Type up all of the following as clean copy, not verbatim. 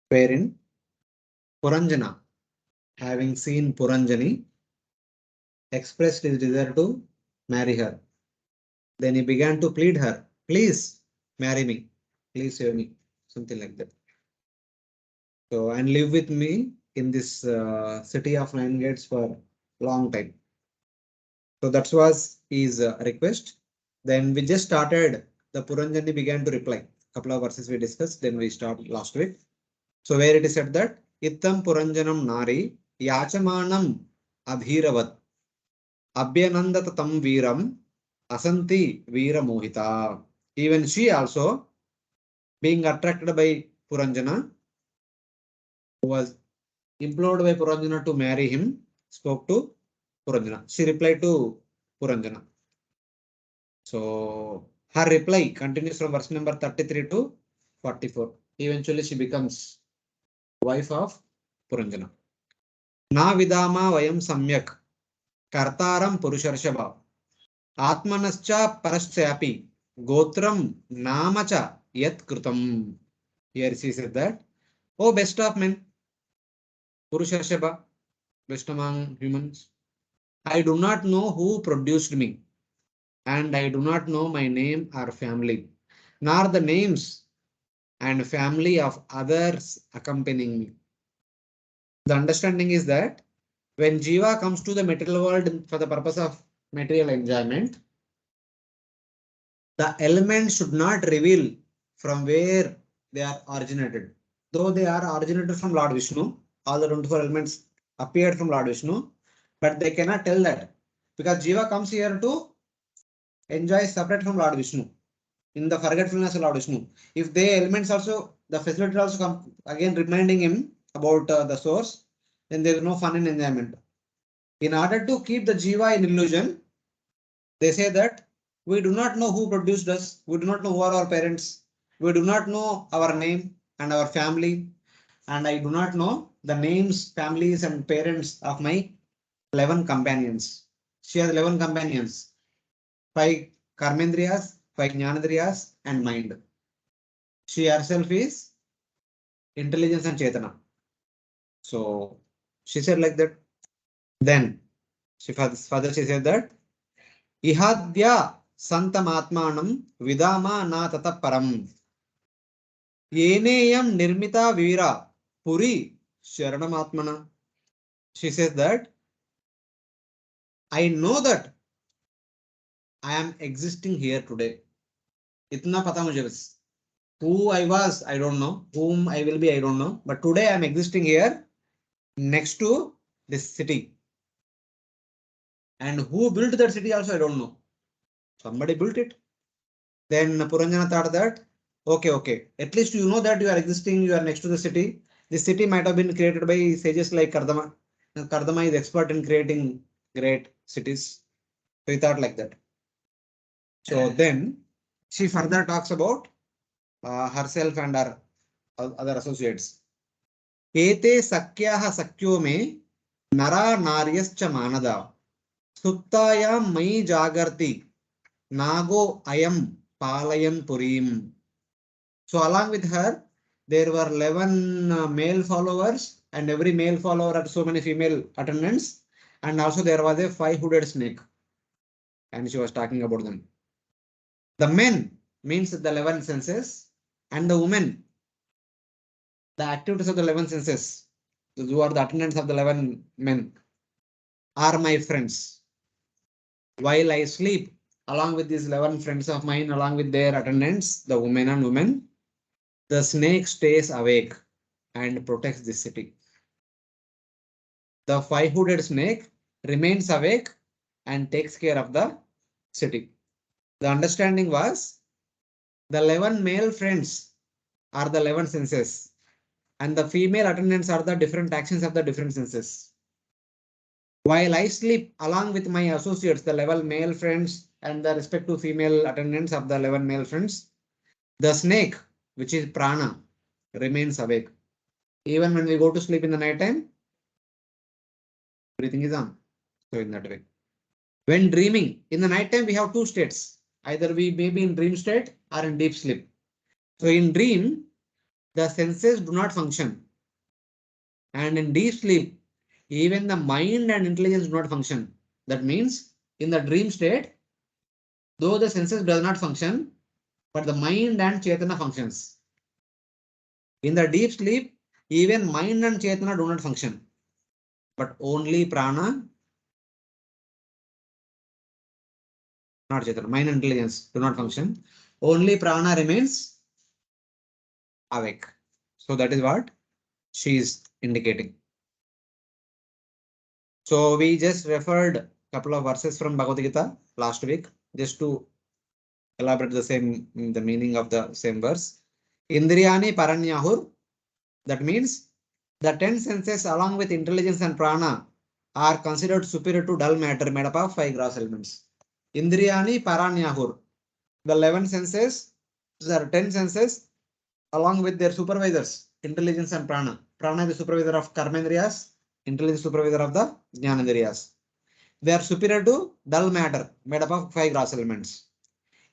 wherein Puranjana, having seen Puranjani, expressed his desire to marry her. Then he began to plead her, please marry me, please save me, something like that. So, and live with me in this city of nine gates for long time. So that was his request. Then we just started. The Puranjani began to reply. Couple of verses we discussed. Then we start last week. So where it is said that Ittam Puranjanam Nari Yachamanam Abhiravat Abhyanandat Tam Viram Asanti Veera Mohita. Even she also being attracted by Puranjana, who was implored by Puranjana to marry him, spoke to Puranjana. She replied to Puranjana. So her reply continues from verse number 33 to 44. Eventually she becomes wife of Puranjana. Na vidama vayam samyak kartaram purusharshava atmanascha paraschapi gotram namacha yat krutam. Here she said that, oh best of men, Purusharshava, best among humans, I do not know who produced me, and I do not know my name or family, nor the names and family of others accompanying me. The understanding is that when Jiva comes to the material world for the purpose of material enjoyment, the elements should not reveal from where they are originated. Though they are originated from Lord Vishnu, all the 24 elements appeared from Lord Vishnu, but they cannot tell that because Jiva comes here to enjoy separate from Lord Vishnu in the forgetfulness of Lord Vishnu. If the elements also, the facility also come again reminding him about the source, then there is no fun in enjoyment. In order to keep the Jiva in illusion, they say that we do not know who produced us, we do not know who are our parents, we do not know our name and our family, and I do not know the names, families, and parents of my 11 companions. She has 11 companions, 5 karmendriyas, 5 jnanadriyas, and mind. She herself is intelligence and chetana. So she said like that. Then she further she said that Ihadya santamatmanam vidama na tata param. Yeneyam nirmita vira puri sharanamatmana. She says that I know that I am existing here today. Itna pata mujhe bas. Who I was, I don't know. Whom I will be, I don't know. But today I am existing here next to this city. And who built that city also, I don't know. Somebody built it. Then Puranjana thought that, okay, at least you know that you are existing, you are next to the city. This city might have been created by sages like Kardama. And Kardama is expert in creating great cities. So he thought like that. So then she further talks about herself and her other associates. Ete sakyaha sakyo me nara naryascha manada suttayam mai jagarti nago ayam palayan purim. So along with her, there were 11 male followers, and every male follower had so many female attendants, and also there was a 5-hooded snake, and she was talking about them. The men means the 11 senses, and the women, the activities of the 11 senses, who are the attendants of the 11 men, are my friends. While I sleep, along with these 11 friends of mine, along with their attendants, the women and women, the snake stays awake and protects the city. The 5-hooded snake remains awake and takes care of the city. The understanding was the 11 male friends are the 11 senses, and the female attendants are the different actions of the different senses. While I sleep along with my associates, the 11 male friends and the respective female attendants of the 11 male friends, the snake, which is prana, remains awake. Even when we go to sleep in the night time, breathing is on. So in that way. When dreaming, in the night time, we have 2 states. Either we may be in dream state or in deep sleep. So in dream, the senses do not function. And in deep sleep, even the mind and intelligence do not function. That means in the dream state, though the senses does not function, but the mind and Chetana functions. In the deep sleep, even mind and Chetana do not function, but only prana, not Chetana, mind and intelligence do not function. Only prana remains awake. So that is what she is indicating. So we just referred a couple of verses from Bhagavad Gita last week, just to elaborate the meaning of the same verse. Indriyani paranyahur. That means the 10 senses along with intelligence and prana are considered superior to dull matter made up of 5 gross elements. Indriyani paranyahur. The 11 senses, there are 10 senses along with their supervisors, intelligence and prana. Prana is the supervisor of karmendriyas, intelligence supervisor of the jnanendriyas. They are superior to dull matter made up of 5 gross elements.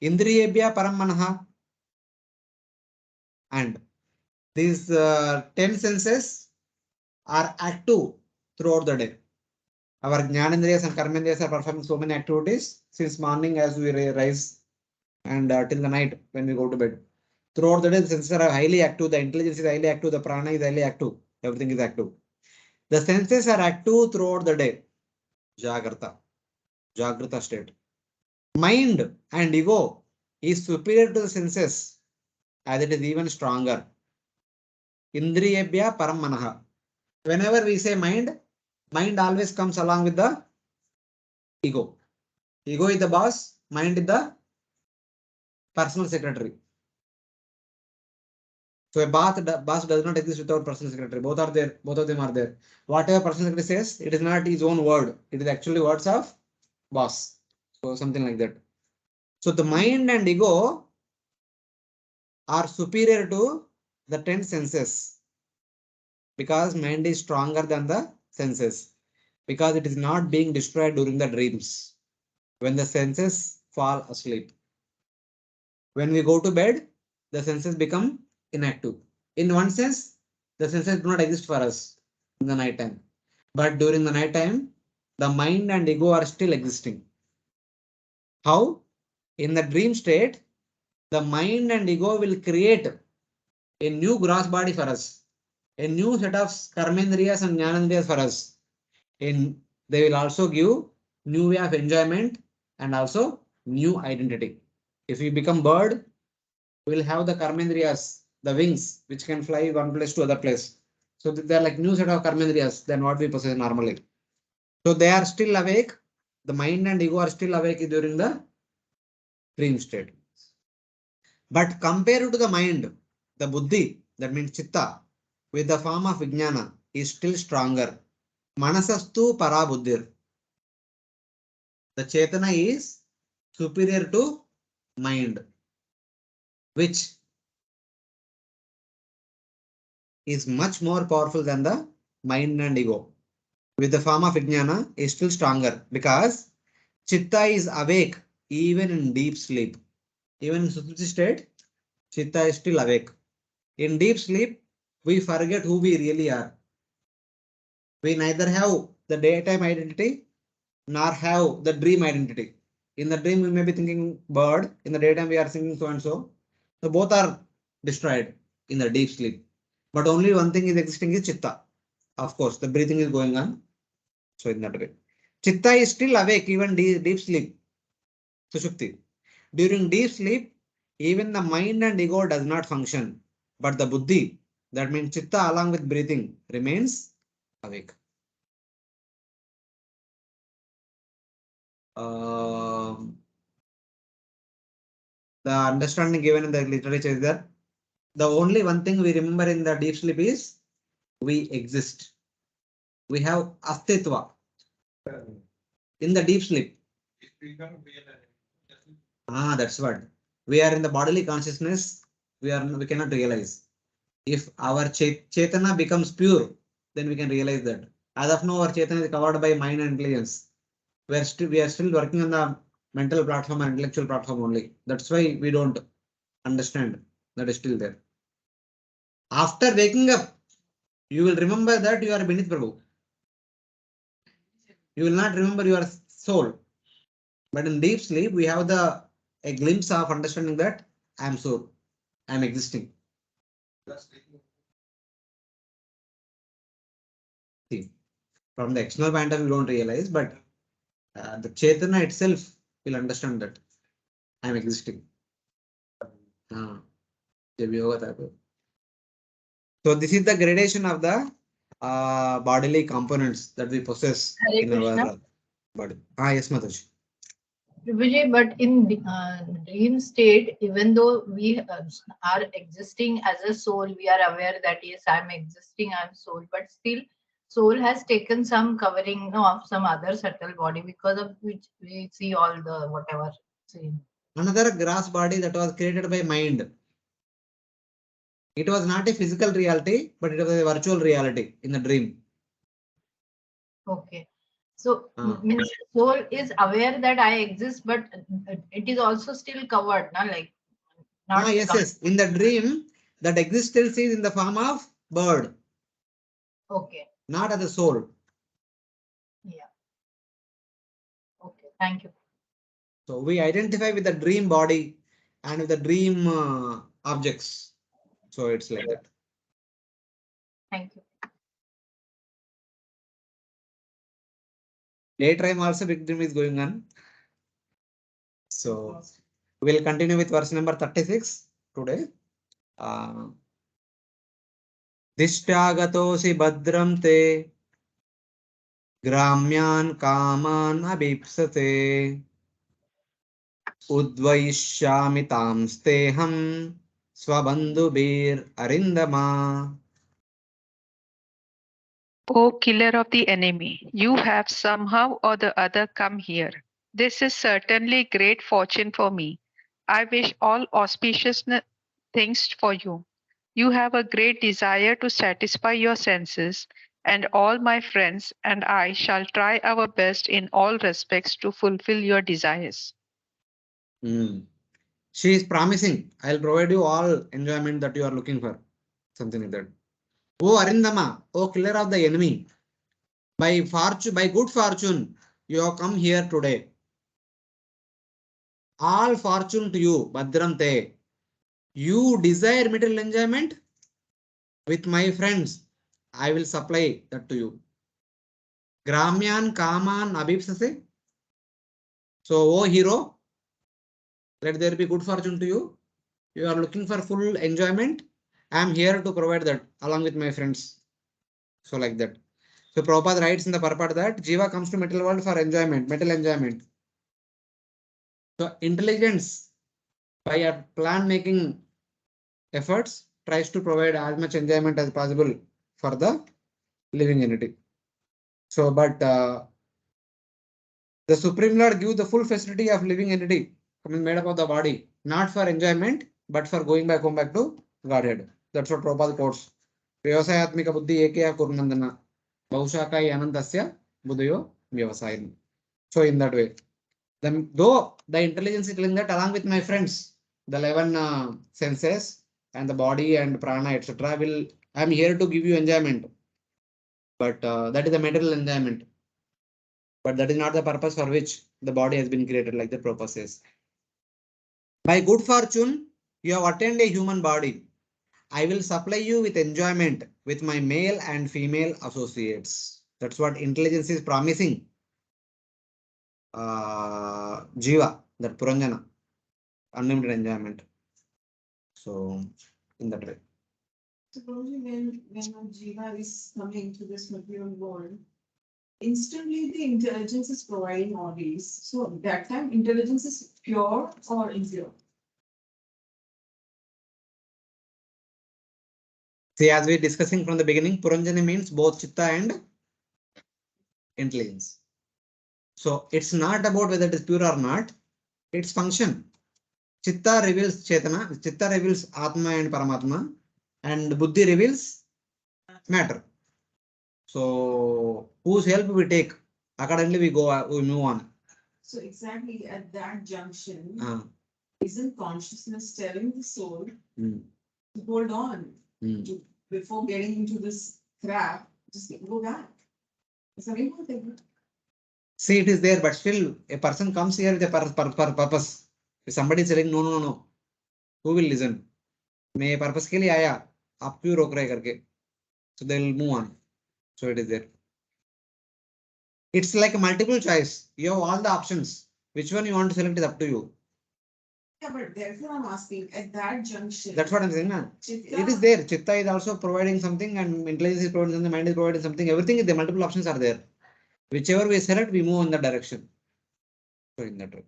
Indriyebhya param manaha. And these 10 senses are active throughout the day. Our jnanendriyas and karmendriyas are performing so many activities since morning as we rise and till the night when we go to bed. Throughout the day, the senses are highly active, the intelligence is highly active, the prana is highly active, everything is active. The senses are active throughout the day. Jagrata state. Mind and ego is superior to the senses as it is even stronger. Indriyebhya param manaha. Whenever we say mind, mind always comes along with the ego. Ego is the boss, mind is the personal secretary. So a boss does not exist without personal secretary. Both are there. Both of them are there. Whatever personal secretary says, it is not his own word. It is actually words of boss. So something like that. So the mind and ego are superior to the 10 senses because mind is stronger than the senses because it is not being destroyed during the dreams when the senses fall asleep. When we go to bed, the senses become inactive. In one sense, the senses do not exist for us in the night time. But during the night time, the mind and ego are still existing. How? In the dream state, the mind and ego will create a new gross body for us, a new set of karmendriyas and jnanendriyas for us. They will also give new way of enjoyment and also new identity. If we become bird, we will have the karmendriyas, the wings, which can fly one place to other place. So they are like new set of karmendriyas than what we possess normally. So they are still awake. The mind and ego are still awake during the dream state. But compared to the mind, the buddhi, that means chitta, with the form of vijnana, is still stronger. Manasastu para buddhir. The chetana is superior to mind, which is much more powerful than the mind and ego. With the form of vijnana is still stronger because chitta is awake even in deep sleep. Even in Sushupti state, chitta is still awake. In deep sleep, we forget who we really are. We neither have the daytime identity nor have the dream identity. In the dream, we may be thinking bird. In the daytime, we are thinking so and so. So both are destroyed in the deep sleep. But only one thing is existing is chitta. Of course, the breathing is going on. So in that way, chitta is still awake even deep sleep. Sushupti. During deep sleep, even the mind and ego does not function, but the buddhi, that means chitta along with breathing, remains awake. The understanding given in the literature is that the only one thing we remember in the deep sleep is we exist. We have astitva in the deep sleep. That's what. We are in the bodily consciousness. We cannot realize. If our chetana becomes pure, then we can realize that. As of now, our chetana is covered by mind and intelligence. We are still working on the mental platform and intellectual platform only. That's why we don't understand that is still there. After waking up, you will remember that you are beneath Prabhu. You will not remember your soul. But in deep sleep, we have a glimpse of understanding that I am soul, I am existing. See, from the external point of view, you don't realize, but the Chaitanya itself will understand that I am existing. So this is the gradation of the bodily components that we possess Hare in Krishna. our body. Yes, Mataji. Vijay, but in dream state, even though we are existing as a soul, we are aware that yes, I'm existing, I'm soul, but still soul has taken some covering of some other subtle body, because of which we see all the whatever seen. Another gross body that was created by mind. It was not a physical reality, but it was a virtual reality in the dream. Okay. So means soul is aware that I exist, but it is also still covered, na? Like not. Yes. In the dream, that existence is in the form of bird. Okay. Not as a soul. Yeah. Okay. Thank you. So we identify with the dream body and with the dream objects. So it's like that. Thank you. Daytime also big dream is going on. So we'll continue with verse number 36 today. Dishtagatosi badram te ग्राम्यान् कामान् अभीप्सते उद्वयिष्यामि तांस्तेहं स्वबन्धुभिररिन्दमा. O killer of the enemy, you have somehow or the other come here. This is certainly great fortune for me. I wish all auspicious things for you. You have a great desire to satisfy your senses, and all my friends and I shall try our best in all respects to fulfill your desires. She is promising, I'll provide you all enjoyment that you are looking for. Something like that. O Arindama, O killer of the enemy, by good fortune, you have come here today. All fortune to you, Badram Te. You desire material enjoyment? With my friends, I will supply that to you. Gramyan Kaman Abhipsase. So, O hero, let there be good fortune to you. You are looking for full enjoyment. I am here to provide that along with my friends. So, like that. So, Prabhupada writes in the purport that Jiva comes to material world for enjoyment, mental enjoyment. So, intelligence by a plan making efforts tries to provide as much enjoyment as possible for the living entity. So, but the Supreme Lord gives the full facility of living entity coming made up of the body, not for enjoyment, but for going back home back to Godhead. That's what Prabhupada quotes. Vyavasayatmika buddhi ekaya kurnandana. Bhaushakai anandasya buddhayo vyavasayam. So in that way. Then, though the intelligence is telling that along with my friends, the 11 senses and the body and prana, etc. I'm here to give you enjoyment. But that is the material enjoyment. But that is not the purpose for which the body has been created, like the Prabhupada says. By good fortune, you have attained a human body. I will supply you with enjoyment with my male and female associates. That's what intelligence is promising. Jiva, that Puranjana, unlimited enjoyment. So, in that way. Supposing when a Jiva is coming to this material world, instantly the intelligence is providing all these. So that time intelligence is pure or impure? See, as we're discussing from the beginning, Puranjana means both Chitta and intelligence. So it's not about whether it is pure or not, its function. Chitta reveals Chetana, Chitta reveals Atma and Paramatma, and Buddhi reveals matter. So whose help we take, accordingly we go, we move on. So exactly at that junction, isn't consciousness telling the soul to hold on? to, before getting into this crap, just go back. It's a very good thing. See, it is there, but still a person comes here with a purpose. If somebody is saying no, no, no, who will listen? मैं purpose के लिए आया, आप क्यों रोक रहे करके? So they will move on. So it is there. It's like a multiple choice. You have all the options. Which one you want to select is up to you. Yeah, but therefore I'm asking at that junction. That's what I'm saying. Na? Chitta, It is there. Chitta is also providing something, and intelligence is providing something, mind is providing something. Everything is there. Multiple options are there. Whichever we select, we move in that direction. So in that way.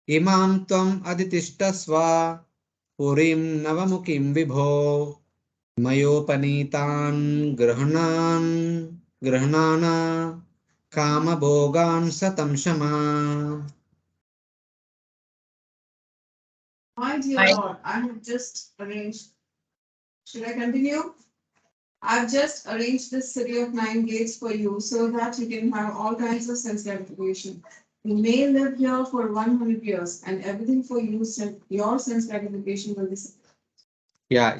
Imam tvam aditishtasva purim navamukim vibho mayopanitan grahnana kama bhogan satam shama. My dear I- Lord, I have just arranged. Should I continue? I've just arranged this city of 9 gates for you so that you can have all kinds of sense gratification. You may live here for 100 years and everything for you, your sense gratification will be. Yeah,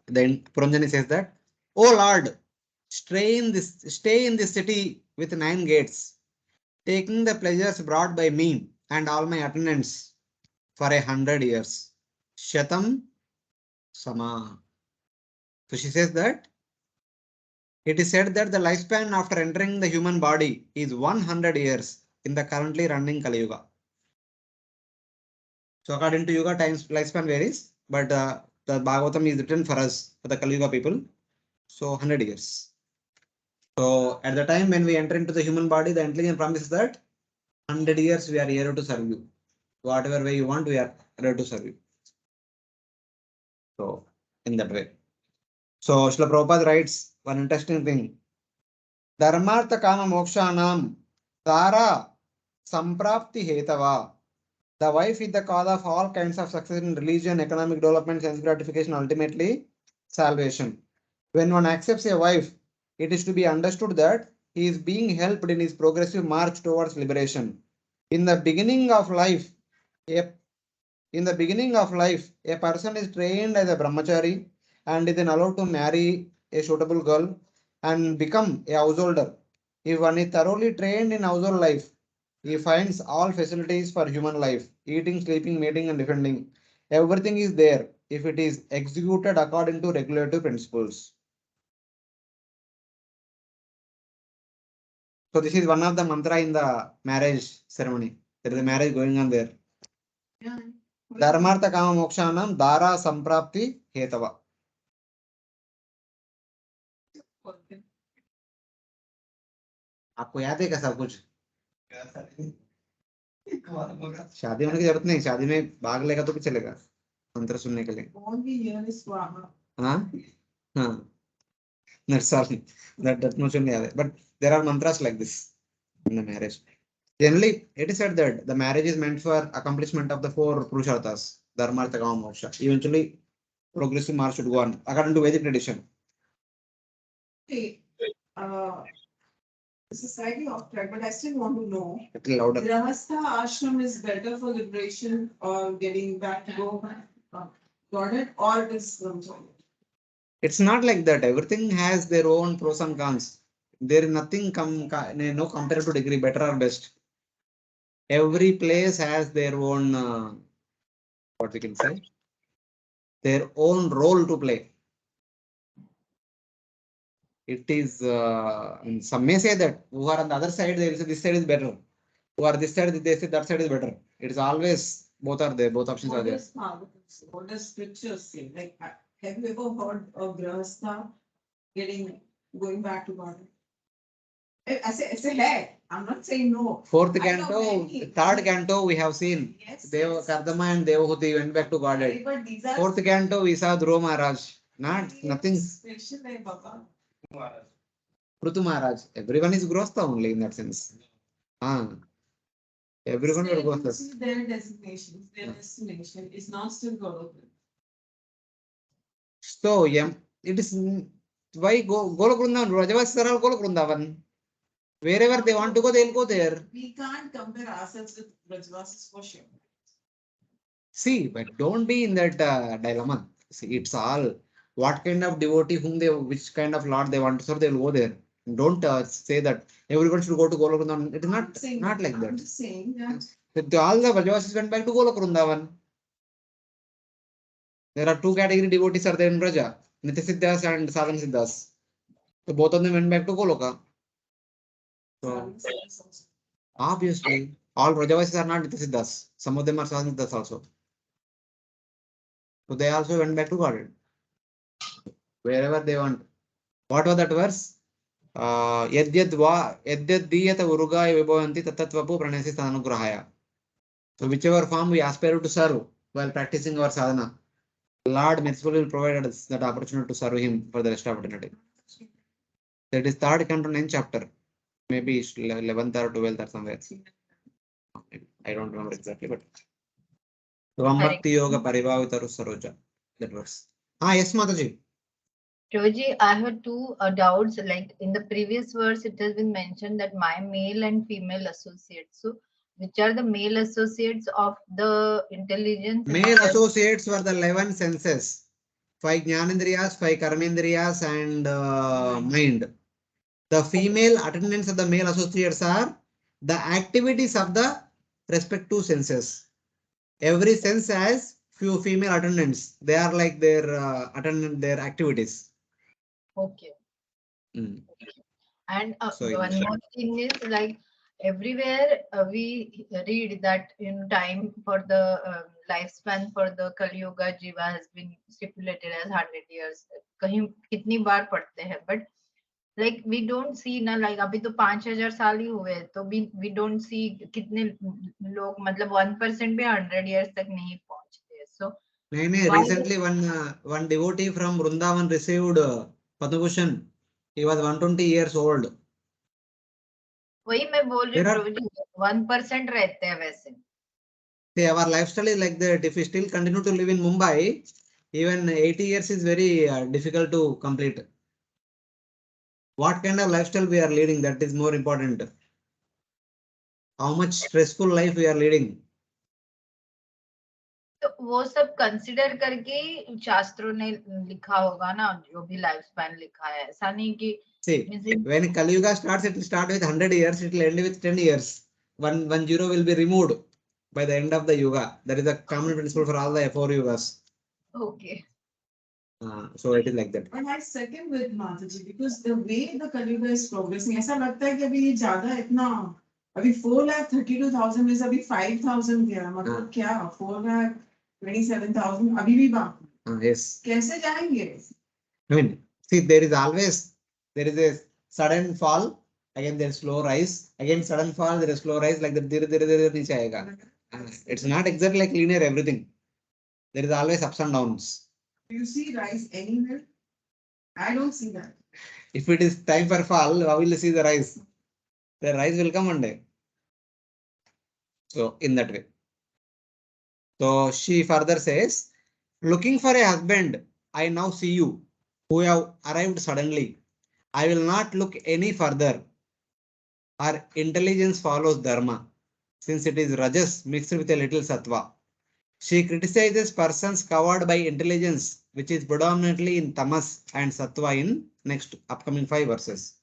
then Puranjani says that, oh Lord, stay in this city with 9 gates, taking the pleasures brought by me and all my attendants for 100 years. Shatam Sama. So she says that it is said that the lifespan after entering the human body is 100 years in the currently running Kali Yuga. So according to Yuga, times lifespan varies, but the Bhagavatam is written for us, for the Kali Yuga people. So 100 years. So at the time when we enter into the human body, the intelligence promises that 100 years we are here to serve you. Whatever way you want, we are ready to serve you. So in that way. So Srila Prabhupada writes one interesting thing. Dharmartha kama mokshanam tara samprapti hetava. The wife is the cause of all kinds of success in religion, economic development, sense gratification, ultimately salvation. When one accepts a wife, it is to be understood that he is being helped in his progressive march towards liberation. In the beginning of life, a person is trained as a brahmachari and is then allowed to marry a suitable girl and become a householder. If one is thoroughly trained in household life, he finds all facilities for human life, eating, sleeping, mating, and defending. Everything is there if it is executed according to regulative principles. So this is one of the mantra in the marriage ceremony. There is a marriage going on there. Yeah. Dharmartha kama mokshanam dara samprapti hetava. आपको याद है क्या सब कुछ? शादी होने की जरूरत नहीं, शादी में भाग लेगा तो भी चलेगा मंत्र सुनने के लिए. Only here is Swama. हाँ हाँ. That's all. That much only याद है. But there are mantras like this in the marriage. Generally, it is said that the marriage is meant for accomplishment of the 4 Purusharthas, Dharma, Artha, Kama, Moksha. Eventually, progressive march should go on according to Vedic tradition. Hey, this is slightly off track, but I still want to know. A little louder. Grahastha ashram is better for liberation or getting back to Godhead, or it is It's not like that. Everything has their own pros and cons. There is nothing no comparative degree better or best. Every place has their own what we can say, their own role to play. It is some may say that who are on the other side, they will say this side is better. Who are this side, they say that side is better. It is always both are there, both options are there. What does scriptures say? Like, have you ever heard of Grahastha going back to God? I say, hey, I'm not saying no. 4th I know canto, many. 3rd canto we have seen. Yes. Deva Kardama and Devahuti went back to Godhead. But these are 4th canto we saw Dhruva Maharaj. Nothing. Fiction, Baba. Prutu Maharaj. Everyone is Grostha only in that sense. Everyone will go first. Their designations, their destination is not still Godhead. So, it is why Golok Vrindavan, Rajavas Saral Golok Vrindavan. Wherever they want to go, they'll go there. We can't compare ourselves with Brajavasis for sure. See, but don't be in that dilemma. See, it's all what kind of devotee whom they, which kind of Lord they want to serve, they'll go there. Don't say that everyone should go to Golok Vrindavan. It is not like I'm that. just saying that. All the Vrajavasis went back to Golok Vrindavan. There are two category devotees are there in Braja, Nityasiddhas and Sadhana Siddhas. So both of them went back to Goloka. So obviously, all Vrajavasis are not Nityasiddhas. Some of them are Sadhana Siddhas also. So they also went back to Godhead. Wherever they want. What was that verse? Yadyadiyata urugaya vibhavanti tatatvapu pranayasi tananugrahaya. So whichever form we aspire to serve while practicing our sadhana, Lord mercifully will provide us that opportunity to serve Him for the rest of eternity. That is third canto 9th chapter. Maybe 11th or 12th or somewhere. I don't remember exactly, but Bhakti Yoga Paribhavitaru Saroja. That verse. Yes, Mataji. Prabhuji, I have two doubts. Like in the previous verse, it has been mentioned that my male and female associates. So, which are the male associates of the intelligence? Male associates were the 11 senses. 5 Jnanendriyas, 5 Karmendriyas, and mind. The female attendants of the male associates are the activities of the respective senses. Every sense has few female attendants. They are like their their activities. Okay. Mm. And So, one more thing is like everywhere we read that in time for the lifespan for the Kali Yuga Jiva has been stipulated as 100 years. कहीं कितनी बार पढ़ते हैं, but like we don't see ना, like अभी तो 5000 साल ही हुए, तो we don't see कितने लोग, मतलब 1% भी 100 years तक नहीं पहुंचते. So recently one devotee from Vrindavan received Padma Bhushan. He was 120 years old. वही मैं बोल रही हूँ, 1% रहते हैं वैसे. See, our lifestyle is like that. If we still continue to live in Mumbai, even 80 years is very difficult to complete. What kind of lifestyle we are leading, that is more important. How much stressful life we are leading. तो वो सब consider करके शास्त्रों ने लिखा होगा ना, जो भी लाइफ स्पैन लिखा है. ऐसा नहीं कि See, when Kali Yuga starts, it will start with 100 years, it will end with 10 years. One zero will be removed by the end of the Yuga. That is a common principle for all the 4 Yugas. Okay. So it is like that. And I second with Mataji because the way the Kali Yuga is progressing, ऐसा लगता है कि अभी ये ज़्यादा इतना अभी 4,32,000 में से अभी 5,000 गया, मतलब क्या 4,27,000 अभी भी बाकी. Yes. कैसे जाएंगे? I mean, see, there is a sudden fall, again there is slow rise, again sudden fall, there is slow rise, like that. नीचे आएगा. It's not exactly like linear everything. There is always ups and downs. Do you see rise anywhere? I don't see that. If it is time for fall, how will you see the rise? The rise will come one day. So in that way. So she further says, looking for a husband, I now see you, who have arrived suddenly. I will not look any further. Our intelligence follows dharma, since it is rajas mixed with a little sattva. She criticizes persons covered by intelligence, which is predominantly in tamas and sattva in next upcoming 5 verses.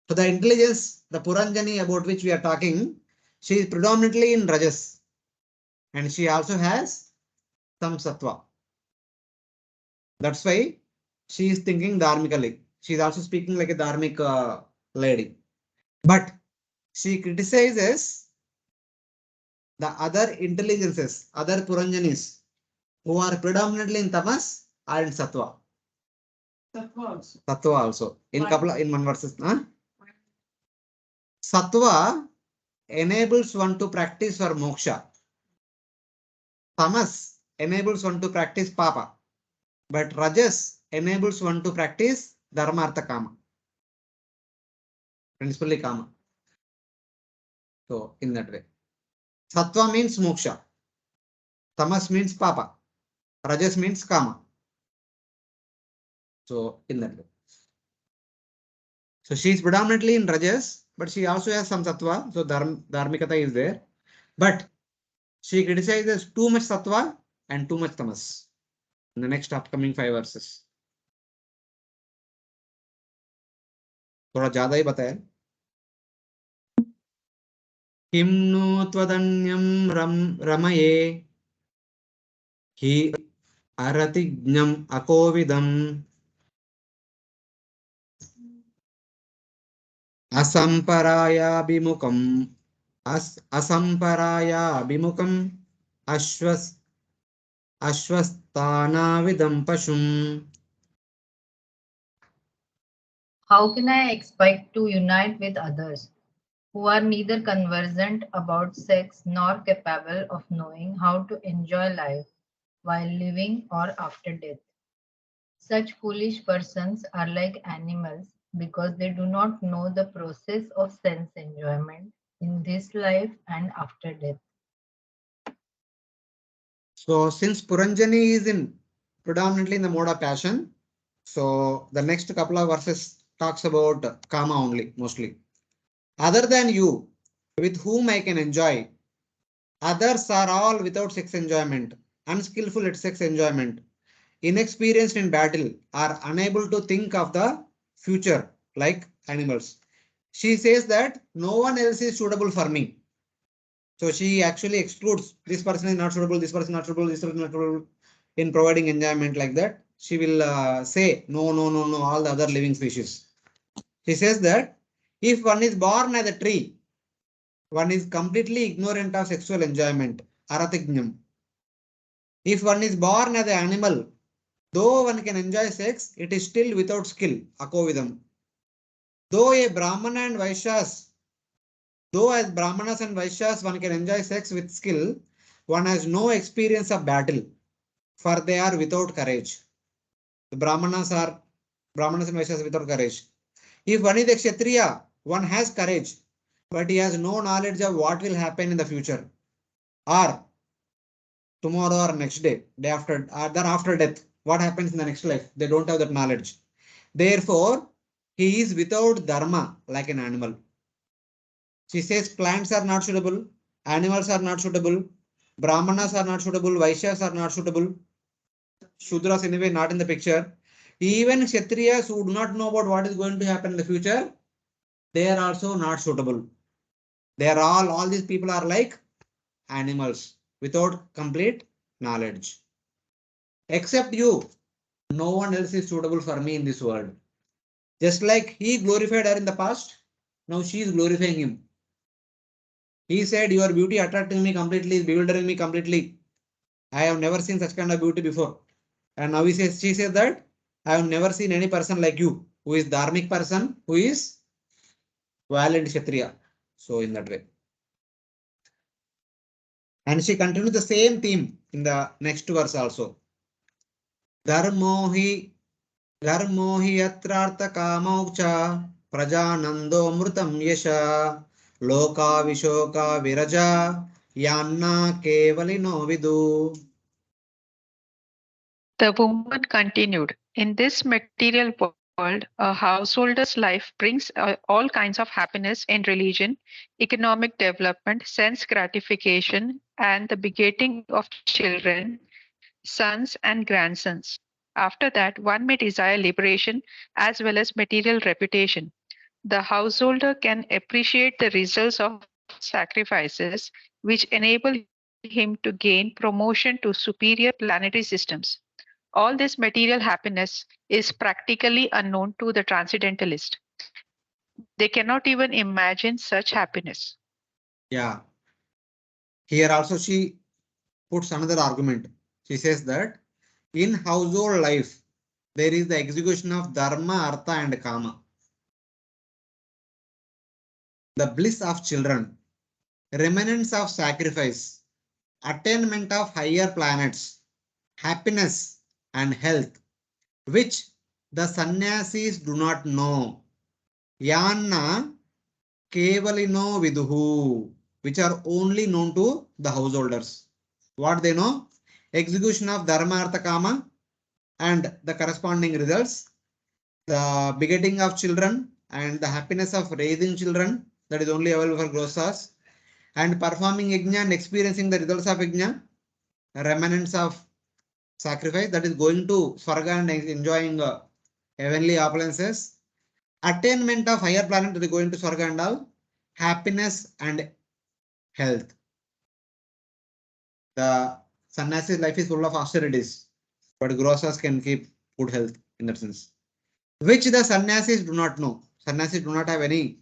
So the intelligence, the Puranjani about which we are talking, she is predominantly in rajas, and she also has some sattva. That's why she is thinking dharmically. She is also speaking like a dharmic lady. But she criticizes the other intelligences, other Puranjanis, who are predominantly in tamas or in sattva. Sattva also. In one verses. Sattva enables one to practice for moksha. Tamas enables one to practice papa. But rajas enables one to practice dharma artha kama. Principally kama. So in that way. Sattva means moksha. Tamas means papa. Rajas means kama. So in that way. So she is predominantly in rajas, but she also has some sattva. So dharmikata is there. But she criticizes too much sattva and too much tamas in the next upcoming 5 verses. थोड़ा ज्यादा ही बताया. किं no त्वदन्यं रमये हि अरतिज्ञम् अकोविदम् असम्परायाभिमुखम् असम्परायाभिमुखम् अश्वस्थानाविदं पशुम्. How can I expect to unite with others who are neither conversant about sex nor capable of knowing how to enjoy life while living or after death? Such foolish persons are like animals because they do not know the process of sense enjoyment in this life and after death. So since Puranjani is in predominantly in the mode of passion, so the next couple of verses talks about kama only mostly. Other than you, with whom I can enjoy, others are all without sex enjoyment, unskillful at sex enjoyment, inexperienced in battle, are unable to think of the future like animals. She says that no one else is suitable for me. So she actually excludes this person is not suitable, this person is not suitable, this person is not suitable in providing enjoyment like that. She will say no, no, no, no, all the other living species. She says that if one is born as a tree, one is completely ignorant of sexual enjoyment, aratignyam. If one is born as an animal, though one can enjoy sex, it is still without skill, akovidam. Though a Brahmana and Vaishyas, though as Brahmanas and Vaishyas one can enjoy sex with skill, one has no experience of battle, for they are without courage. The Brahmanas and Vaishyas without courage. If one is a Kshatriya, one has courage, but he has no knowledge of what will happen in the future, or tomorrow or next day, day after, or then after death, what happens in the next life. They don't have that knowledge. Therefore, he is without dharma like an animal. She says plants are not suitable, animals are not suitable, Brahmanas are not suitable, Vaishyas are not suitable, Shudras anyway not in the picture. Even Kshatriyas who do not know about what is going to happen in the future, they are also not suitable. They are all these people are like animals without complete knowledge. Except you, no one else is suitable for me in this world. Just like he glorified her in the past, now she is glorifying him. He said, your beauty attracting me completely, bewildering me completely. I have never seen such kind of beauty before. And now she says that I have never seen any person like you, who is dharmic person, who is valiant Kshatriya. So in that way. And she continues the same theme in the next verse also. Dharmohi yatrartha kamaucha prajanando mrutam yasha loka vishoka viraja yanna kevalino vidu. The woman continued, in this material world, a householder's life brings all kinds of happiness in religion, economic development, sense gratification, and the begetting of children, sons, and grandsons. After that, one may desire liberation as well as material reputation. The householder can appreciate the results of sacrifices which enable him to gain promotion to superior planetary systems. All this material happiness is practically unknown to the transcendentalist. They cannot even imagine such happiness. Yeah. Here also she puts another argument. She says that in household life, there is the execution of dharma, artha, and kama. The bliss of children, remnants of sacrifice, attainment of higher planets, happiness and health, which the sannyasis do not know. Yanna kevalino viduhu, which are only known to the householders. What they know? Execution of dharma, artha, kama, and the corresponding results, the begetting of children and the happiness of raising children, that is only available for grosas, and performing yajna and experiencing the results of yajna, remnants of sacrifice, that is going to Swarga and enjoying heavenly opulences. Attainment of higher planet, that is going to Swarga and all. Happiness and health. The sannyasi's life is full of austerities, but grosas can keep good health in that sense, which the sannyasis do not know. Sannyasis do not have any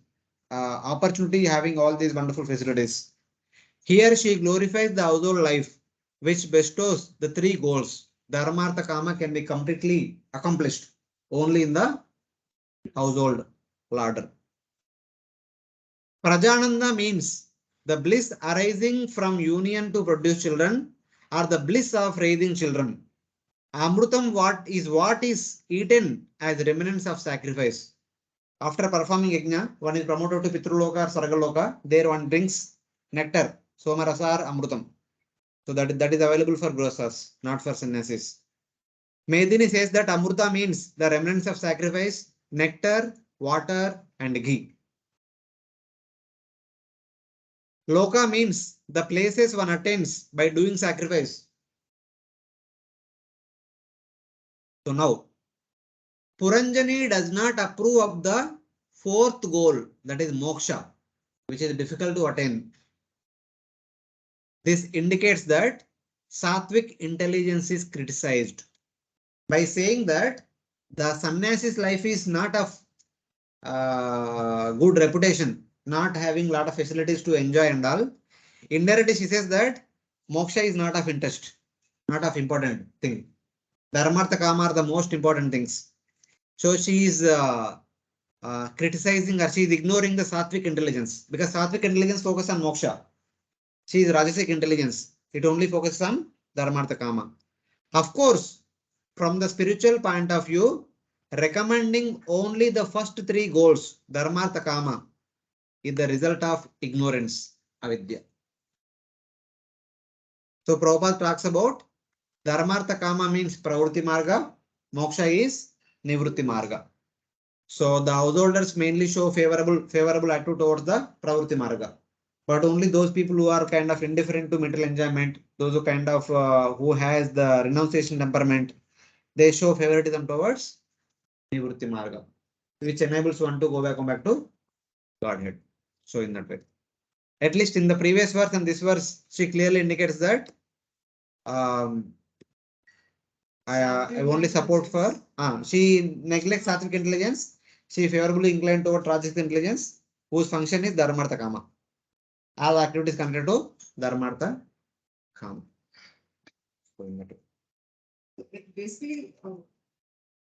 opportunity having all these wonderful facilities. Here she glorifies the household life, which bestows the three goals. Dharma, Artha, Kama can be completely accomplished only in the household ladder. Prajananda means the bliss arising from union to produce children, or the bliss of raising children. Amrutam what is eaten as remnants of sacrifice. After performing yajna, one is promoted to Pitruloka or Sargaloka. There one drinks nectar, Somarasa or Amrutam. So that is available for grosas, not for sannyasis. Medini says that Amruta means the remnants of sacrifice, nectar, water, and ghee. Loka means the places one attains by doing sacrifice. So now, Puranjani does not approve of the fourth goal, that is moksha, which is difficult to attain. This indicates that sattvic intelligence is criticized by saying that the sannyasi's life is not of good reputation, not having lot of facilities to enjoy and all. Indirectly, she says that moksha is not of interest, not of important thing. Dharma, Artha, Kama are the most important things. So she is criticizing, or she is ignoring the sattvic intelligence, because sattvic intelligence focuses on moksha. She is rajasic intelligence. It only focuses on Dharma, Artha, Kama. Of course, from the spiritual point of view, recommending only the first three goals, Dharma, Artha, Kama, is the result of ignorance, avidya. So Prabhupada talks about Dharma, Artha, Kama means pravrutti marga, moksha is nivrutti marga. So the householders mainly show favorable attitude towards the pravrutti marga. But only those people who are kind of indifferent to material enjoyment, those who kind of who has the renunciation temperament, they show favoritism towards nivrutti marga, which enables one to go back to Godhead. So in that way, at least in the previous verse and this verse, she clearly indicates that I only support for. She neglects sattvic intelligence. She favorably inclined toward rajasic intelligence, whose function is Dharma, Artha, Kama. All activities connected to Dharma, Artha, Kama. So in that way. Basically,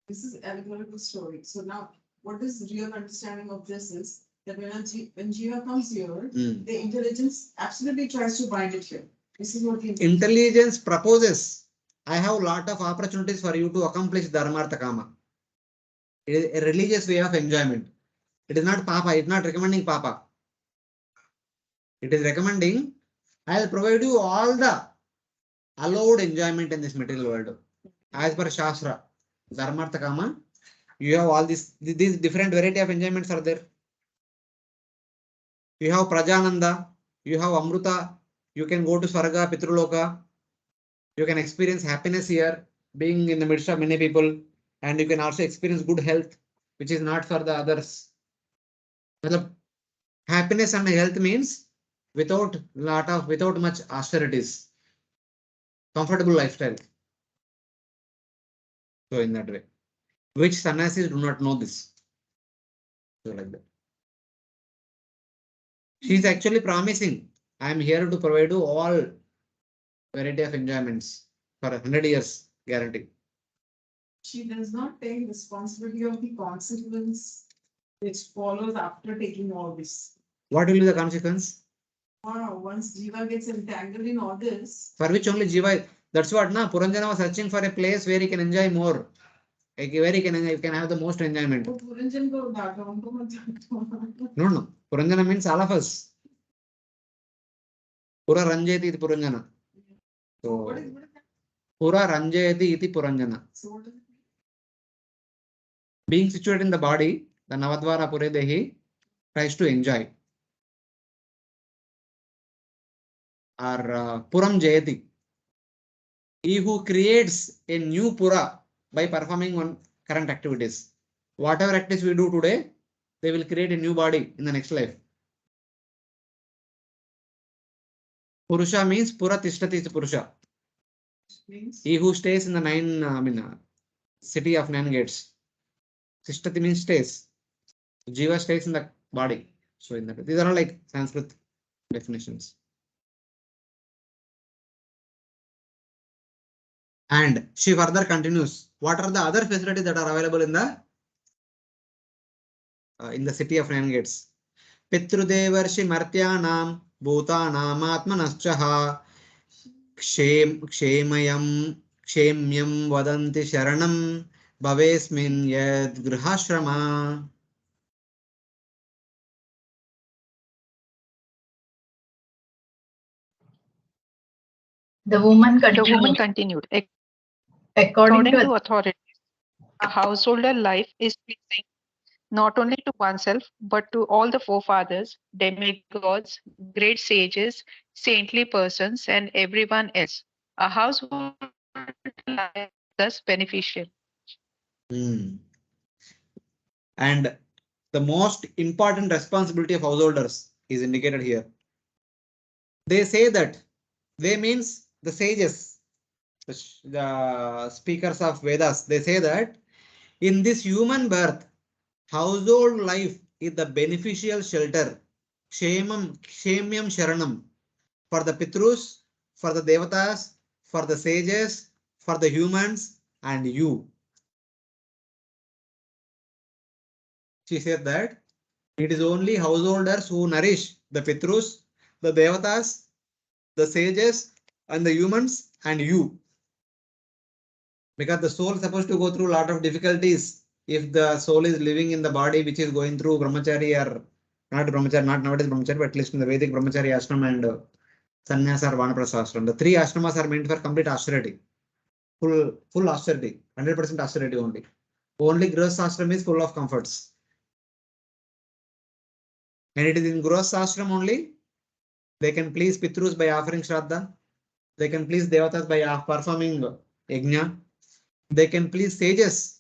this is allegorical story. So now, what is real understanding of this is that when Jiva comes here, the intelligence absolutely tries to bind it here. This is what the Intelligence proposes, I have a lot of opportunities for you to accomplish Dharma, Artha, Kama. It is a religious way of enjoyment. It is not Papa. It is not recommending Papa. It is recommending, I will provide you all the allowed enjoyment in this material world. As per Shastra, Dharma, Artha, Kama, you have all these different variety of enjoyments are there. You have Prajananda, you have Amruta, you can go to Swarga, Pitruloka, you can experience happiness here, being in the midst of many people, and you can also experience good health, which is not for the others. Happiness and health means without much austerities, comfortable lifestyle. So in that way, which sannyasis do not know this. So like that. She is actually promising, I am here to provide you all variety of enjoyments for 100 years guarantee. She does not take responsibility of the consequence which follows after taking all this. What will be the consequence? Wow, once Jiva gets entangled in all this. For which only Jiva, that's what na Puranjana was searching for a place where he can enjoy more. Like where he can have the most enjoyment. No. Puranjana means all of us. Pura Ranjeti iti Puranjana. So Pura Ranjeti iti Puranjana. Being situated in the body, the Navadvara Puredehi tries to enjoy. Or Puram Jayati. He who creates a new Pura by performing one current activities. Whatever activities we do today, they will create a new body in the next life. Purusha means Pura Tishtati is Purusha. Means He who stays in the city of 9 gates. Tishtati means stays. Jiva stays in the body. So in that, these are all like Sanskrit definitions. And she further continues. What are the other facilities that are available in the city of 9 gates? Pitrudevarshi Martyanam Bhutanam Atmanaschaha Kshemayam Vadanti Sharanam Bhavesmin Yad Grihashrama. The woman The woman continued. continued. According According to to authorities, a householder life is pleasing not only to oneself but to all the forefathers, demigods, great sages, saintly persons, and everyone else. A household life is thus beneficial. And the most important responsibility of householders is indicated here. They say that they means the sages, the speakers of Vedas. They say that in this human birth, household life is the beneficial shelter, Kshemyam Sharanam, for the Pitrus, for the Devatas, for the sages, for the humans, and you. She said that it is only householders who nourish the Pitrus, the Devatas, the sages, and the humans, and you. Because the soul is supposed to go through a lot of difficulties if the soul is living in the body which is going through brahmachari or not brahmachari, not nowadays brahmachari, but at least in the Vedic brahmachari ashram and sannyasa or vanaprastha ashram. The three ashramas are meant for complete austerity, full austerity, 100% austerity only. Only grihastha ashram is full of comforts. And it is in grihastha ashram only they can please Pitrus by offering Shraddha. They can please Devatas by performing Yajna. They can please sages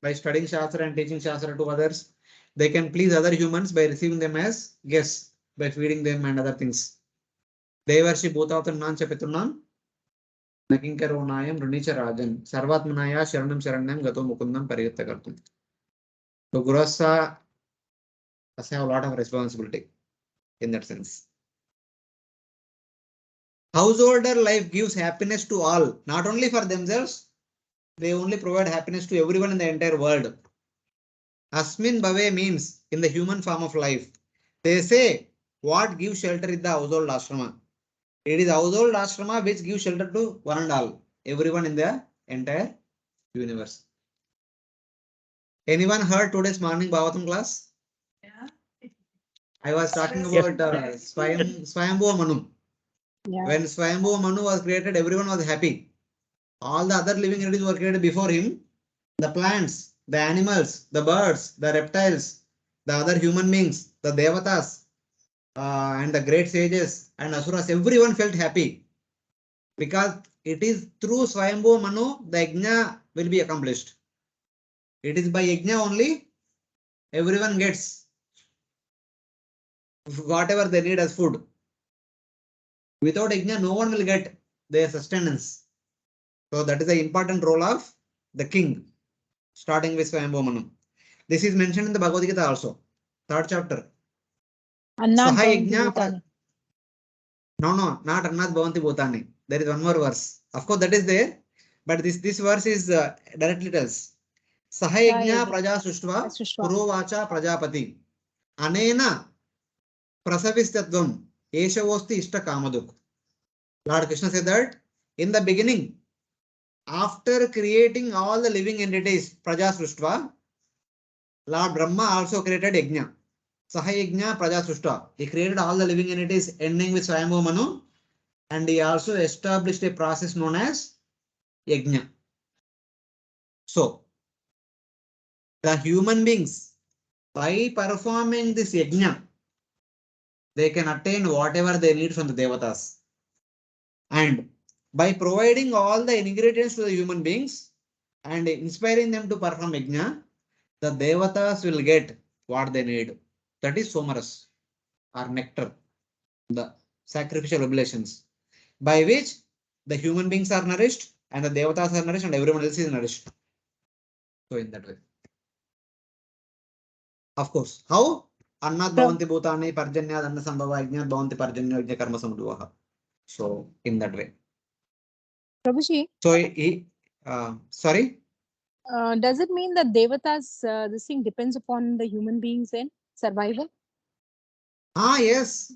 by studying Shastra and teaching Shastra to others. They can please other humans by receiving them as guests, by feeding them and other things. Devarshi Bhutavatanam Chapitrunam Nakinkaronayam Runicha Rajan Sarvatmanaya Sharanam Sharanam Gato Mukundam Pariyuttakartum. So Gurasa has a lot of responsibility in that sense. Householder life gives happiness to all, not only for themselves, they only provide happiness to everyone in the entire world. Asmin Bhave means in the human form of life. They say what gives shelter is the household ashrama. It is household ashrama which gives shelter to one and all, everyone in the entire universe. Anyone heard today's morning Bhagavatam class? yeah. I was talking about Swayambhuva Manu. When Swayambhuva Manu was created, everyone was happy. All the other living entities were created before him. The plants, the animals, the birds, the reptiles, the other human beings, the devatas, and the great sages and asuras, everyone felt happy. Because it is through Swayambhuva Manu, the yajna will be accomplished. It is by yajna only everyone gets whatever they need as food. Without yajna, no one will get their sustenance. So that is the important role of the king, starting with Swayambhuva Manu. This is mentioned in the Bhagavad Gita also, 3rd chapter. Annat Saha Bhavanti yajna. Bhutani. No, not Annat Bhavanti Bhutani. There is one more verse. Of course, that is there, but this verse is directly tells. Sahayajna praja sushtva purovacha prajapati. Anena prasavistatvam eshavosti ishta kamaduk. Lord Krishna said that in the beginning, after creating all the living entities, praja sushtva, Lord Brahma also created yajna. Sahayajna praja sushtva. He created all the living entities ending with Swayambhuva Manu. And he also established a process known as yajna. So, the human beings, by performing this yajna, they can attain whatever they need from the devatas. And by providing all the ingredients to the human beings and inspiring them to perform yajna, the devatas will get what they need. That is somaras or nectar, the sacrificial oblations, by which the human beings are nourished and the devatas are nourished and everyone else is nourished. So in that way. Of course. How? Annat bhavanti bhutani parjanyad anna sambhava yajnat bhavanti parjanya yajna karma samudvaha. So in that way. Prabhuji, So sorry. does it mean that devatas, this thing depends upon the human beings in survival? Yes.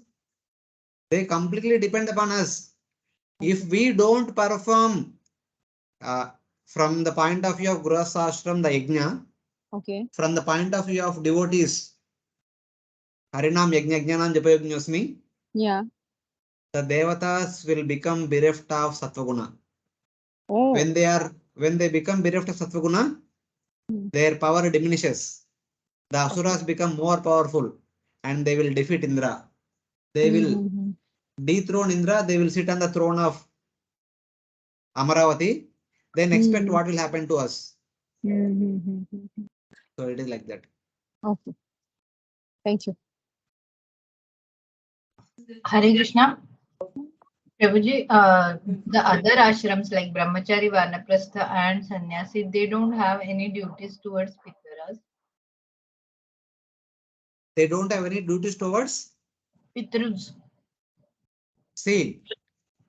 They completely depend upon us. If we don't perform from the point of view of Grihasthashram, the yajna, Okay. from the point of view of devotees, Harinam yajna yajnanam japa yajnasmi, Yeah. the devatas will become bereft of sattvaguna. Oh. When they become bereft of sattvaguna, Hmm. their power diminishes. The asuras become more powerful and they will defeat Indra. They will dethrone Indra. They will sit on the throne of Amaravati. Then expect what will happen to us. So it is like that. Okay. Thank you. Hare Krishna. Prabhuji, the other ashrams like Brahmachari, Vanaprastha and Sannyasi, they don't have any duties towards Pitaras. They don't have any duties towards? Pitrus. See,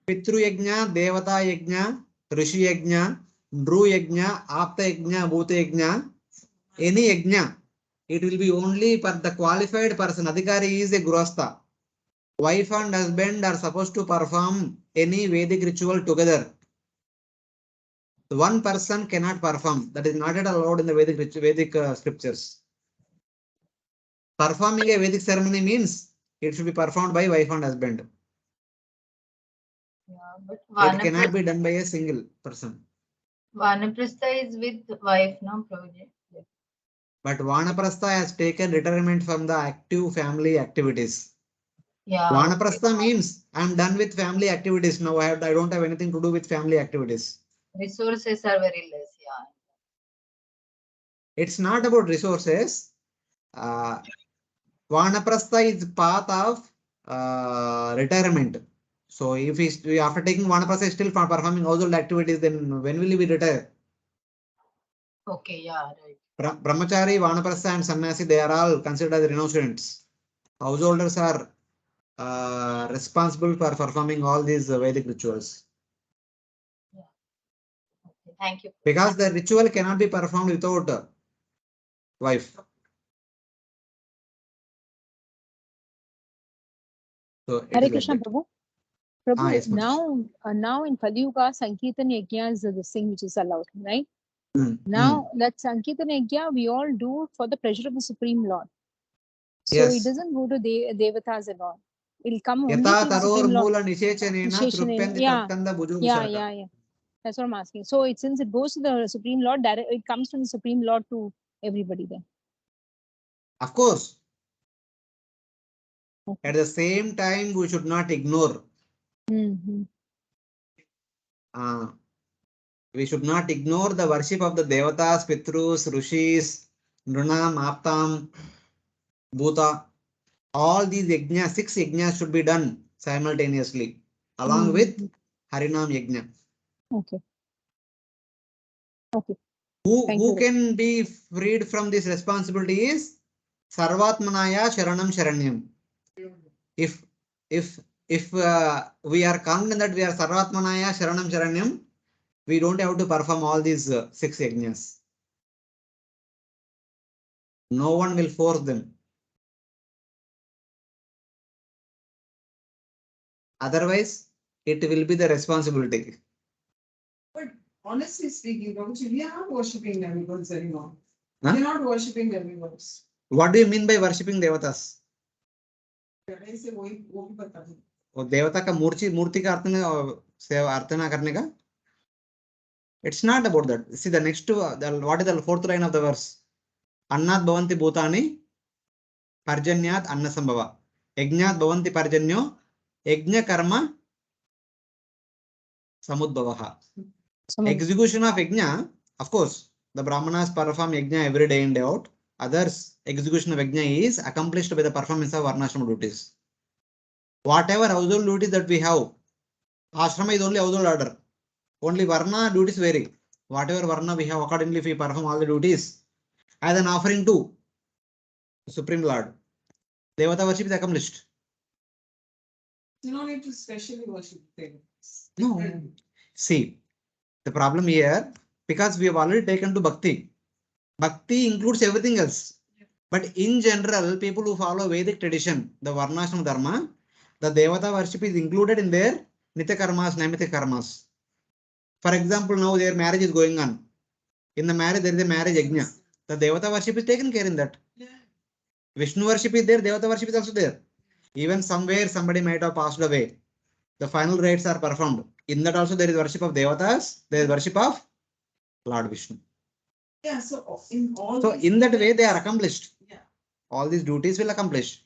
Pitru Yajna, Devata Yajna, Rishi Yajna, Dhru Yajna, Apta Yajna, Bhuta Yajna, any Yajna, it will be only for the qualified person. Adhikari is a Grihastha. Wife and husband are supposed to perform any Vedic ritual together. One person cannot perform. That is not at all allowed in the Vedic scriptures. Performing a Vedic ceremony means it should be performed by wife and husband. Yeah, but It cannot be done by a single person. Vanaprastha is with wife, no, Prabhuji? But Vanaprastha has taken retirement from the active family activities. Yeah. Vanaprastha means I'm done with family activities. Now I don't have anything to do with family activities. Resources are very less, yeah. It's not about resources. Vanaprastha is path of retirement. So if we after taking Vanaprastha is still performing household activities, then when will he be retire? Okay, yeah, right. Brahmachari, Vanaprastha and Sannyasi, they are all considered as renunciants. Householders are responsible for performing all these Vedic rituals. Yeah. Okay, thank you. Because the ritual cannot be performed without wife. So Hare Krishna, Prabhu. Prabhu, yes, now in Kali Yuga, Sankirtan Yajna is the thing which is allowed, right? Now that Sankirtan Yajna we all do for the pleasure of the Supreme Lord. So yes. it doesn't go to Devatas at all. It'll come only Yata to the taror Supreme Lord. moola nishechanena trupyanti tatkanda bhuju Yeah. That's what I'm asking. So since it goes to the Supreme Lord, it comes from the Supreme Lord to everybody then. Of course. Okay. At the same time, we should not ignore. We should not ignore the worship of the Devatas, Pitrus, Rishis, Nrunam, Aptam, Bhuta. All these yajnas, 6 yajnas should be done simultaneously along with Harinam Yajna. Okay. Okay. Who can be freed from this responsibility is Sarvatmanaya Sharanam Sharanyam. If we are confident that we are Sarvatmanaya Sharanam Sharanyam, we don't have to perform all these 6 yajnas. No one will force them. Otherwise, it will be the responsibility. But honestly speaking, we are not worshipping demigods anymore. Huh? We are not worshipping demigods. What do you mean by worshipping devatas? I say, वो भी बता दो. वो देवता का मूर्ति का अर्चना करने का? It's not about that. See the next what is the 4th line of the verse? Annat bhavanti bhutani parjanyat anna sambhava. Yajnat bhavanti parjanyo yajna karma Samudbhavaha. Some Execution of yajna, of course, the Brahmanas perform yajna every day in day out. Others, execution of yajna is accomplished by the performance of varnashram duties. Whatever household duties that we have, ashrama is only household order. Only varna duties vary. Whatever varna we have, accordingly, if we perform all the duties as an offering to Supreme Lord, Devata worship is accomplished. You don't need to specially worship things. No. See, the problem here, because we have already taken to bhakti. Bhakti includes everything else. But in general, people who follow Vedic tradition, the Varnashram Dharma, the Devata worship is included in their Nitya Karmas, Naimitya Karmas. For example, now their marriage is going on. In the marriage, there is a marriage yajna. The Devata worship is taken care in that. Yeah. Vishnu worship is there, Devata worship is also there. Even somewhere somebody might have passed away. The final rites are performed. In that also there is worship of Devatas, there is worship of Lord Vishnu. Yeah, so in all. So these in that way they are events- accomplished. Yeah. All these duties will accomplish.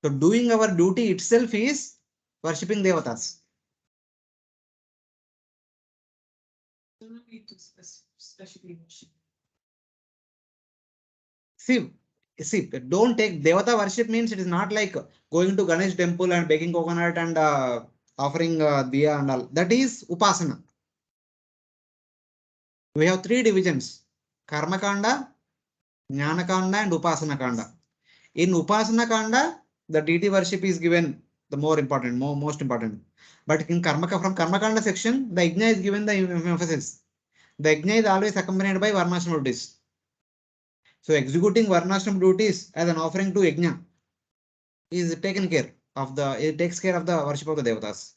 So doing our duty itself is worshipping Devatas. You don't need to specially worship. See, don't take Devata worship means it is not like going to Ganesh temple and baking coconut and offering diya and all. That is Upasana. We have three divisions: Karma Kanda, Jnana Kanda, and Upasana Kanda. In Upasana Kanda, the deity worship is given the more important, most important. But in from Karma Kanda section, the Yajna is given the emphasis. The Yajna is always accompanied by Varnashram duties. So executing Varnashram duties as an offering to Yajna is taken care of it takes care of the worship of the Devatas.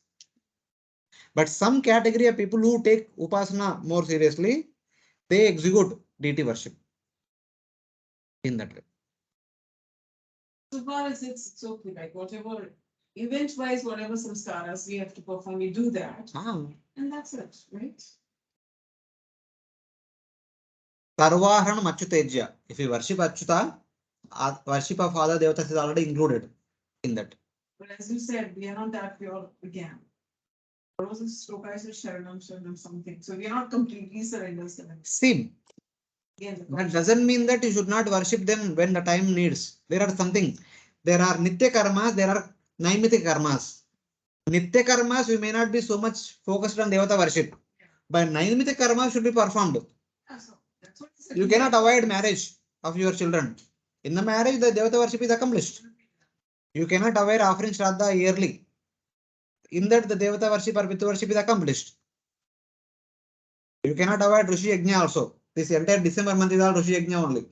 But some category of people who take Upasana more seriously, they execute deity worship in that way. So far as it's okay, like whatever, event wise, whatever samskaras we have to perform, we do that, and that's it, right? Sarvaharanam Achyutejya. If you worship Achyuta, worship of other Devatas is already included in that. But as you said, we are not that pure again. What was the sloka? I said Sharanam something. So we are not completely surrendered. See, Again, that doesn't mean that you should not worship them when the time needs. There are something. There are Nitya Karmas, there are Naimitya Karmas. Nitya Karmas, we may not be so much focused on Devata worship. But Naimitya Karmas should be performed. So that's what I said. You cannot avoid marriage of your children. In the marriage, the Devata worship is accomplished. You cannot avoid offering Shraddha yearly. In that, the Devata worship or Pitu worship is accomplished. You cannot avoid Rishi Yajna also. This entire December month is all Rishi Yajna only.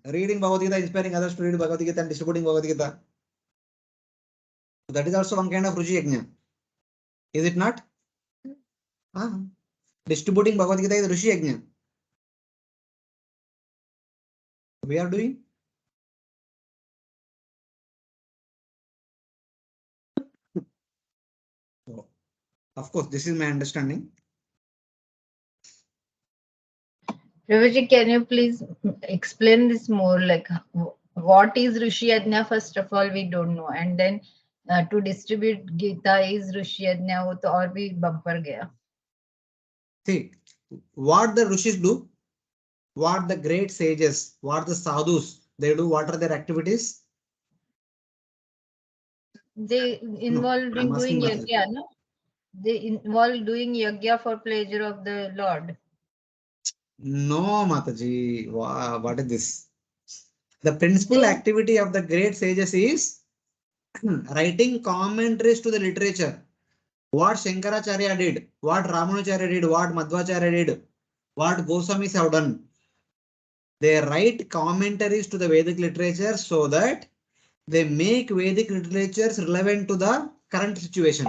Reading Bhagavad Gita, inspiring others to read Bhagavad Gita and distributing Bhagavad Gita. That is also one kind of Rishi Yajna. Is it not? Distributing Bhagavad Gita is Rishi Yajna. We are doing. So, of course, this is my understanding. Prabhuji, can you please explain this more? Like, what is Rishi Yajna? First of all, we don't know. And then to distribute Gita is Rishi Yajna, wo to aur bhi bumper gaya. See, what the Rishis do, what the great sages, what the sadhus, they do, what are their activities? They involved I'm in doing asking yajna, no? They involve doing yajna for pleasure of the Lord. No, Mataji. What is this? The principal activity of the great sages is writing commentaries to the literature. What Shankaracharya did, what Ramanacharya did, what Madhvacharya did, what Goswamis have done. They write commentaries to the Vedic literature so that they make Vedic literatures relevant to the current situation.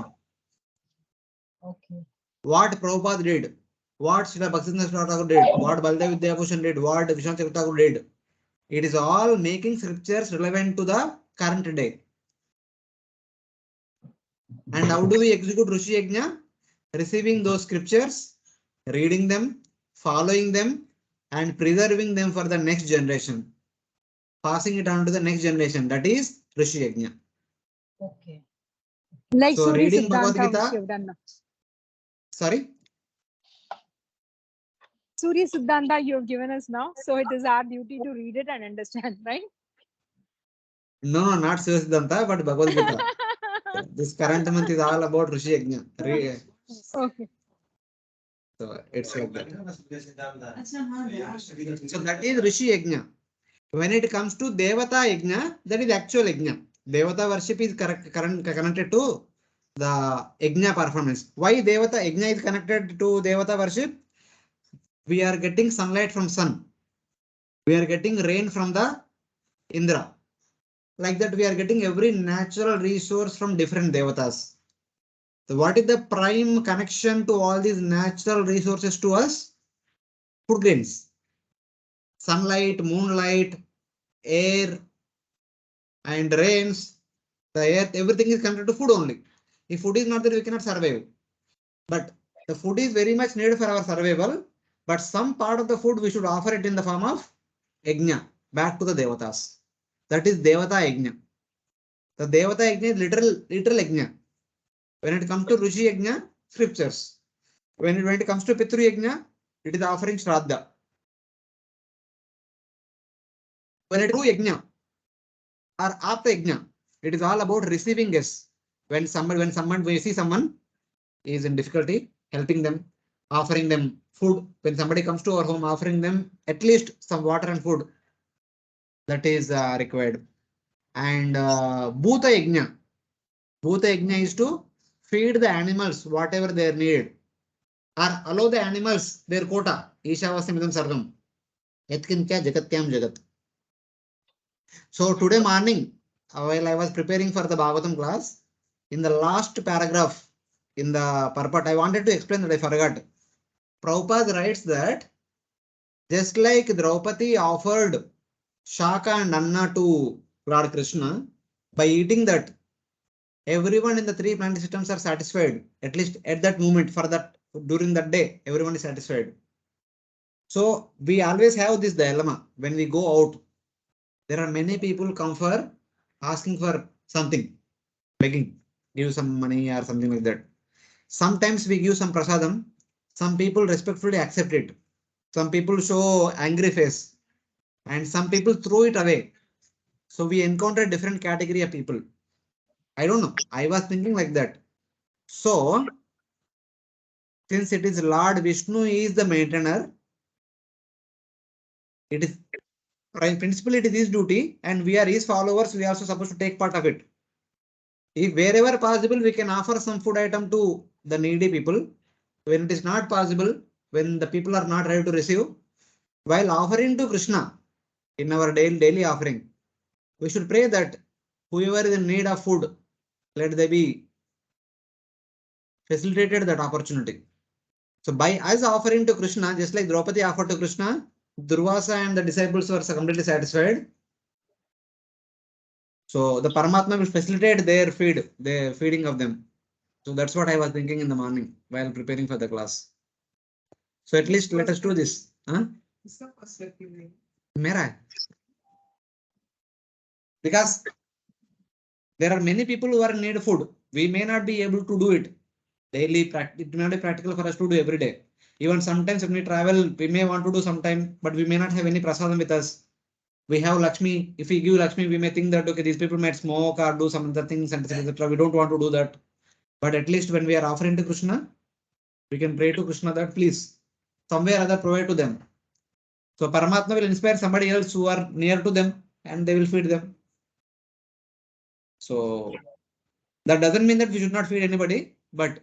Okay. What Prabhupada did, what Srila Bhaktivinoda Thakur did, what Baldev Vidyabhushan did, what Vishwanath Thakur did. It is all making scriptures relevant to the current day. And how do we execute Rishi Yajna? Receiving those scriptures, reading them, following them, and preserving them for the next generation. Passing it on to the next generation. That is Rishi Yajna. Okay. Like So Surya reading Bhagavad Siddhanta, which Gita, you've done now. sorry, Surya Siddhanta you have given us now. So it is our duty to read it and understand, right? no, not Siddhanta, but Bhagavad Gita. This current month is all about Rishi Yajna. Okay. So it's like that. Acha, हाँ, yeah. So that is Rishi Yajna. When it comes to Devata Yajna, that is actual Yajna. Devata worship is connected to the Yajna performance. Why Devata Yajna is connected to Devata worship? We are getting sunlight from sun. We are getting rain from the Indra. Like that, we are getting every natural resource from different Devatas. So what is the prime connection to all these natural resources to us? Food grains. Sunlight, moonlight, air, and rains, the earth, everything is connected to food only. If food is not there, we cannot survive. But the food is very much needed for our survival. But some part of the food we should offer it in the form of yajna back to the devatas. That is devata yajna. The devata yajna is literal yajna. When it comes to Rishi yajna, scriptures. When it comes to Pitru yajna, it is offering shraddha. When it comes to yajna or apta yajna, it is all about receiving guests. When we see someone is in difficulty, helping them, offering them food. When somebody comes to our home, offering them at least some water and food, that is required. And Bhuta Yajna. Bhuta Yajna is to feed the animals whatever they need, or allow the animals their quota. Ishavasya sarvam. Yatkin kya jagatyam jagat. So today morning, while I was preparing for the Bhagavatam class, in the last paragraph in the purport, I wanted to explain that I forgot. Prabhupada writes that just like Draupadi offered Shaka and Anna to Lord Krishna, by eating that, everyone in the three planetary systems are satisfied, at least at that moment, for that during that day, everyone is satisfied. So we always have this dilemma when we go out. There are many people come for asking for something, begging, give some money or something like that. Sometimes we give some prasadam. Some people respectfully accept it. Some people show angry face and some people throw it away. So we encounter different category of people. I don't know. I was thinking like that. So since it is Lord Vishnu is the maintainer, it is principally it is his duty and we are his followers. We are also supposed to take part of it. If wherever possible, we can offer some food item to the needy people. When it is not possible, when the people are not ready to receive, while offering to Krishna in our daily offering, we should pray that whoever is in need of food, let they be facilitated that opportunity. So by us offering to Krishna, just like Draupadi offered to Krishna, Durvasa and the disciples were completely satisfied. So the Paramatma will facilitate their feeding of them. So that's what I was thinking in the morning while preparing for the class. So at least let us do this. Huh? इसका perspective है. मेरा है. Because there are many people who are in need of food. We may not be able to do it daily. It may not be practical for us to do every day. Even sometimes when we travel, we may want to do sometime, but we may not have any prasadam with us. We have Lakshmi. If we give Lakshmi, we may think that okay, these people might smoke or do some other things, and etc. We don't want to do that. But at least when we are offering to Krishna, we can pray to Krishna that please, somewhere or other provide to them. So Paramatma will inspire somebody else who are near to them and they will feed them. So that doesn't mean that we should not feed anybody, but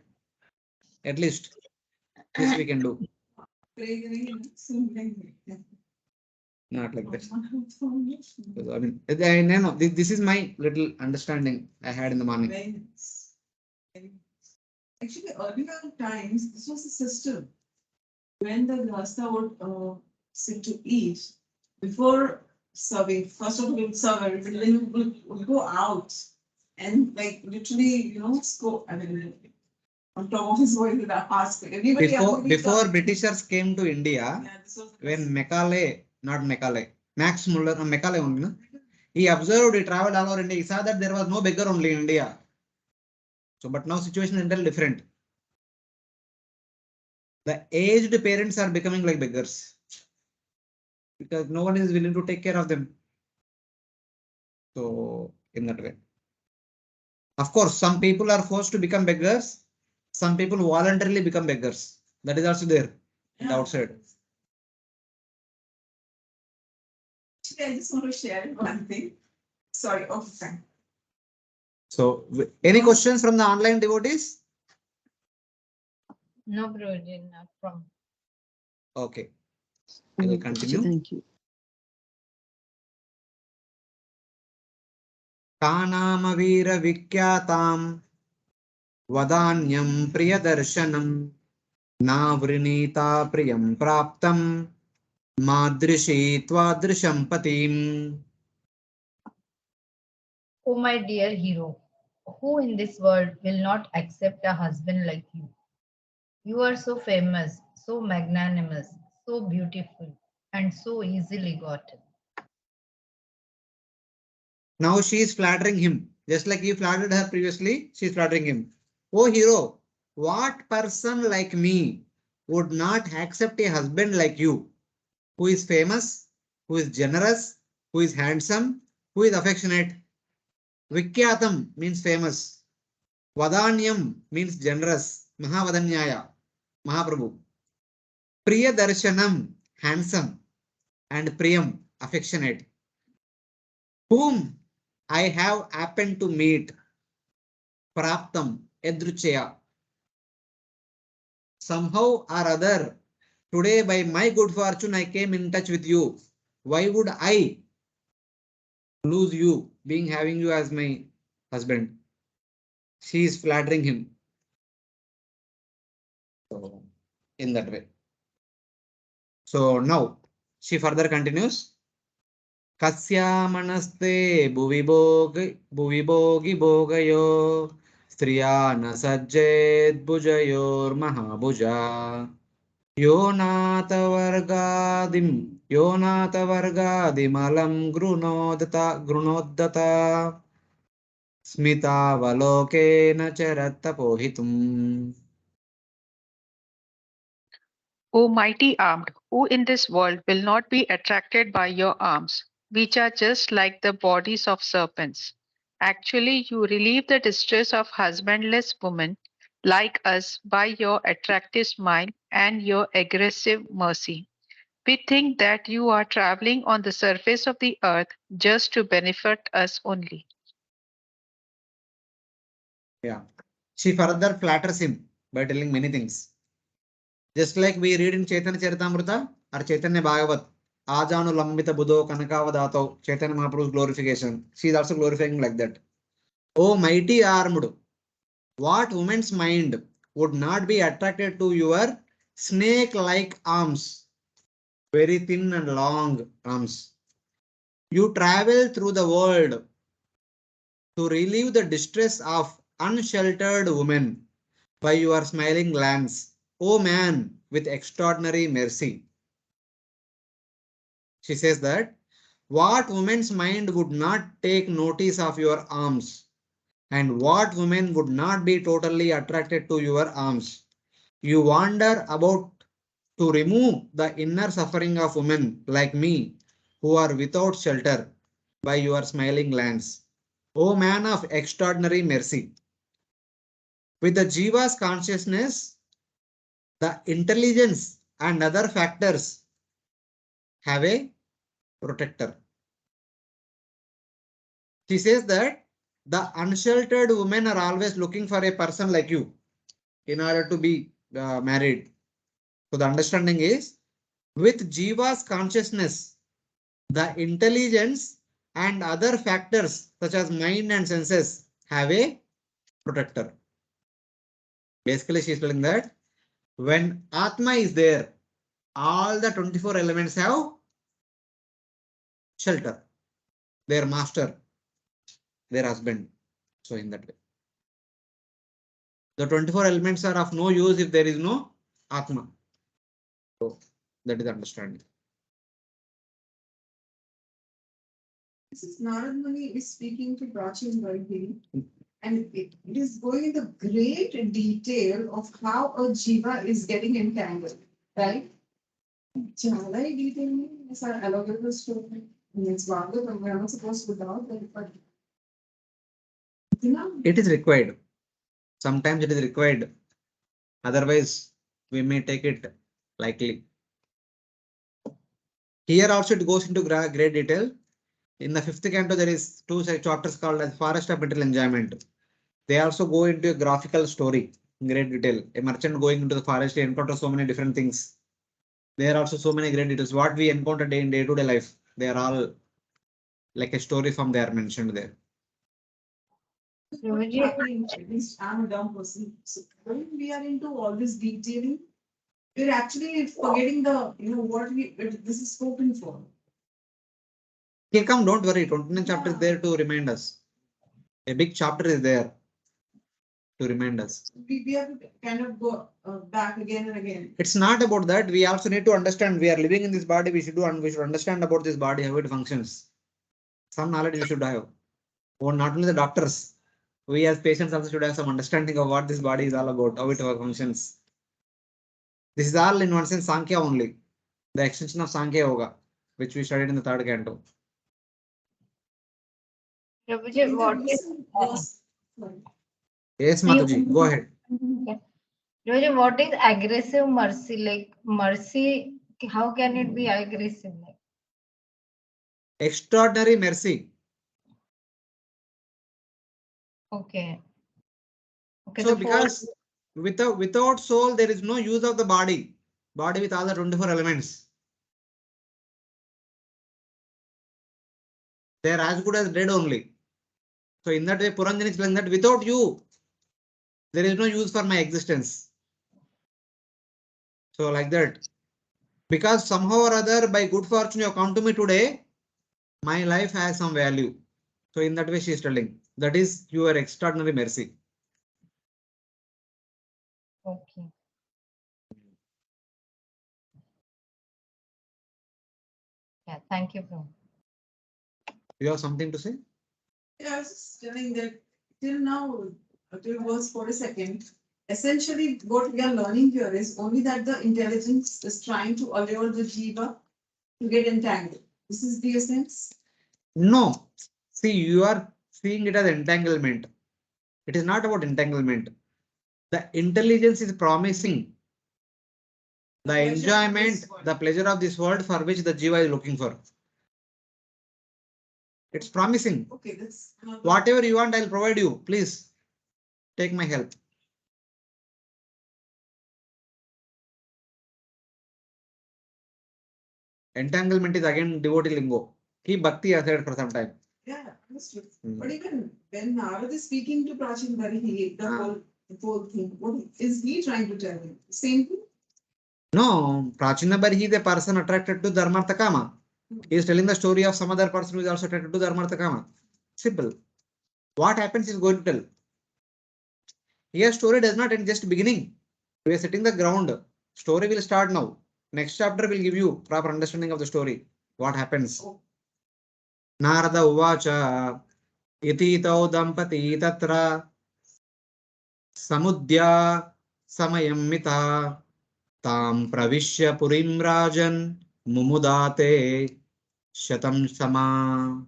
at least this we can do. Pray करेंगे ना, सुन लेंगे. Not like that. So, I mean, I know this is my little understanding I had in the morning. Very nice. Very nice. Actually, earlier times, this was a system. When the Grasta would sit to eat, before serving, first of all, he would serve everybody, then he would go out and like literally, scope. I mean, on top of his voice, he would ask everybody. Before Britishers came to India, Yeah, this was when Max Muller, Macaulay only, no? He observed, he traveled all over India. He saw that there was no beggar only in India. So, but now situation is entirely different. The aged parents are becoming like beggars because no one is willing to take care of them. So, in that way. Of course, some people are forced to become beggars. Some people voluntarily become beggars. That is also there in the outside. Actually, I just want to share one thing. Sorry, okay, fine. So, any questions from the online devotees? No, Guruji, not from. Okay, I will continue. Thank you. तानामवीर विख्यातां वदान्यं प्रियदर्शनं नावृणीता प्रियं प्राप्तं मादृशी त्वादृशं पतिम्. Oh, my dear hero, who in this world will not accept a husband like you? You are so famous, so magnanimous, so beautiful, and so easily gotten. Now she is flattering him, just like he flattered her previously. She is flattering him. Oh hero, what person like me would not accept a husband like you, who is famous, who is generous, who is handsome, who is affectionate? Vikyatam means famous. Vadanyam means generous. Mahavadanyaya, Mahaprabhu. Priya Darshanam, handsome. And Priyam, affectionate. Whom I have happened to meet. Praptam, Edruchaya. Somehow or other, today by my good fortune, I came in touch with you. Why would I lose you, being having you as my husband? She is flattering him. So, in that way. So now she further continues. Kasyamanaste bhuvi bhogayo striya na sajjed bhujayor mahabhuja yonata vargadim alam grunodata smita valokena charatta pohitum. O mighty armed, who in this world will not be attracted by your arms, which are just like the bodies of serpents? Actually, you relieve the distress of husbandless women like us by your attractive smile and your aggressive mercy. We think that you are traveling on the surface of the earth just to benefit us only. Yeah. She further flatters him by telling many things. Just like we read in Chaitanya Charitamrita or Chaitanya Bhagavat, Ajanu Lambita Buddho Kanakavadato, Chaitanya Mahaprabhu's glorification. She is also glorifying like that. Oh mighty armed, what woman's mind would not be attracted to your snake-like arms, very thin and long arms. You travel through the world to relieve the distress of unsheltered women by your smiling glance, O man with extraordinary mercy. She says that what woman's mind would not take notice of your arms, and what woman would not be totally attracted to your arms? You wander about to remove the inner suffering of women like me who are without shelter by your smiling glance. O man of extraordinary mercy. With the Jiva's consciousness, the intelligence and other factors have a protector. She says that the unsheltered women are always looking for a person like you in order to be married. So the understanding is with Jiva's consciousness, the intelligence and other factors such as mind and senses have a protector. Basically, she is telling that when Atma is there, all the 24 elements have shelter, their master, their husband. So in that way, the 24 elements are of no use if there is no Atma. So that is the understanding. This is Narad Muni is speaking to Prachin Vaidhi, And it is going into great detail of how a jiva is getting entangled, right? Chala detail is an allegorical story. It's one that we are not supposed to doubt, but It is required. Sometimes it is required. Otherwise, we may take it lightly. Here also it goes into great detail. In the 5th canto, there is 2 chapters called as Forest of Material Enjoyment. They also go into a graphical story in great detail. A merchant going into the forest, he encounters so many different things. There are also so many great details. What we encounter in day-to-day life, they are all like a story from there mentioned there. Prabhuji, at least I'm a dumb person. So when we are into all this detailing, we're actually forgetting what this is spoken for. He'll come, don't worry. 29 chapter is there to remind us. A big chapter is there to remind us. We have to kind of go back again and again. It's not about that. We also need to understand we are living in this body. We should understand about this body, how it functions. Some knowledge we should have. Or not only the doctors. We as patients also should have some understanding of what this body is all about, how it functions. This is all in one sense Sankhya only. The extension of Sankhya Yoga, which we studied in the 3rd canto. Prabhuji, what is Yes, Mataji, go ahead. okay. Prabhuji, what is aggressive mercy? Like mercy, how can it be aggressive? Like, Extraordinary mercy. okay. Okay. So the because without soul, there is no use of the body. Body with all the 24 elements. They are as good as dead only. So in that way, Puranjan is saying that without you, there is no use for my existence. So like that. Because somehow or other, by good fortune, you have come to me today, my life has some value. So in that way, she is telling that is your extraordinary mercy. Okay. Yeah, thank you, Prabhu. You have something to say? Yeah, I was just telling that till now, till verse 42nd, essentially what we are learning here is only that the intelligence is trying to allure the jiva to get entangled. This is the essence. No. See, you are seeing it as entanglement. It is not about entanglement. The intelligence is promising the enjoyment, the pleasure of this world for which the jiva is looking for. It's promising. Okay, that's Whatever you want, I'll provide you. Please take my help. Entanglement is again devotee lingo. Keep bhakti aside for some time. yeah, understood. But even when Narad is speaking to Prachin Barihi, the whole thing, what is he trying to tell him? Same thing? No, Prachina Bari is a person attracted to Dharmartha Kama. He is telling the story of some other person who is also attracted to Dharmartha Kama. Simple. What happens is going to tell. Here story does not end just beginning. We are setting the ground. Story will start now. Next chapter will give you proper understanding of the story. What happens? Narada Uvacha Iti Tau Dampati Tatra Samudya Samayam Mita Tam Pravishya Purim Rajan Mumudate Shatam Sama.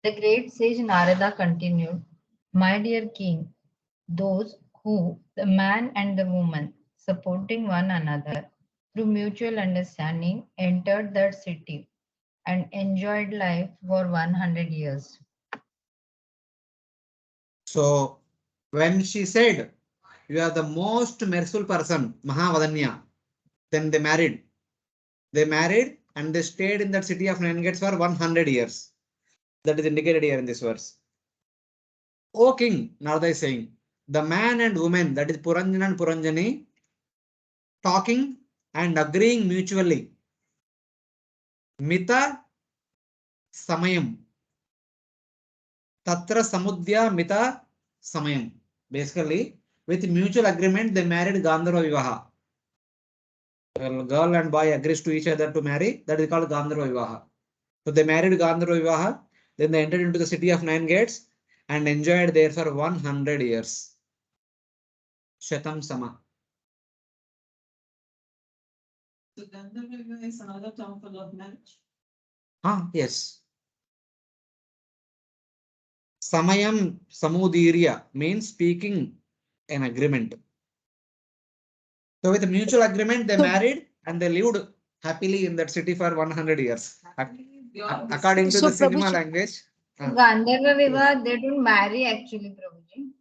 The great sage Narada continued, my dear king, those who, the man and the woman, supporting one another through mutual understanding, entered that city and enjoyed life for 100 years. So when she said, you are the most merciful person, Mahavadanya, then they married. They married and they stayed in that city of 9 gates for 100 years. That is indicated here in this verse. O king, Narada is saying, the man and woman, that is Puranjan and Puranjani, talking and agreeing mutually. Mita Samayam. Tatra Samudya Mita Samayam. Basically, with mutual agreement, they married Gandharva Vivaha. Girl and boy agrees to each other to marry. That is called Gandharva Vivaha. So they married Gandharva Vivaha Then they entered into the city of 9 gates and enjoyed there for 100 years. Shatam Sama. So Gandharva is another term for love marriage. Yes. Samayam Samudirya means speaking an agreement. So with a mutual agreement, they So- married and they lived happily in that city for 100 years. Yeah. According to So the cinema Prabhuji- language. Gandharva Vivaha, they don't marry actually, Prabhuji.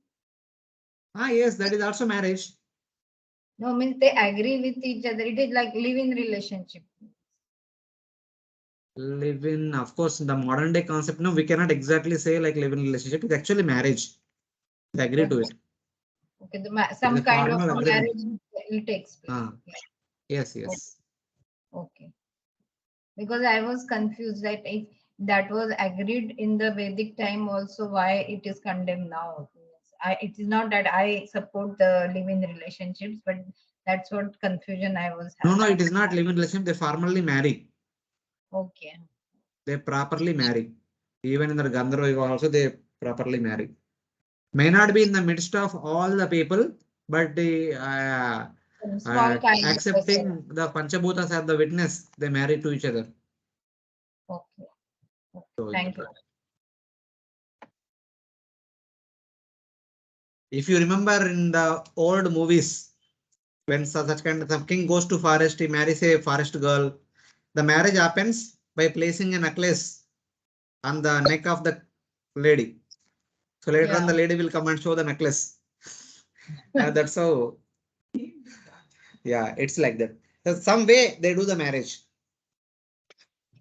Yes, that is also marriage. No, means they agree with each other. It is like live-in relationship. Live in, of course, in the modern day concept, no, we cannot exactly say like live in relationship. It's actually marriage. They agree to it. Okay, a some kind of formal agreement. marriage will take place. Ah. Yes, yes. Okay. Because I was confused that if that was agreed in the Vedic time also, why it is condemned now? It is not that I support the live-in relationships, but that's what confusion I was No, having. no, it is not live in relationship. They formally marry. Okay. They properly marry. Even in the Gandharva Vivaha also, they properly marry. May not be in the midst of all the people, but the Some small kind of accepting the Panchabhutas as the witness, they marry to each other. Okay. So, Thank you. if you remember in the old movies, when such kind of king goes to forest, he marries a forest girl. The marriage happens by placing a necklace on the neck of the lady. So later on, the lady will come and show the necklace. That's how. Yeah, it's like that. So some way they do the marriage.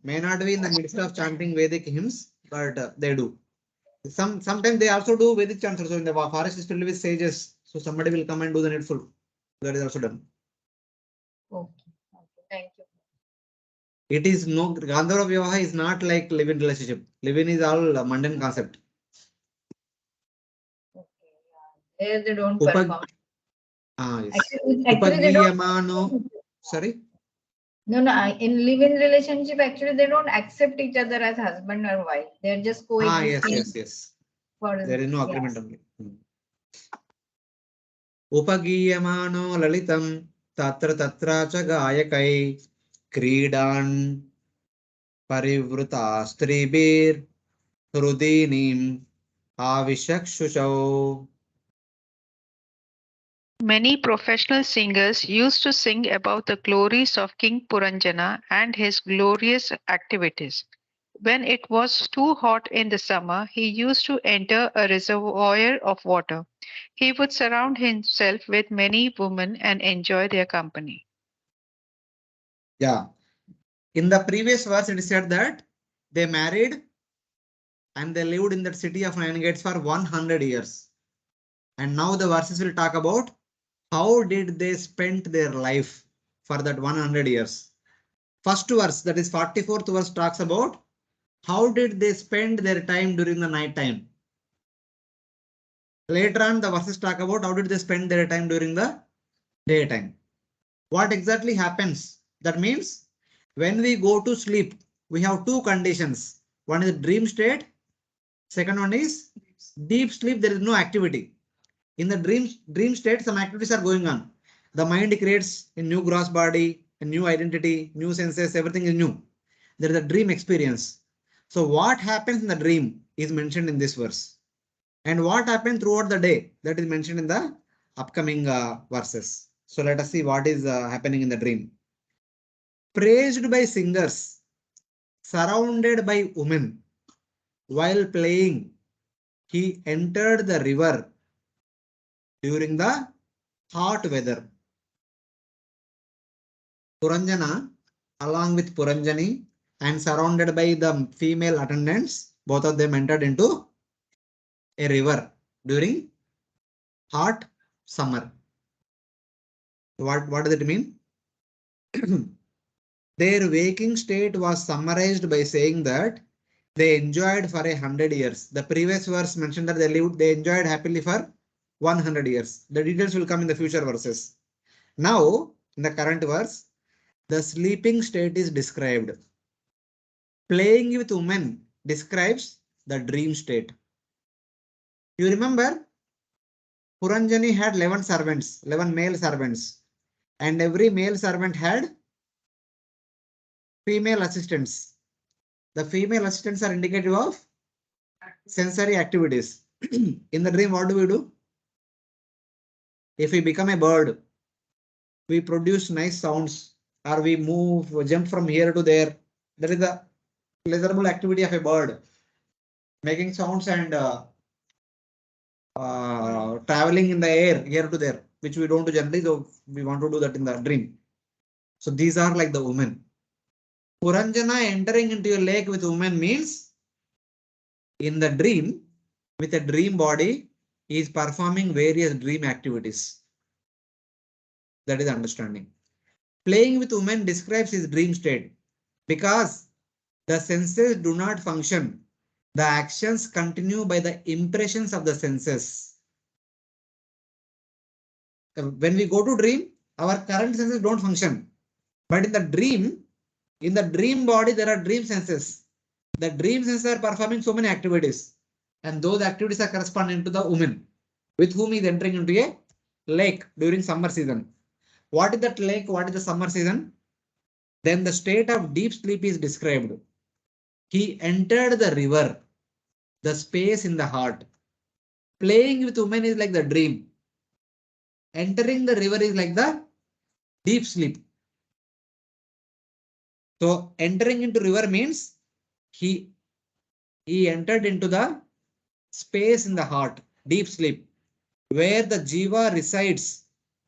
May not be in the midst of chanting Vedic hymns, but they do. Sometimes they also do Vedic chants. So in the forest is filled with sages. So somebody will come and do the needful. That is also done. Okay. Thank you. It is no Gandharva Vivaha is not like live-in relationship. Live-in is all a mundane concept. Okay. There they don't Upag- perform. Yes. Actually they don't. Upagiyamano. Sorry. No, in live-in relationship, actually they don't accept each other as husband or wife. They're just coexisting. Yes. For, There is no agreement only. Upagiyamano lalitam tatra tatra cha gayakai kridan parivruta stribir hrudinim avishakshushau. Many professional singers used to sing about the glories of King Puranjana and his glorious activities. When it was too hot in the summer, he used to enter a reservoir of water. He would surround himself with many women and enjoy their company. Yeah. In the previous verse, it is said that they married and they lived in that city of 9 gates for 100 years. And now the verses will talk about how did they spend their life for that 100 years. First verse, that is 44th verse, talks about how did they spend their time during the night time. Later on, the verses talk about how did they spend their time during the daytime. What exactly happens? That means when we go to sleep, we have two conditions. One is dream state. Second one is deep sleep. There is no activity. In the dream state, some activities are going on. The mind creates a new gross body, a new identity, new senses, everything is new. There is a dream experience. So what happens in the dream is mentioned in this verse. And what happened throughout the day, that is mentioned in the upcoming verses. So let us see what is happening in the dream. Praised by singers, surrounded by women, while playing, he entered the river during the hot weather. Puranjana, along with Puranjani, and surrounded by the female attendants, both of them entered into a river during hot summer. What does it mean? Their waking state was summarized by saying that they enjoyed for 100 years. The previous verse mentioned that they enjoyed happily for 100 years. The details will come in the future verses. Now, in the current verse, the sleeping state is described. Playing with women describes the dream state. You remember Puranjani had 11 servants, 11 male servants, and every male servant had female assistants. The female assistants are indicative of sensory activities. In the dream, what do we do? If we become a bird, we produce nice sounds, or we move, jump from here to there. That is the pleasurable activity of a bird, making sounds and traveling in the air here to there, which we don't do generally. So we want to do that in the dream. So these are like the women. Puranjana entering into a lake with women means in the dream, with a dream body, he is performing various dream activities. That is understanding. Playing with women describes his dream state because the senses do not function. The actions continue by the impressions of the senses. When we go to dream, our current senses don't function. But in the dream body, there are dream senses. The dream senses are performing so many activities. And those activities are corresponding to the woman with whom he is entering into a lake during summer season. What is that lake? What is the summer season? Then the state of deep sleep is described. He entered the river, the space in the heart. Playing with women is like the dream. Entering the river is like the deep sleep. So entering into river means he entered into the space in the heart, deep sleep, where the jiva resides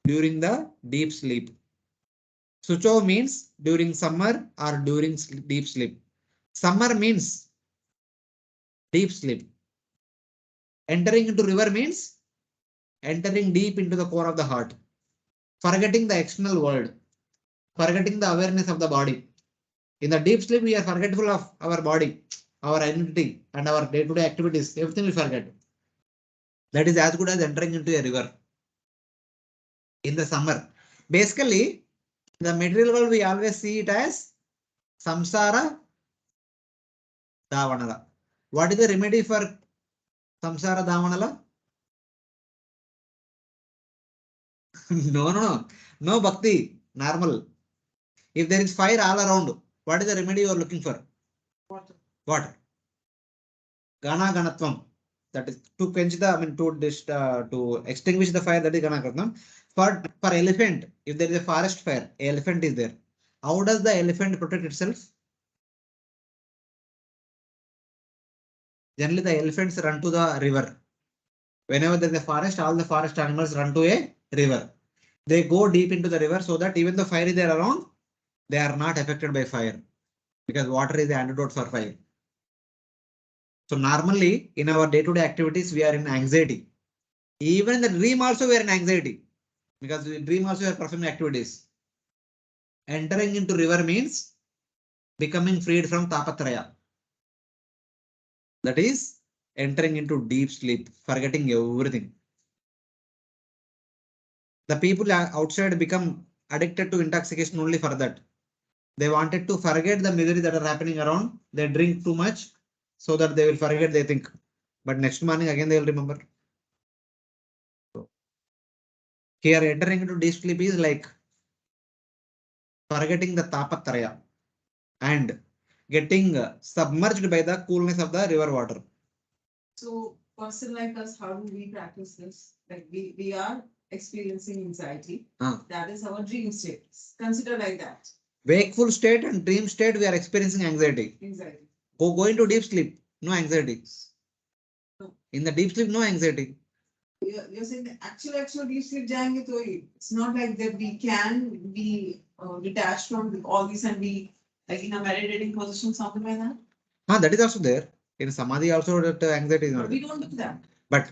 during the deep sleep. Sucho means during summer or during deep sleep. Summer means deep sleep. Entering into river means entering deep into the core of the heart, forgetting the external world, forgetting the awareness of the body. In the deep sleep, we are forgetful of our body, our identity, and our day-to-day activities. Everything we forget. That is as good as entering into a river in the summer. Basically, the material world, we always see it as samsara davanala. What is the remedy for samsara davanala? No bhakti, normal. If there is fire all around, what is the remedy you are looking for? Water. Gana ganatvam. That is to quench the, to extinguish the fire. That is gana ganatvam. For elephant, if there is a forest fire, elephant is there. How does the elephant protect itself? Generally, the elephants run to the river. Whenever there is a forest, all the forest animals run to a river. They go deep into the river so that even the fire is there around, they are not affected by fire because water is the antidote for fire. So normally in our day-to-day activities, we are in anxiety. Even in the dream also we are in anxiety because in dream also we are performing activities. Entering into river means becoming freed from tapatraya. That is entering into deep sleep, forgetting everything. The people outside become addicted to intoxication only for that. They wanted to forget the misery that are happening around. They drink too much so that they will forget, they think. But next morning again they will remember. So here entering into deep sleep is like forgetting the tapatraya and getting submerged by the coolness of the river water. So person like us, how do we practice this? Like we are experiencing anxiety. That is our dream state. Consider like that. Wakeful state and dream state, we are experiencing anxiety. Anxiety. Go into deep sleep, no anxiety. No. In the deep sleep, no anxiety. You're saying the actual deep sleep jayenge to hi. It's not like that we can be detached from all these and be like in a meditating position, something like that. That is also there. In Samadhi also that anxiety is not But there. we don't do that. But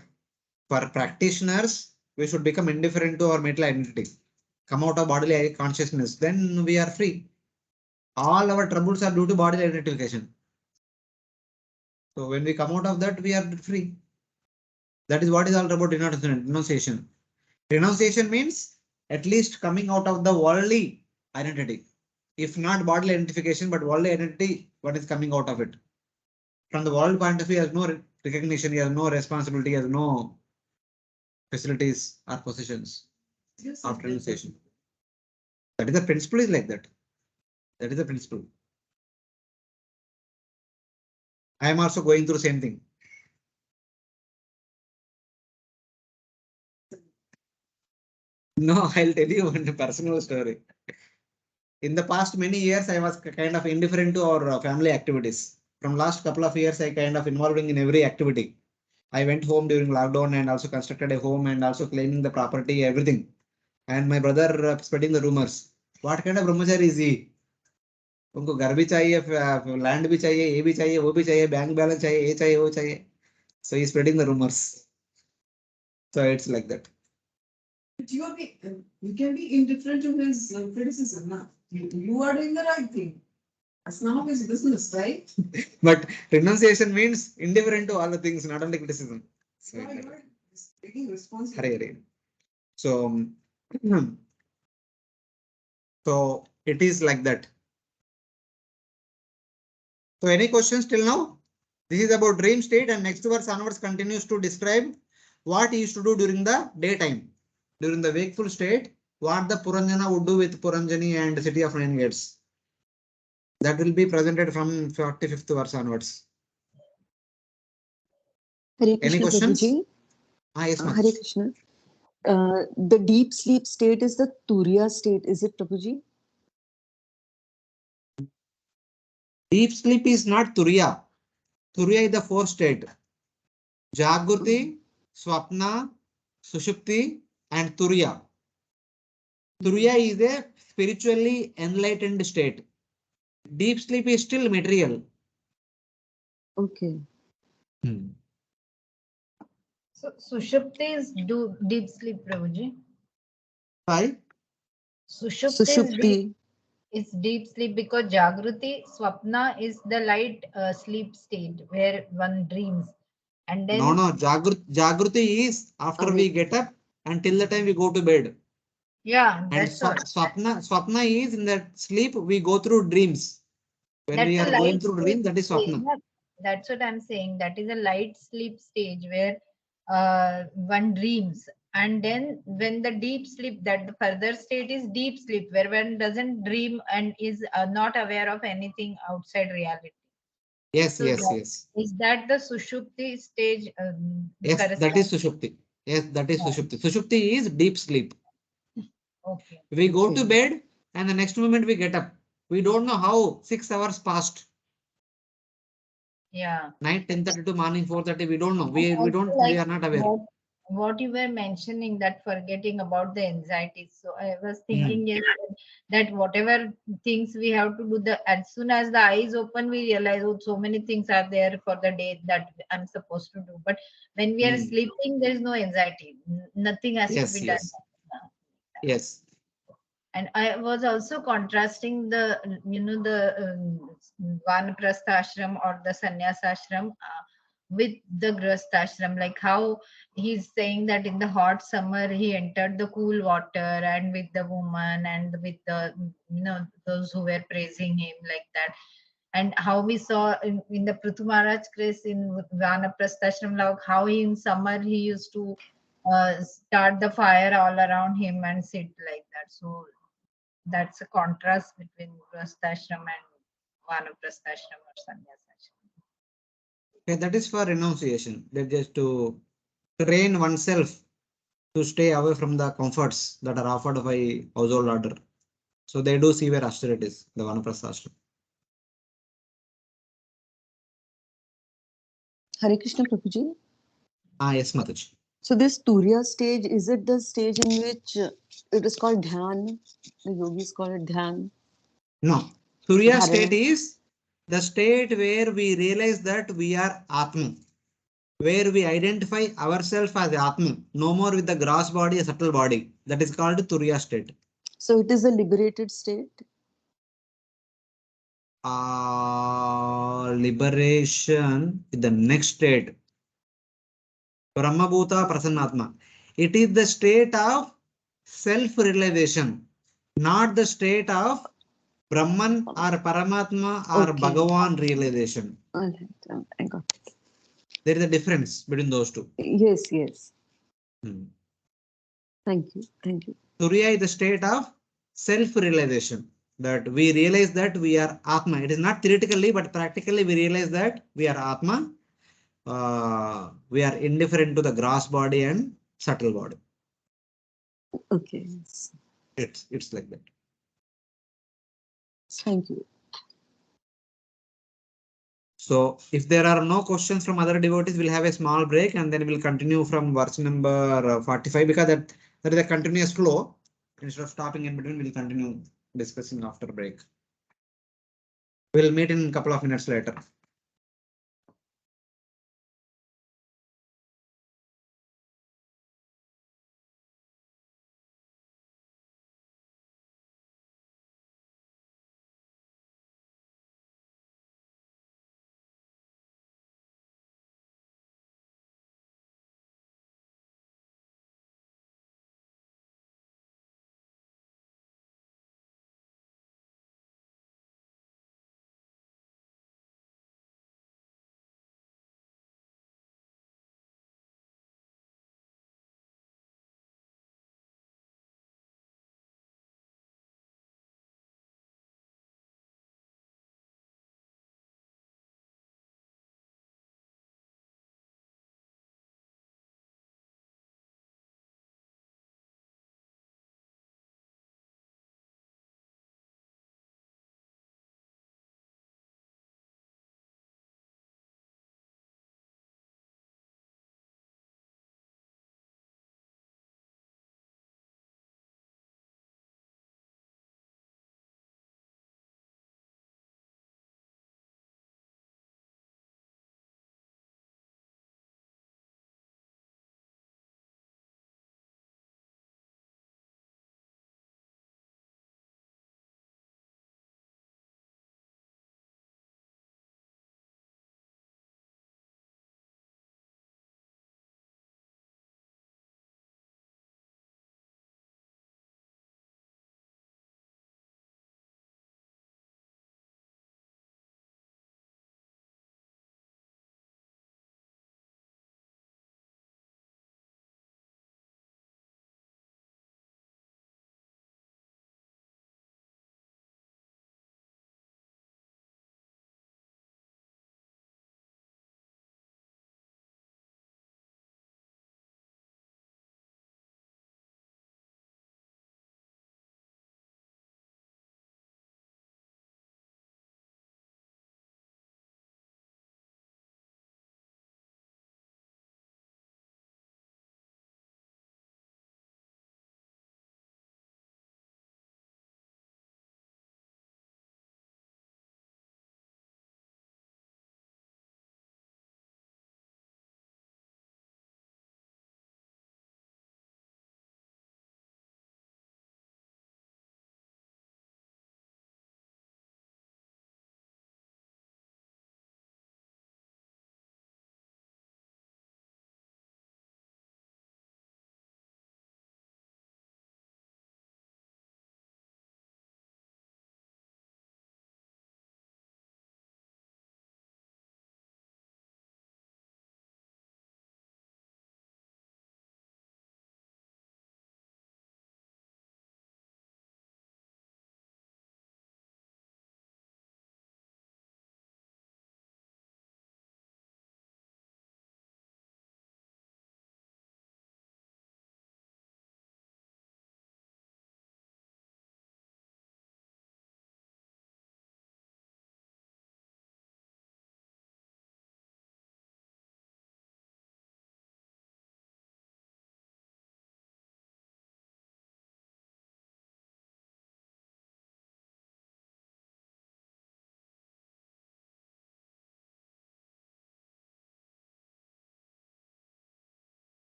for practitioners, we should become indifferent to our mental identity. Come out of bodily consciousness, then we are free. All our troubles are due to bodily identification. So when we come out of that, we are free. That is what is all about renunciation. Renunciation means at least coming out of the worldly identity. If not bodily identification, but worldly identity, what is coming out of it? from the world point of view, he has no recognition, he has no responsibility, he has no facilities or positions Yes, after yes, yes. initiation. That is the principle is like that. That is the principle. I am also going through the same thing. No, I'll tell you one personal story. In the past many years, I was kind of indifferent to our family activities. From last couple of years, I kind of involving in every activity. I went home during lockdown and also constructed a home and also claiming the property, everything. And my brother spreading the rumors. What kind of rumors is he? उनको घर भी चाहिए, land भी चाहिए, ये भी चाहिए, वो भी चाहिए, बैंक बैलेंस चाहिए, ये चाहिए, वो चाहिए. So he's spreading the rumors. So it's like that. But you can be indifferent to his criticism, na? You are doing the right thing. That's none of his business, right? But renunciation means indifferent to all the things, not only criticism. So, You it's like are that. taking responsibility. Hare Hare. So, so it is like that. So any questions till now? This is about dream state, and next verse onwards continues to describe what he used to do during the daytime. During the wakeful state, what the Puranjana would do with Puranjani and the city of nine gates. That will be presented from 45th verse onwards. Hare Any Krishna, questions? Prabhuji. Yes, Hare Mataji. Krishna. The deep sleep state is the Turiya state, is it, Prabhuji? Deep sleep is not Turiya. Turiya is the fourth state. Jagruti, Swapna, Sushupti, and Turiya. Turiya is a spiritually enlightened state. Deep sleep is still material. Okay. So Sushupti is deep sleep, Prabhuji. Why? Sushupti Sushupti. is deep sleep because Jagruti, Swapna is the light sleep state where one dreams. And then No. Jagruti is after we get up and till the time we go to bed. yeah, And that's what. Swapna is in that sleep we go through dreams. When That's we a are going light through sleep dreams, that is stage. Swapna. Yeah, that's what I'm saying. That is a light sleep stage where one dreams. And then when the deep sleep, that the further state is deep sleep, where one doesn't dream and is not aware of anything outside reality. Yes, So yes, that, yes. is that the Sushupti stage? Yes, that is Sushupti. Yes, that is Sushupti. Sushupti is deep sleep. Okay. We go to Okay. bed and the next moment we get up. We don't know how 6 hours passed. Yeah. Night 10:30 to morning 4:30. We don't know. And We also, we are not aware. what you were mentioning, that forgetting about the anxieties. So I was thinking yes, that whatever things we have to do, as soon as the eyes open, we realize, oh, so many things are there for the day that I'm supposed to do. But when we are sleeping, there is no anxiety. Nothing has to be done. Yes. And I was also contrasting the Vanaprastha ashram or the sannyas ashram with the grahastha ashram, like how he's saying that in the hot summer he entered the cool water and with the woman and with the those who were praising him, like that. And how we saw in the Prithu Maharaj case in Vanaprastha ashram, like how he in summer he used to start the fire all around him and sit like that. So that's a contrast between grahasthashram and vanaprasthashram or sannyasashram. Okay, that is for renunciation. That just to train oneself to stay away from the comforts that are offered by household order. So they do severe austerities, the Vanaprasthashram. Hare Krishna, Prabhuji. Yes, Mataji. So this Turiya stage, is it the stage in which it is called Dhyan? The yogis call it Dhyan. No. Turiya Dharana. state is the state where we realize that we are Atma, where we identify ourselves as Atma, no more with the gross body, a subtle body. That is called Turiya state. So it is a liberated state? Liberation is the next state. Brahmabhuta Prasannatma. It is the state of self-realization, not the state of Brahman or Paramatma or Okay. Bhagavan realization. All right, I got it. There is a difference between those two. Yes, yes. Hmm. Thank you. Thank you. Turiya is the state of self-realization. That we realize that we are Atma. It is not theoretically, but practically we realize that we are Atma. We are indifferent to the gross body and subtle body. Okay. Yes. It's like that. Thank you. So if there are no questions from other devotees, we'll have a small break and then we'll continue from verse number 45 because that is a continuous flow. Instead of stopping in between, we'll continue discussing after break. We'll meet in a couple of minutes later.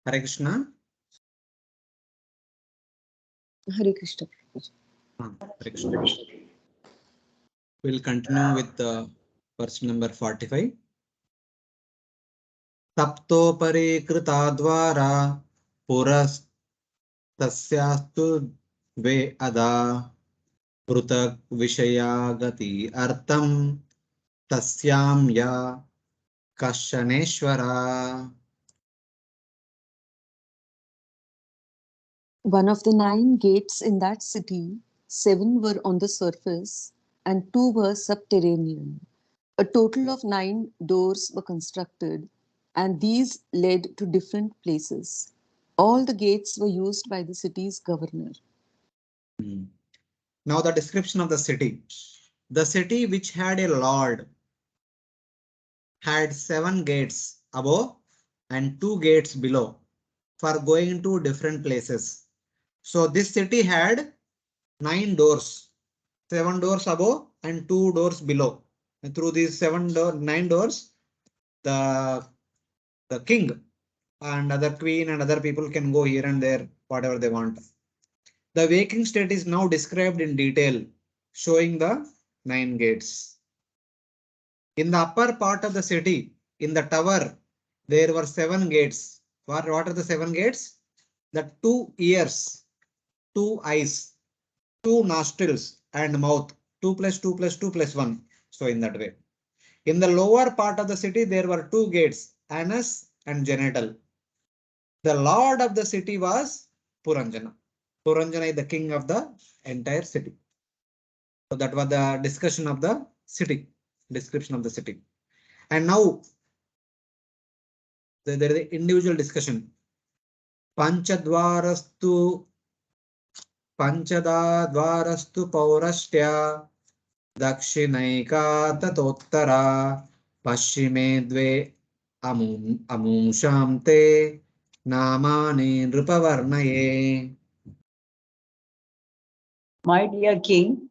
Hare Krishna. Hare Krishna. Hare Krishna. We'll continue with verse number 45. Taptopari krita dvara puras tasyastu ve ada prutak vishayagati artam tasyam ya kashaneshwara. One of the 9 gates in that city, 7 were on the surface and 2 were subterranean. A total of 9 doors were constructed, and these led to different places. All the gates were used by the city's governor. Now the description of the city. The city which had a lord had 7 gates above and 2 gates below for going to different places. So this city had 9 doors, 7 doors above and 2 doors below. And through these 9 doors, the king and other queen and other people can go here and there, whatever they want. The waking state is now described in detail, showing the 9 gates. In the upper part of the city, in the tower, there were 7 gates. What are the 7 gates? The 2 ears, 2 eyes, 2 nostrils and mouth. 2 plus 2 plus 2 plus 1. So in that way. In the lower part of the city, there were 2 gates, anus and genital. The lord of the city was Puranjana. Puranjana is the king of the entire city. So that was the discussion of the city, description of the city. And now there is the individual discussion. Panchadvarastu paurashtya Dakshinaika tatottara Pashchime dve amumsham te namani nrupavarnaye. My dear king,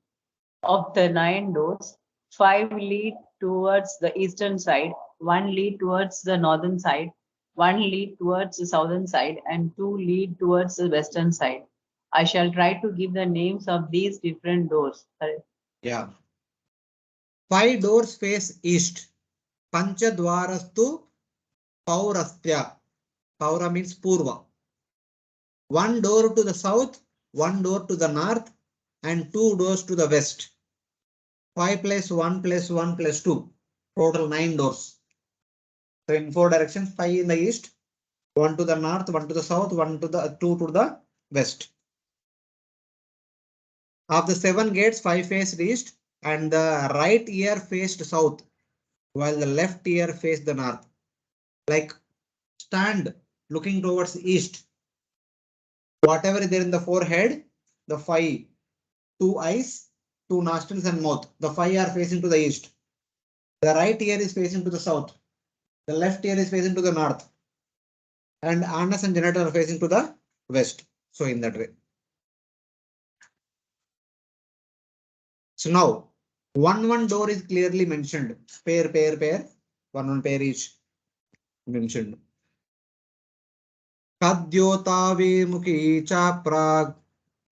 of the 9 doors, 5 lead towards the eastern side, 1 lead towards the northern side, 1 lead towards the southern side, and 2 lead towards the western side. I shall try to give the names of these different doors. Yeah. 5 doors face east. Panchadvarastu paurastya. Paura means Purva. 1 door to the south, 1 door to the north, and 2 doors to the west. 5 plus 1 plus 1 plus 2. Total 9 doors. So in 4 directions, 5 in the east, 1 to the north, 1 to the south, 2 to the west. Of the 7 gates, 5 faced east, and the right ear faced south, while the left ear faced the north. Like stand looking towards east. Whatever is there in the forehead, the 5, 2 eyes, 2 nostrils and mouth. The 5 are facing to the east. The right ear is facing to the south. The left ear is facing to the north. And anus and genital are facing to the west. So in that way. So now, one door is clearly mentioned. Pair, one pair each mentioned. Kadyota vimuki cha prag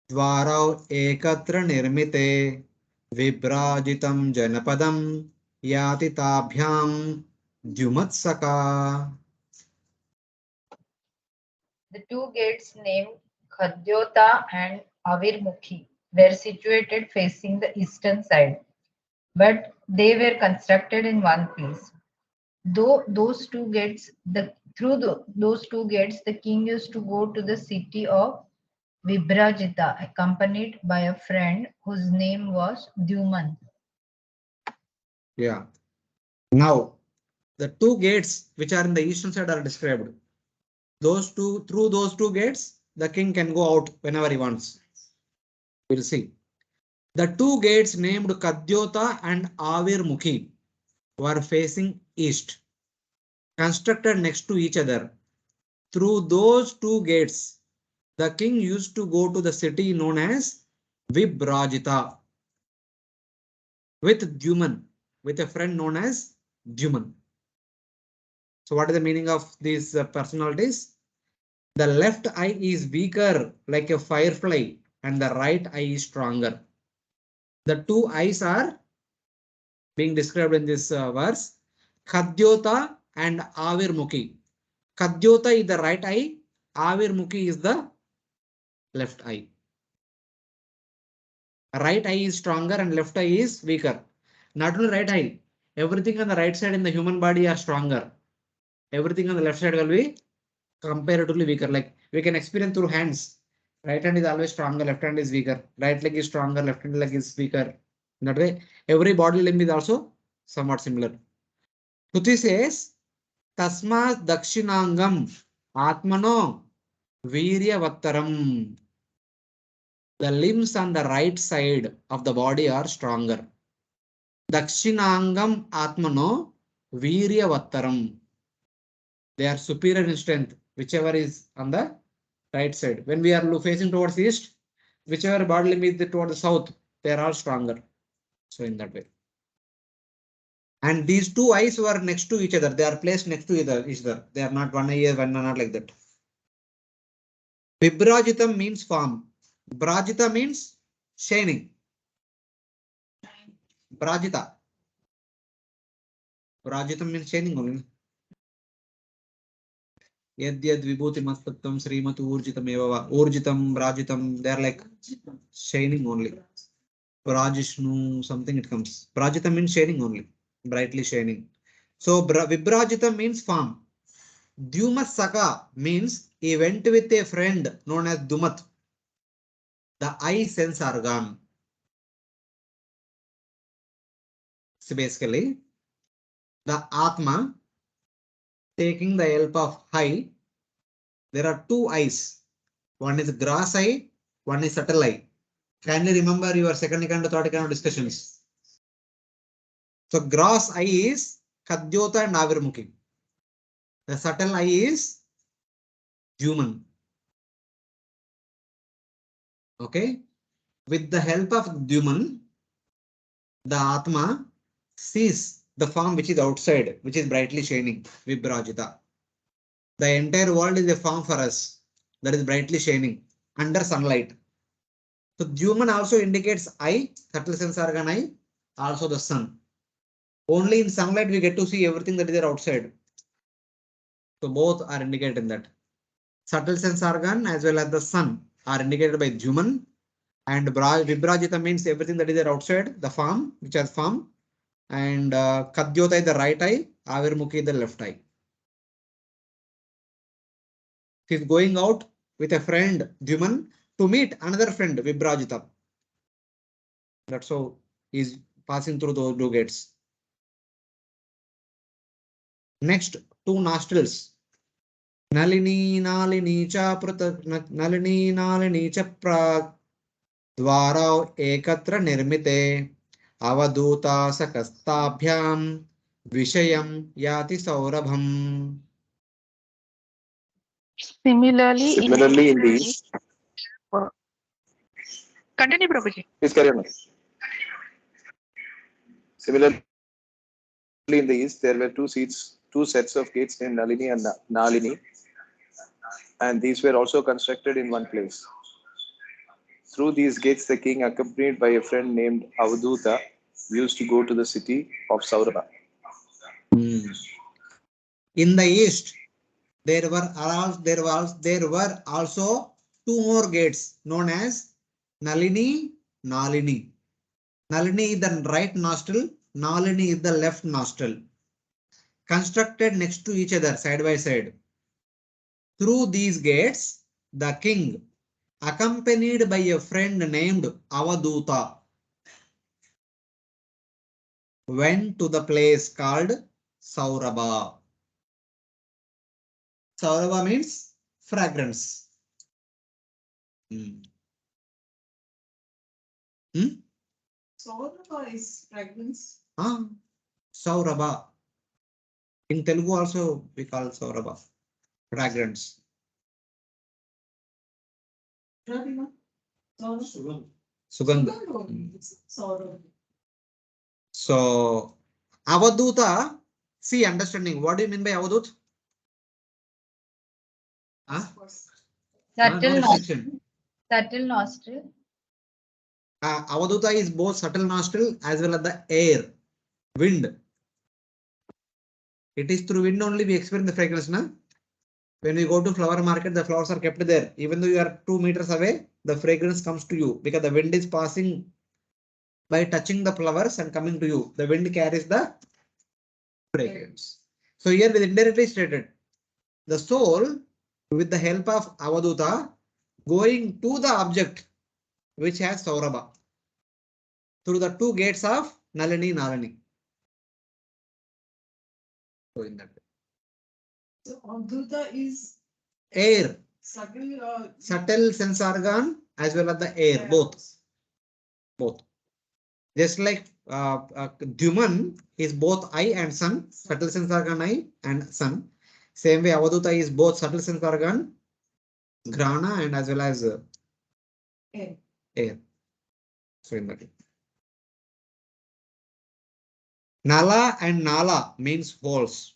dvarau ekatra nirmite vibrajitam janapadam yati tabhyam dyumatsaka. The 2 gates named Khadyota and Avirmukhi were situated facing the eastern side, but they were constructed in one place. Though those 2 gates, those 2 gates, the king used to go to the city of Vibrajita, accompanied by a friend whose name was Dyuman. Yeah. Now, the 2 gates which are in the eastern side are described. Through those 2 gates, the king can go out whenever he wants. We'll see. The 2 gates named Kadyota and Avirmukhi were facing east, constructed next to each other. Through those 2 gates, the king used to go to the city known as Vibrajita with Dyuman, with a friend known as Dyuman. So what is the meaning of these personalities? The left eye is weaker like a firefly and the right eye is stronger. The two eyes are being described in this verse. Khadyota and Avirmukhi. Khadyota is the right eye. Avirmukhi is the left eye. Right eye is stronger and left eye is weaker. Not only right eye, everything on the right side in the human body are stronger. Everything on the left side will be comparatively weaker. Like we can experience through hands. Right hand is always stronger, left hand is weaker. Right leg is stronger, left hand leg is weaker. That way, every body limb is also somewhat similar. Shruti says, Tasma Dakshinangam Atmano Virya. The limbs on the right side of the body are stronger. Dakshinangam Atmano Virya. They are superior in strength, whichever is on the right side. When we are facing towards east, whichever body limb is toward the south, they are all stronger. So in that way. And these two eyes were next to each other. They are placed next to each other. They are not one eye, one not like that. Vibrajitam means form. Brajita means shining. Brajita. Brajitam means shining only. Yad vibhuti mastattam srimatu urjitam evava. Urjitam, Brajitam, they are like shining only. Brajishnu, something it comes. Brajitam means shining only. Brightly shining. So Vibrajitam means form. Dumat Saka means he went with a friend known as Dumat, the eye sense organ. So basically, the Atma taking the help of eye. There are two eyes. One is gross eye, one is subtle eye. Kindly remember your second and third kind of discussions. So gross eye is Khadyota and Avirmukhi. The subtle eye is human. Okay. With the help of Dyuman, the Atma sees the form which is outside, which is brightly shining, Vibrajita. The entire world is a form for us that is brightly shining under sunlight. So Dyuman also indicates eye, subtle sense organ eye, also the sun. Only in sunlight we get to see everything that is there outside. So both are indicated in that. Subtle sense organ as well as the sun are indicated by Dyuman. And Vibrajita means everything that is there outside, the form, which has form. And Khadyota is the right eye, Avirmukhi is the left eye. He is going out with a friend, Dyuman, to meet another friend, Vibrajita. That's how he is passing through those two gates. Next, two nostrils. Nalini Nalini cha Nalini Nalini cha pra Dwara ekatra nirmite Avaduta sakastabhyam Vishayam yati saurabham. Similarly, Similarly, in the east, continue, Prabhuji. please carry on. Similarly, in the east, there were two sets of gates named Nalini and Nalini, and these were also constructed in one place. Through these gates, the king, accompanied by a friend named Avaduta, used to go to the city of Saurabha. In the east, there were also two more gates known as Nalini, Nalini. Nalini is the right nostril, Nalini is the left nostril. Constructed next to each other, side by side. Through these gates, the king, accompanied by a friend named Avaduta, went to the place called Saurabha. Saurabha means fragrance. Saurabha is fragrance. Saurabha. In Telugu also we call Saurabha. Fragrance. Radhima. Sugandha. Saurabha. So, Avaduta, see understanding. What do you mean by Avadut? Subtle No nostril. restriction. Subtle nostril. Avaduta is both subtle nostril as well as the air, wind. It is through wind only we experience the fragrance, na? When we go to flower market, the flowers are kept there. Even though you are 2 meters away, the fragrance comes to you because the wind is passing by touching the flowers and coming to you. The wind carries the fragrance. So here it is indirectly stated. The soul, with the help of Avaduta, going to the object which has Saurabha through the 2 gates of Nalini Nalini. So in that way. So Avduta is Air, subtle. subtle sense organ as well as the air, both. Just like Dhuman is both eye and sun, subtle sense organ eye and sun. Same way Avaduta is both subtle sense organ, Grana and as well as air. So in that way. Nala and Nala means holes.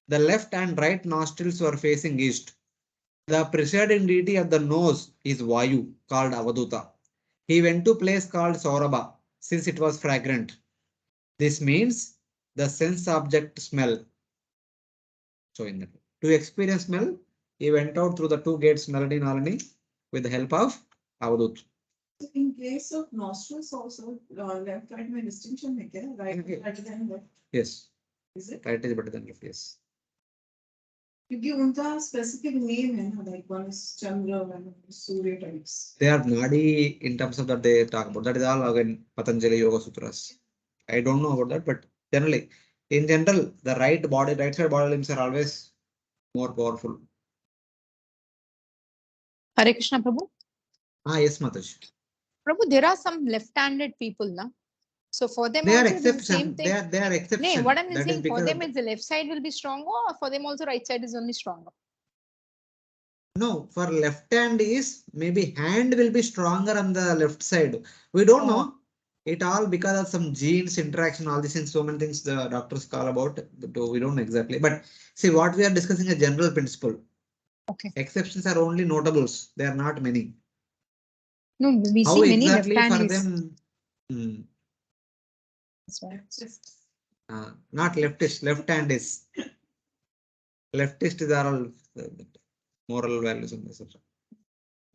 The left and right nostrils were facing east. The presiding deity of the nose is Vayu, called Avaduta. He went to a place called Saurabha, since it was fragrant. This means the sense object smell. So in that, to experience smell, he went out through the 2 gates Nalini Nalini with the help of Avadut. So in case of nostrils also, left right में distinction है क्या? Right better than left. Yes. Is it? Right is better than left, yes. क्योंकि उनका specific name है ना, like one is Chandra and Surya types. They are Nadi in terms of that they talk about. That is all again Patanjali Yoga Sutras. I don't know about that, but generally, in general, the right side body limbs are always more powerful. Hare Krishna, Prabhu. Yes, Mataji. Prabhu, there are some left-handed people, na? So for them They are also it is the same exception. thing. They are exception. No, what I'm That is saying, for because them of is the left side will be stronger, or for them also right side is only stronger. no, for left hand is maybe hand will be stronger on the left side. We don't know. It all because of some genes interaction, all these things, so many things the doctors call about. We don't know exactly. But see, what we are discussing a general principle. Okay. Exceptions are only notables. They are not many. No, we How see many exactly for left-handed. them? That's why. Not leftist. Left hand is. Leftist is all moral values and etc.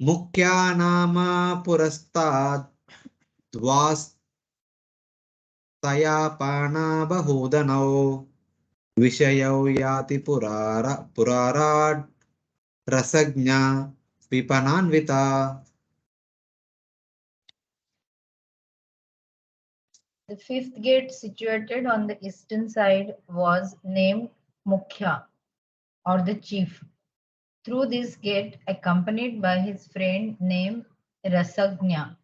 Mukhya nama purastad dvas tayapana bahudanau vishayau yati purarad rasagnya vipananvita. The 5th gate situated on the eastern side was named Mukhya, or the chief. Through this gate, accompanied by his friend named Rasagnya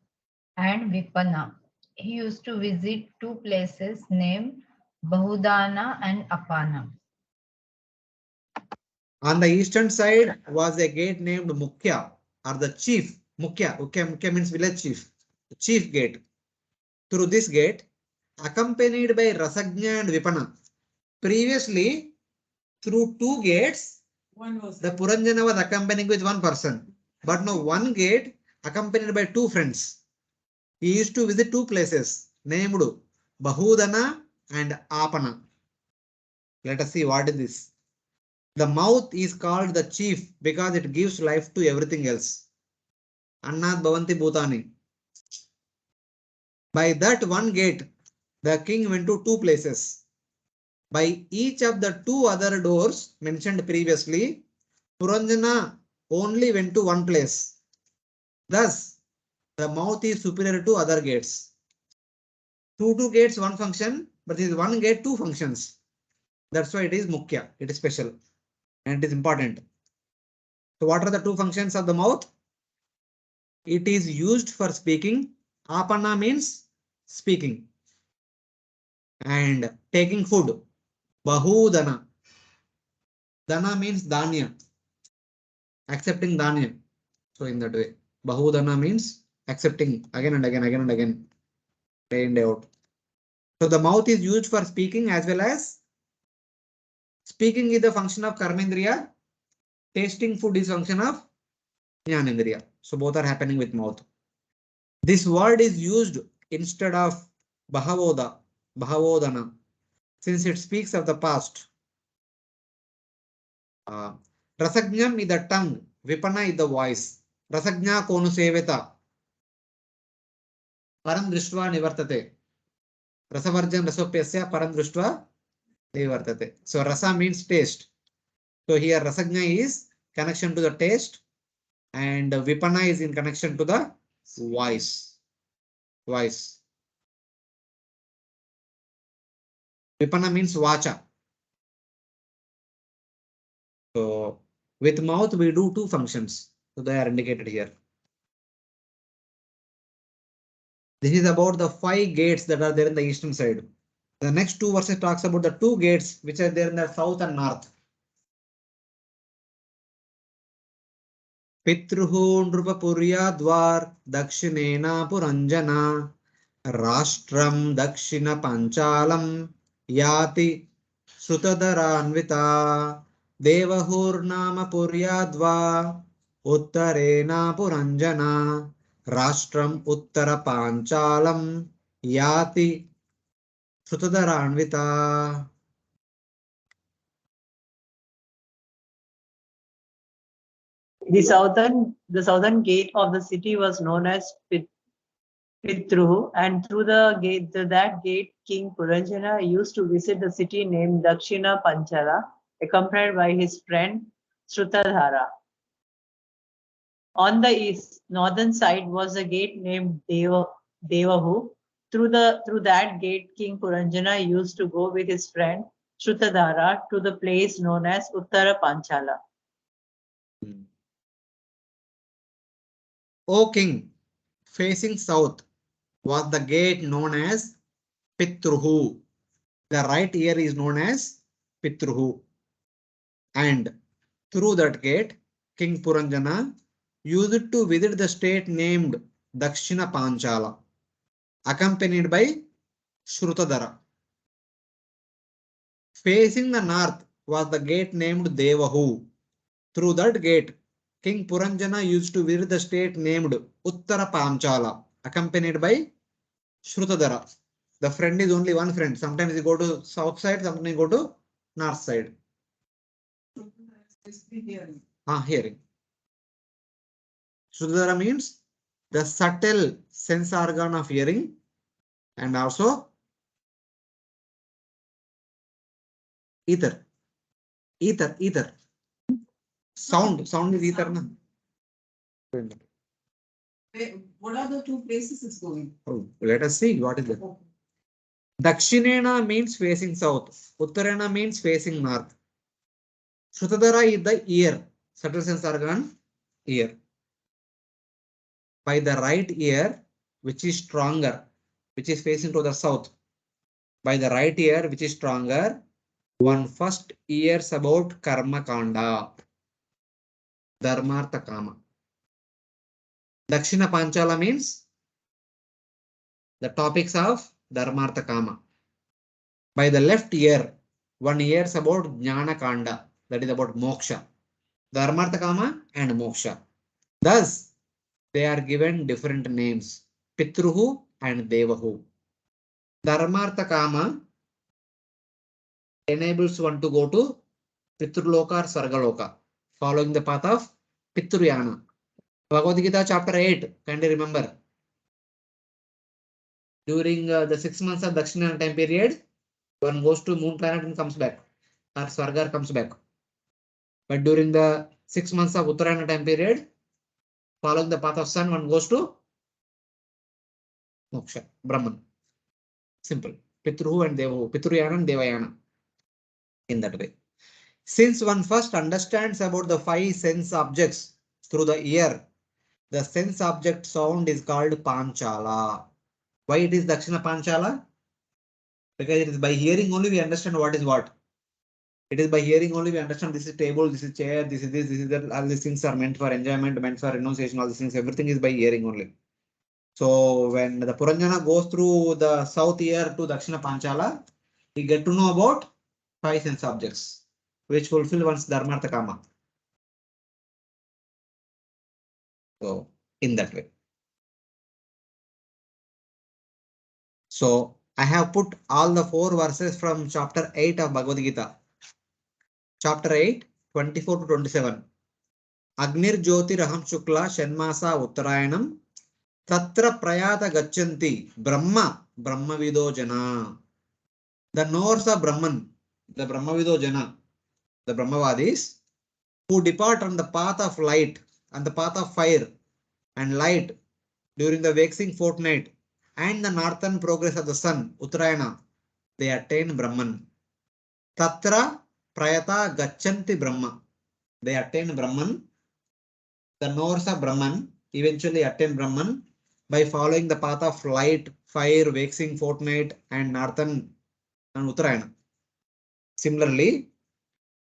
and Vipana, he used to visit 2 places named Bahudana and Apana. On the eastern side was a gate named Mukhya, or the chief. Mukhya means village chief. The chief gate. Through this gate, accompanied by Rasagnya and Vipana. Previously, through 2 gates, the Puranjana was accompanying with 1 person. But now 1 gate accompanied by 2 friends. He used to visit 2 places named Bahudana and Apana. Let us see what is this. The mouth is called the chief because it gives life to everything else. Annat Bhavanti Bhutani. By that 1 gate, the king went to 2 places. By each of the 2 other doors mentioned previously, Puranjana only went to 1 place. Thus, the mouth is superior to other gates. 2 gates, 1 function, but this is 1 gate, 2 functions. That's why it is Mukhya. It is special and it is important. So what are the 2 functions of the mouth? It is used for speaking. Apana means speaking and taking food. Bahudana. Dana means dhanya. Accepting dhanya. So in that way, Bahudana means accepting again and again, day in, day out. So the mouth is used for speaking as well as speaking is the function of Karmendriya. Tasting food is function of Jnanendriya. So both are happening with mouth. This word is used instead of Bhavodana, since it speaks of the past. Rasajnam is the tongue, Vipana is the voice. Rasajna konu seveta. Param drishtva nivartate. Rasavarjan rasopyasya param drishtva nivartate. So rasa means taste. So here rasajna is connection to the taste and Vipana is in connection to the voice. Voice. Vipana means vacha. So with mouth we do two functions. So they are indicated here. This is about the 5 gates that are there in the eastern side. The next 2 verses talks about the 2 gates which are there in the south and north. Pitruhu Nrupapurya Dwar Dakshinena Puranjana Rashtram Dakshina Panchalam Yati Sutadaranvita Devahurnama Puryadva Uttarena Puranjana Rashtram Uttara Panchalam Yati Sutadaranvita. The southern gate of the city was known as Pitruhu, and through that gate, King Puranjana used to visit the city named Dakshina Panchala, accompanied by his friend Shrutadhara. On the northern side was a gate named Devahu. Through that gate, King Puranjana used to go with his friend Shrutadhara to the place known as Uttara Panchala. O king, facing south was the gate known as Pitruhu. The right ear is known as Pitruhu. And through that gate, King Puranjana used to visit the state named Dakshina Panchala, accompanied by Shrutadhara. Facing the north was the gate named Devahu. Through that gate, King Puranjana used to visit the state named Uttara Panchala, accompanied by Shrutadhara. The friend is only one friend. Sometimes you go to south side, sometimes you go to north side. Hearing. Shrutadhara means the subtle sense organ of hearing and also ether. Ether. Sound is ether. Na? What are the 2 places it's going? Oh, let us see what is that. Dakshinena means facing south. Uttarena means facing north. Shrutadhara is the ear. Subtle sense organ, ear. By the right ear, which is stronger, which is facing to the south. By the right ear, which is stronger, one first hears about Karma Kanda, Dharmartha Kama. Dakshina Panchala means the topics of Dharmartha Kama. By the left ear, one hears about Jnana Kanda, that is about Moksha, Dharmartha Kama and Moksha. Thus, they are given different names, Pitruhu and Devahu. Dharmartha Kama enables one to go to Pitraloka or Sargaloka, following the path of Pitruyana. Bhagavad Gita chapter 8, can you remember? During the 6 months of Dakshina time period, one goes to moon planet and comes back, or Swarga comes back. But during the 6 months of Uttarayana time period, following the path of sun, one goes to Moksha, Brahman. Simple. Pitruhu and Devahu, Pitruyana and Devayana. In that way. Since one first understands about the 5 sense objects through the ear, the sense object sound is called Panchala. Why it is Dakshina Panchala? Because it is by hearing only we understand what is what. It is by hearing only we understand this is table, this is chair, this is this is that. All these things are meant for enjoyment, meant for renunciation, all these things. Everything is by hearing only. So when the Puranjana goes through the south ear to Dakshina Panchala, we get to know about 5 sense objects, which fulfill one's Dharmartha Kama. So in that way. So I have put all the 4 verses from chapter 8 of Bhagavad Gita. Chapter 8, 24 to 27. Agnir Jyoti Raham Shukla Shanmasa Uttarayanam Tatra Prayata Gachanti Brahma Brahmavido Jana. The knowers of Brahman, the Brahmavido Jana, the Brahmavadis, who depart on the path of light and the path of fire and light during the waxing fortnight and the northern progress of the sun, Uttarayana, they attain Brahman. Tatra Prayata Gachanti Brahma. They attain Brahman. The knowers of Brahman eventually attain Brahman by following the path of light, fire, waxing fortnight, and northern and Uttarayana. Similarly,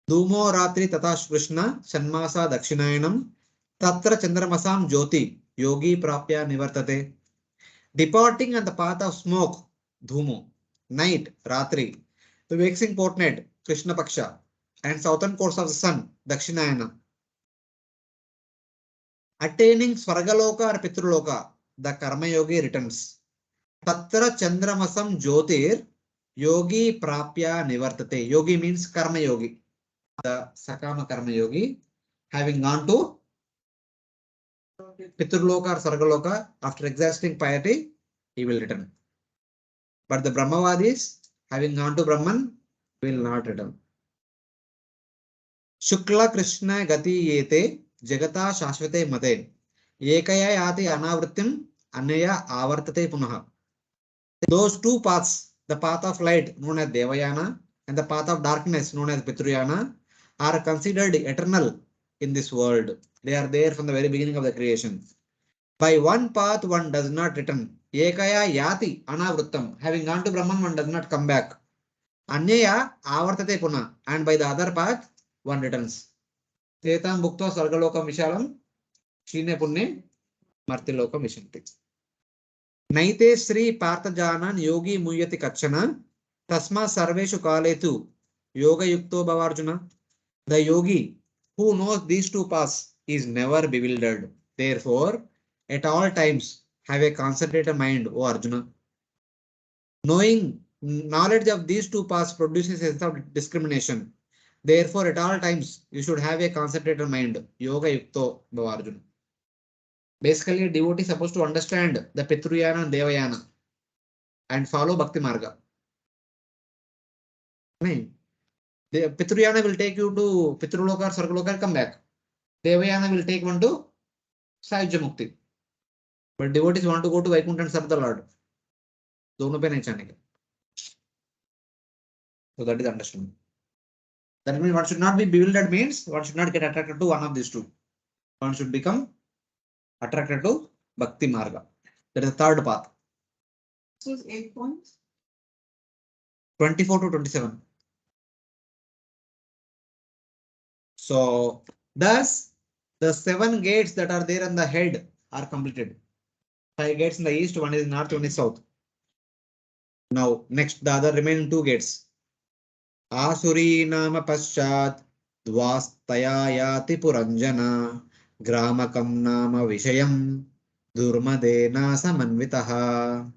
Dhumo Ratri Tata Krishna Shanmasa Dakshinayanam Tatra Chandramasam Jyoti Yogi Prapya Nivartate. Departing on the path of smoke, Dhumo, night, Ratri, the waxing fortnight, Krishna Paksha, and southern course of the sun, Dakshinayana. Attaining Swargaloka or Pitruloka, the Karma Yogi returns. Tatra Chandramasam Jyotir Yogi Prapya Nivartate. Yogi means Karma Yogi. The Sakama Karma Yogi, having gone to Pitraloka or Sargaloka after exhausting piety, he will return. But the Brahmavadis, having gone to Brahman, will not return. Shukla Krishna Gati Yete Jagata Shashvate Mate Ekaya Yati Anavritim Anaya Avartate Punaha. Those 2 paths, the path of light known as Devayana and the path of darkness known as Pitruyana, are considered eternal in this world. They are there from the very beginning of the creation. By one path, one does not return. Ekaya Yati Anavrittam. Having gone to Brahman, one does not come back. Anyaya Avartate Puna. And by the other path, one returns. Tetam Bhukta Sargalokam Vishalam Shine Punne Martilokam Vishanti. Naite Sri Parthajanan Yogi Muyati Kachana Tasma Sarveshu Kaletu Yoga Yukto Bhavarjuna. The yogi who knows these 2 paths is never bewildered. Therefore, at all times have a concentrated mind, O Arjuna. Knowledge of these 2 paths produces a sense of discrimination. Therefore, at all times you should have a concentrated mind, Yoga Yukto Bhavarjuna. Basically, a devotee is supposed to understand the Pitruyana and Devayana and follow Bhakti Marga. The Pitruyana will take you to Pitruloka or Sargaloka and come back. Devayana will take one to Sahajya Mukti. But devotees want to go to Vaikuntha and serve the Lord. दोनों पे नहीं जाने का. So that is understanding. That means one should not be bewildered, means one should not get attracted to one of these 2. One should become attracted to Bhakti Marga. That is the 3rd path. So it's 8 points. 24 to 27. So thus the 7 gates that are there on the head are completed. 5 gates in the east, 1 is north, 1 is south. Now next the other remaining 2 gates. Asuri nama paschat dvastaya yati puranjana gramakam nama vishayam durmadena samanvitaha.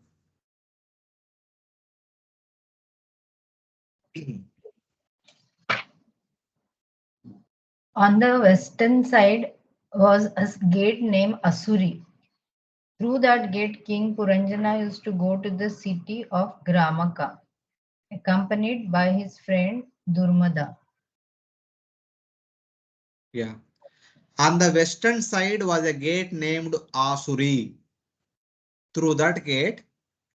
On the western side was a gate named Asuri. Through that gate, King Puranjana used to go to the city of Gramaka, accompanied by his friend Durmada. Yeah. On the western side was a gate named Asuri. Through that gate,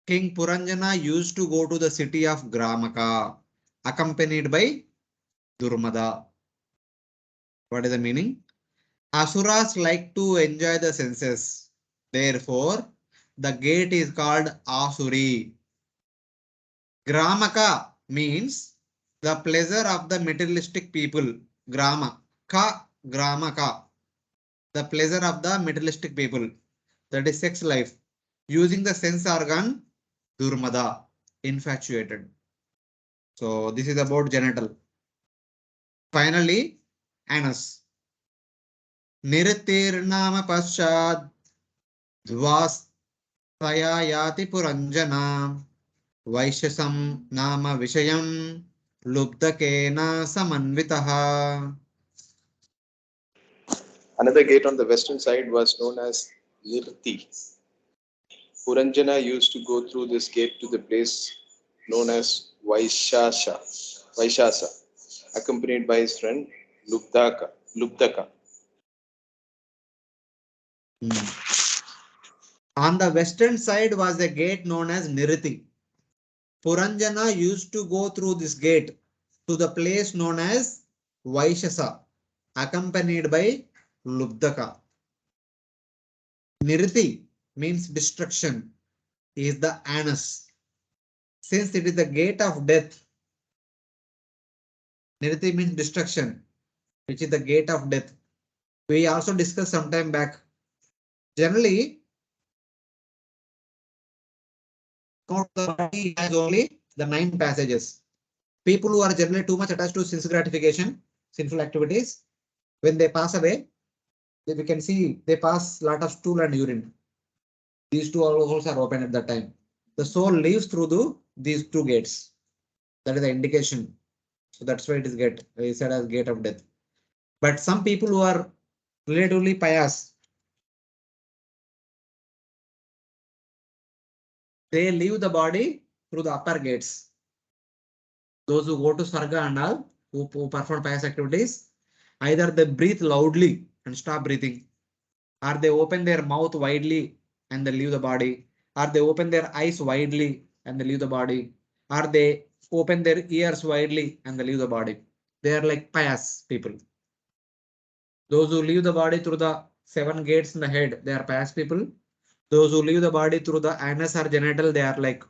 King Puranjana used to go to the city of Gramaka, accompanied by Durmada. What is the meaning? Asuras like to enjoy the senses. Therefore, the gate is called Asuri. Gramaka means the pleasure of the materialistic people. Grama. Ka Gramaka. The pleasure of the materialistic people. That is sex life. Using the sense organ, Durmada. Infatuated. So this is about genital. Finally, anus. Niritirnama paschad dvastaya yati puranjana Vaishasam nama vishayam lubdakena samanvitaha. Another gate on the western side was known as Nirti. Puranjana used to go through this gate to the place known as Vaishasa, accompanied by his friend Lubdaka. On the western side was a gate known as Niriti. Puranjana used to go through this gate to the place known as Vaishasa, accompanied by Lubdaka. Niriti means destruction, is the anus. Since it is the gate of death, Niriti means destruction, which is the gate of death. We also discussed some time back. Generally, the body has only the 9 passages. People who are generally too much attached to sense gratification, sinful activities, when they pass away, we can see they pass lot of stool and urine. These two holes are open at that time. The soul leaves through these 2 gates. That is the indication. So that's why it is said as gate of death. But some people who are relatively pious, they leave the body through the upper gates. Those who go to Sarga and all, who perform pious activities, either they breathe loudly and stop breathing, or they open their mouth widely and they leave the body, or they open their eyes widely and they leave the body, or they open their ears widely and they leave the body. They are like pious people. Those who leave the body through the 7 gates in the head, they are pious people. Those who leave the body through the anus or genital, they are like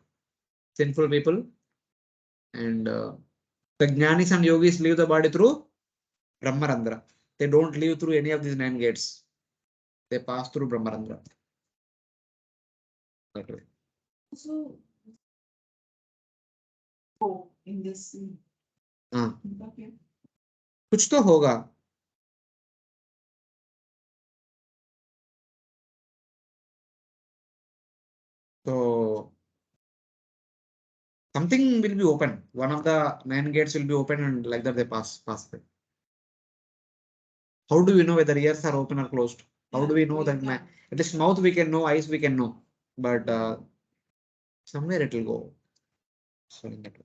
sinful people. And the Jnanis and Yogis leave the body through Brahmarandra. They don't leave through any of these 9 gates. They pass through Brahmarandra. Okay. So, oh, in this. हाँ, Okay. कुछ तो होगा. So something will be open. One of the 9 gates will be open and like that they pass by. How do we know whether ears are open or closed? How do we know that? At least mouth we can know, eyes we can know, but somewhere it will go. So in that way.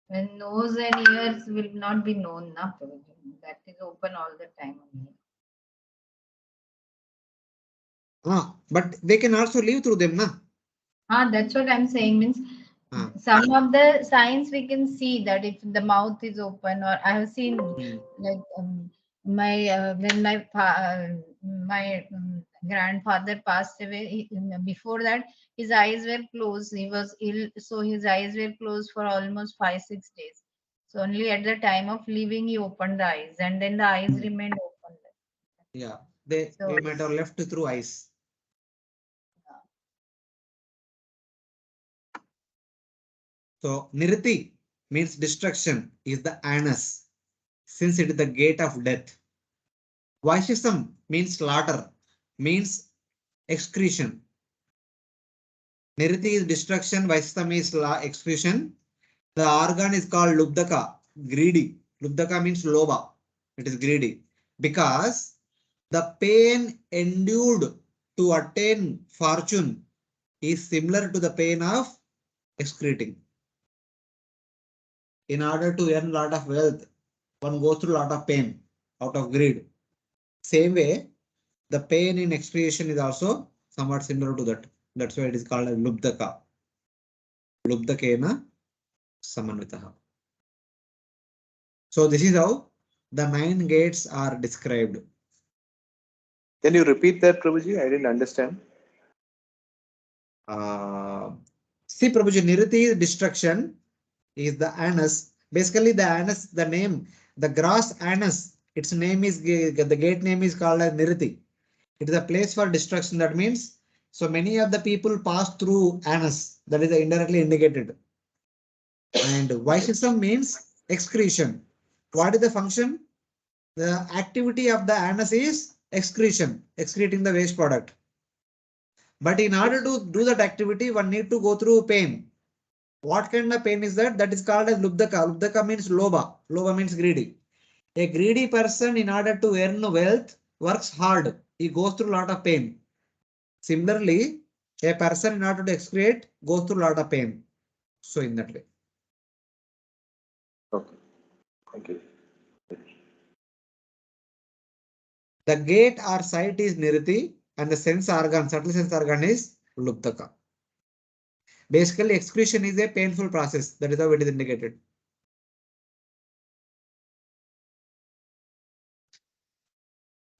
When nose and ears will not be known, na, that is open all the time. But they can also live through them, na? That's what I'm saying. Means Ah. some of the signs we can see that if the mouth is open, or I have seen like my when my grandfather passed away. Before that, his eyes were closed. He was ill, so his eyes were closed for almost 5-6 days. So only at the time of leaving, he opened the eyes, and then the eyes remained open. Yeah, they might have left through eyes. So Niriti means destruction, is the anus, since it is the gate of death. Vaishasam means slaughter, means excretion. Niriti is destruction, Vaishasam is excretion. The organ is called Lubdaka, greedy. Lubdaka means loba, it is greedy. Because the pain endured to attain fortune is similar to the pain of excreting. In order to earn a lot of wealth, one goes through a lot of pain out of greed. Same way, the pain in excretion is also somewhat similar to that. That's why it is called as Lubdaka. Lubdakena Samanvitaha. So this is how the 9 gates are described. Can you repeat that, Prabhuji? I didn't understand. See, Prabhuji, Niriti is destruction, is the anus. Basically, the anus, the name, the gross anus, its name is, the gate name is called as Niriti. It is a place for destruction. That means, so many of the people pass through anus. That is indirectly indicated. And Vaishasam means excretion. What is the function? The activity of the anus is excretion, excreting the waste product. But in order to do that activity, one need to go through pain. What kind of pain is that? That is called as lubdaka. Lubdaka means loba. Loba means greedy. A greedy person, in order to earn wealth, works hard. He goes through a lot of pain. Similarly, a person, in order to excrete, goes through a lot of pain. So in that way. Okay. Thank you. The gate or site is niriti and the sense organ, subtle sense organ is lubdaka. Basically, excretion is a painful process. That is how it is indicated.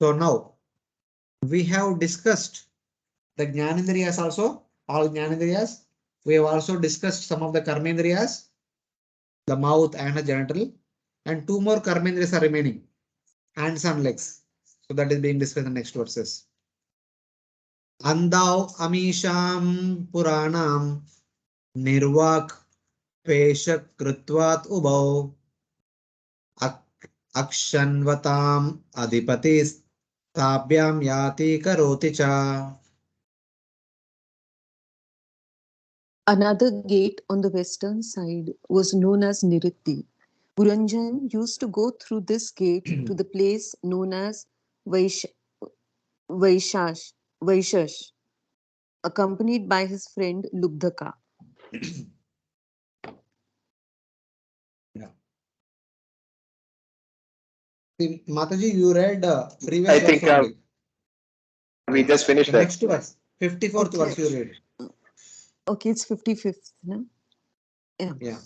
So now we have discussed the Jnanendriyas also, all Jnanendriyas. We have also discussed some of the Karmendriyas, the mouth and the genital, and two more Karmendriyas are remaining, hands and legs. So that is being discussed in the next verses. Andau amisham puranam nirvak peshak krutvat ubau akshanvatam adipatis tabhyam yati karoti cha. Another gate on the western side was known as Niritti. Puranjan used to go through this gate to the place known as Vaishash, accompanied by his friend Lubdhaka. Yeah. Mataji, you read previous I verse think only. we just finished The that. next verse, 54th Okay. verse you read. Okay, it's 55th. No? Yeah.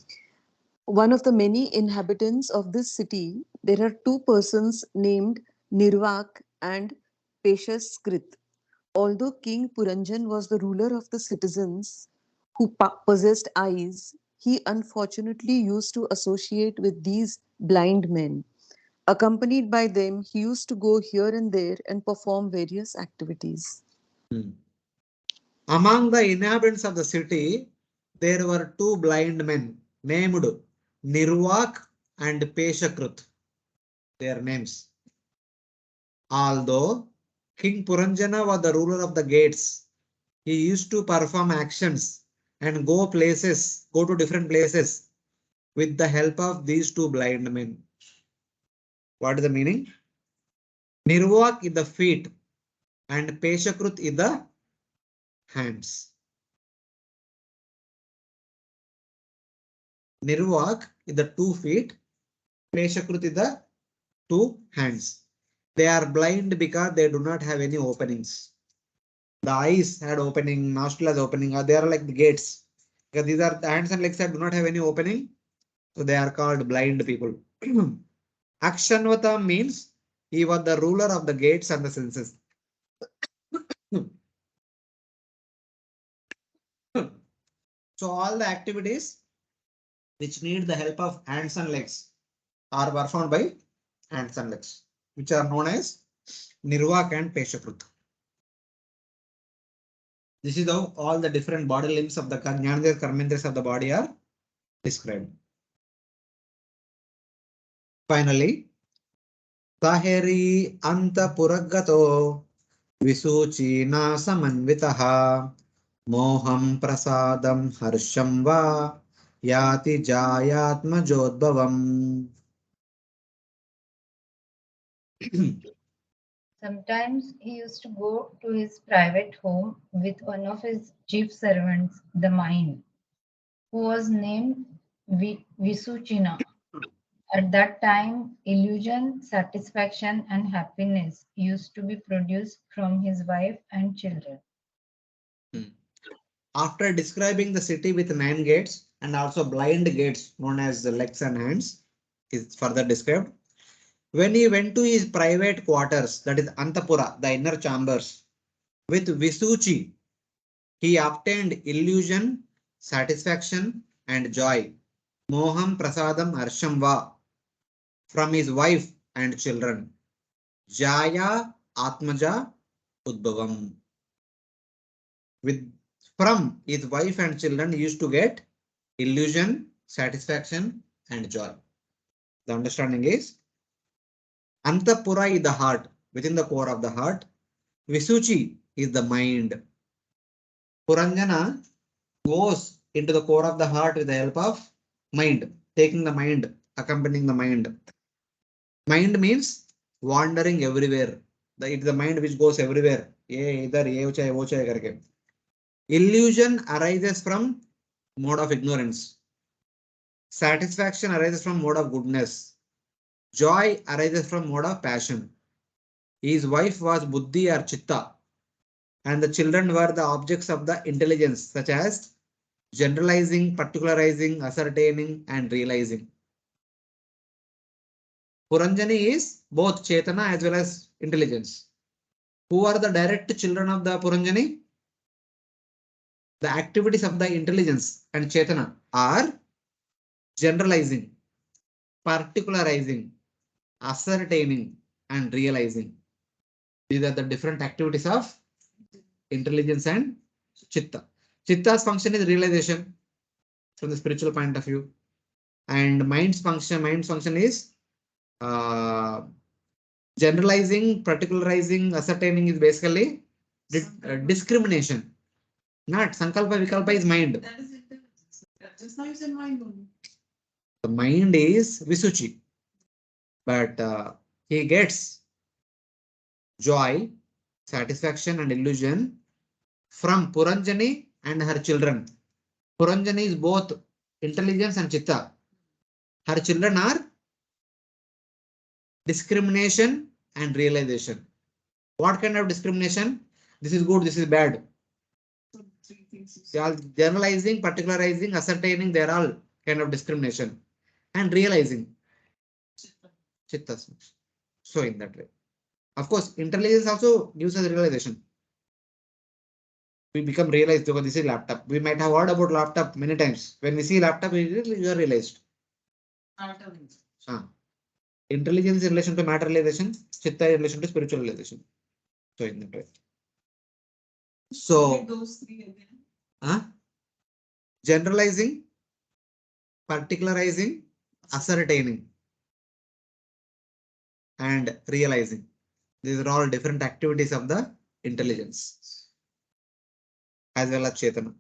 One of the many inhabitants of this city, there are two persons named Nirvak and Peshashkrit. Although King Puranjan was the ruler of the citizens who possessed eyes, he unfortunately used to associate with these blind men. Accompanied by them, he used to go here and there and perform various activities. Among the inhabitants of the city, there were two blind men named Nirvak and Peshakrut. Their names. Although King Puranjana was the ruler of the gates, he used to perform actions and go to different places with the help of these two blind men. What is the meaning? Nirvak is the feet and Peshakrut is the hands. Nirvak is the 2 feet, Peshakrut is the 2 hands. They are blind because they do not have any openings. The eyes had opening, nostril has opening, or they are like the gates. Because these are the hands and legs that do not have any opening. So they are called blind people. Akshanvata means he was the ruler of the gates and the senses. So all the activities which need the help of hands and legs are performed by hands and legs, which are known as Nirvak and Peshakrut. This is how all the different body limbs of the Jnanendriya Karmendriyas of the body are described. Finally, Taheri Anta Puragato Visuchi Nasamanvitaha Moham Prasadam Harsham Va Yati Jayatma Jodbhavam. Sometimes he used to go to his private home with one of his chief servants, the mine, who was named Visuchina. At that time, illusion, satisfaction, and happiness used to be produced from his wife and children. After describing the city with 9 gates and also blind gates known as the legs and hands, is further described. When he went to his private quarters, that is Antapura, the inner chambers, with Visuchi, he obtained illusion, satisfaction, and joy. Moham Prasadam Arshamva from his wife and children. Jaya Atmaja Udbhavam. From his wife and children, he used to get illusion, satisfaction, and joy. The understanding is Antapura is the heart, within the core of the heart. Visuchi is the mind. Puranjana goes into the core of the heart with the help of mind, taking the mind, accompanying the mind. Mind means wandering everywhere. It's the mind which goes everywhere. Illusion arises from mode of ignorance. Satisfaction arises from mode of goodness. Joy arises from mode of passion. His wife was Buddhi or Chitta, and the children were the objects of the intelligence, such as generalizing, particularizing, ascertaining, and realizing. Puranjani is both Chetana as well as intelligence. Who are the direct children of the Puranjani? The activities of the intelligence and Chetana are generalizing, particularizing, ascertaining, and realizing. These are the different activities of intelligence and Chitta. Chitta's function is realization from the spiritual point of view, and mind's function is generalizing, particularizing, ascertaining is basically discrimination. Not Sankalpa Vikalpa is mind. That is intelligence. Just now you said mind only. The mind is Visuchi, but he gets joy, satisfaction, and illusion from Puranjani and her children. Puranjani is both intelligence and Chitta. Her children are discrimination and realization. What kind of discrimination? This is good, this is bad. So three things you They said. are generalizing, particularizing, ascertaining, they're all kind of discrimination. And realizing, Chitta. So in that way. Of course, intelligence also gives us realization. We become realized because this is laptop. We might have heard about laptop many times. When we see laptop, you are realized. Intelligence in relation to matter realization, Chitta in relation to spiritual realization. So in that way. So Those three again. generalizing, particularizing, ascertaining, and realizing. These are all different activities of the intelligence as well as Chetana.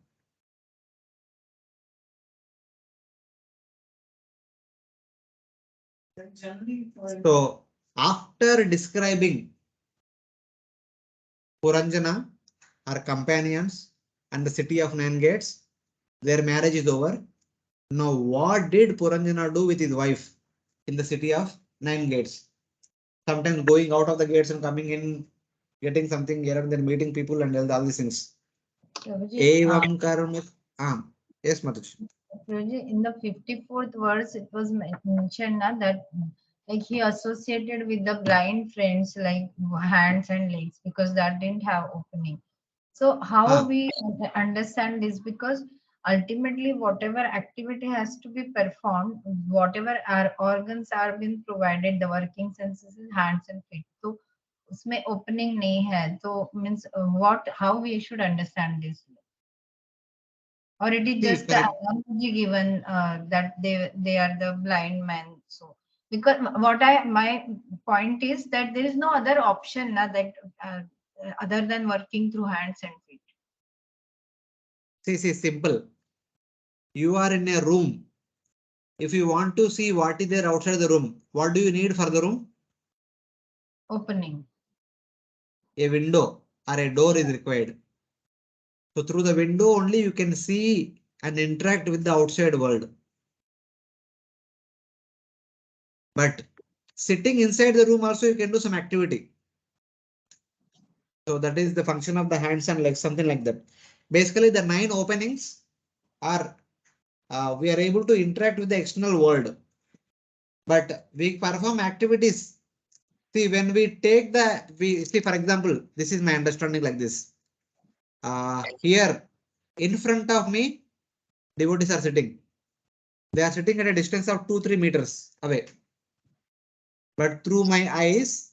Generally, So after describing Puranjana, her companions, and the city of 9 gates, their marriage is over. Now, what did Puranjana do with his wife in the city of 9 gates? Sometimes going out of the gates and coming in, getting something here and then meeting people and all these things. Evam karma. Yes, Matush. In the 54th verse, it was mentioned that like he associated with the blind friends like hands and legs because that didn't have opening. So how we understand this? Because ultimately whatever activity has to be performed, whatever our organs are being provided, the working senses is hands and feet. So उसमें opening नहीं है. So means what? How we should understand this? Or it is just the analogy given that they are the blind men. So because my point is that there is no other option that other than working through hands and feet. See, simple. You are in a room. If you want to see what is there outside the room, what do you need for the room? Opening. A window or a door is required. So through the window only you can see and interact with the outside world. But sitting inside the room also you can do some activity. So that is the function of the hands and legs, something like that. Basically the 9 openings are we are able to interact with the external world. But we perform activities. See, when we take for example, this is my understanding like this. Here in front of me, devotees are sitting. They are sitting at a distance of 2-3 meters away. But through my eyes,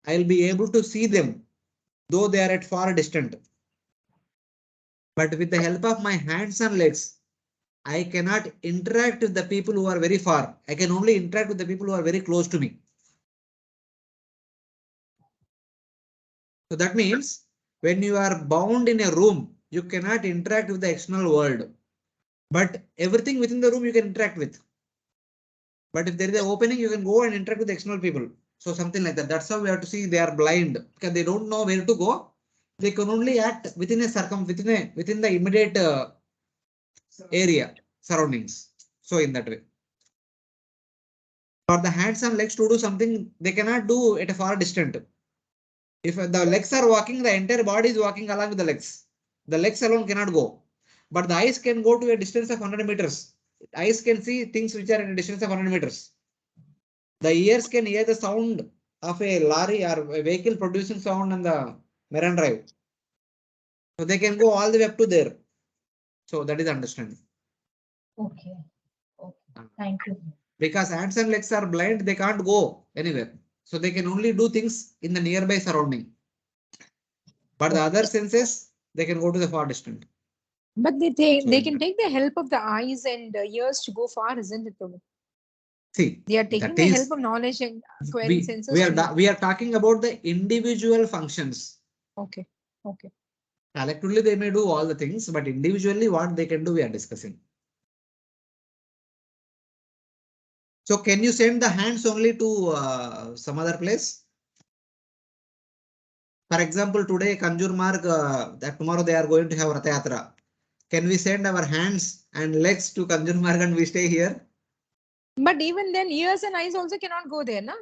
I'll be able to see them, though they are at far distant. But with the help of my hands and legs, I cannot interact with the people who are very far. I can only interact with the people who are very close to me. So that means when you are bound in a room, you cannot interact with the external world. But everything within the room you can interact with. But if there is an opening, you can go and interact with external people. So something like that. That's how we have to see they are blind because they don't know where to go. They can only act within a within the immediate area surroundings. So in that way. For the hands and legs to do something they cannot do at a far distance. If the legs are walking, the entire body is walking along with the legs. The legs alone cannot go. But the eyes can go to a distance of 100 meters. Eyes can see things which are at a distance of 100 meters. The ears can hear the sound of a lorry or a vehicle producing sound on the Marine Drive. So they can go all the way up to there. So that is understanding. Okay. Okay. Thank you. Because hands and legs are blind, they can't go anywhere. So they can only do things in the nearby surrounding. But the other senses, they can go to the far distance. But they So can take the help of the eyes and ears to go far, isn't it, Prabhu? see, They are taking that the is, help of knowledge and acquiring senses. we are talking about the individual functions. Okay. Okay. Collectively, they may do all the things, but individually, what they can do, we are discussing. So can you send the hands only to some other place? For example, today Kanjur Marg, that tomorrow they are going to have Ratha Yatra. Can we send our hands and legs to Kanjur Marg and we stay here? But even then, ears and eyes also cannot go there, no?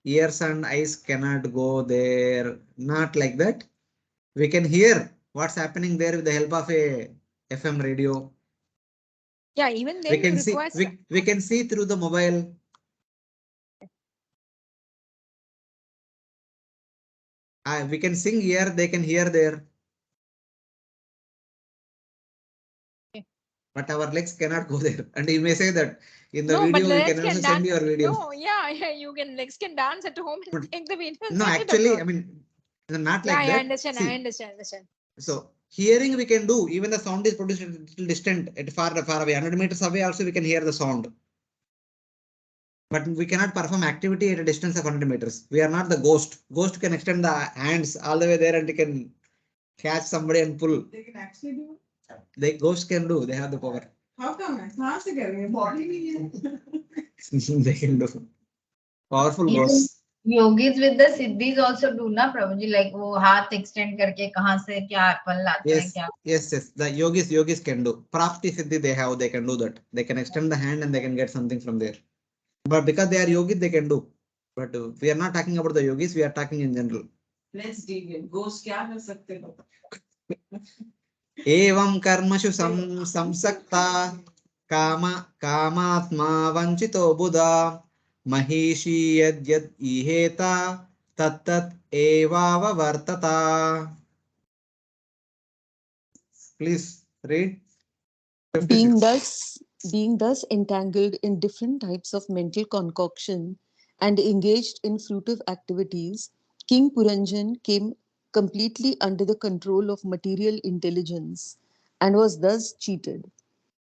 Ears and eyes cannot go there. Not like that. We can hear what's happening there with the help of a FM radio. Yeah, even then We can you see require. we can see through the mobile. We can sing here, they can hear there. Okay. But our legs cannot go there. And you may say that in the No, but video, you legs can also can send dance. your video. No, yeah, you can legs can dance at home and But take the video. no, send it actually, abroad. I mean, not Yeah, like I that. understand. See, I understand. so hearing we can do, even the sound is produced at a little distant, at far away, 100 meters away also we can hear the sound. But we cannot perform activity at a distance of 100 meters. We are not the ghost. Ghost can extend the hands all the way there and they can catch somebody and pull. They can actually do it. They ghosts can do. They have the power. How come? How to get your body? They can do. Powerful Even ghosts. yogis with the siddhis also do na Prabhuji, like वो हाथ extend करके कहाँ से क्या फल लाते हैं क्या. Yes. The yogis can do. Prapti siddhi they have, they can do that. They can extend the hand and they can get something from there. But because they are yogis, they can do. But we are not talking about the yogis, we are talking in general. Let's dig in. Ghost क्या कर सकते हो? एवं कर्मषु संसक्ता कामात्मा वंचितो बुधा महिषी यद्यद् इहेता तत्तत् एवाववर्तता. Please read. 56. Being thus entangled in different types of mental concoction and engaged in fruitive activities, King Puranjan came completely under the control of material intelligence and was thus cheated.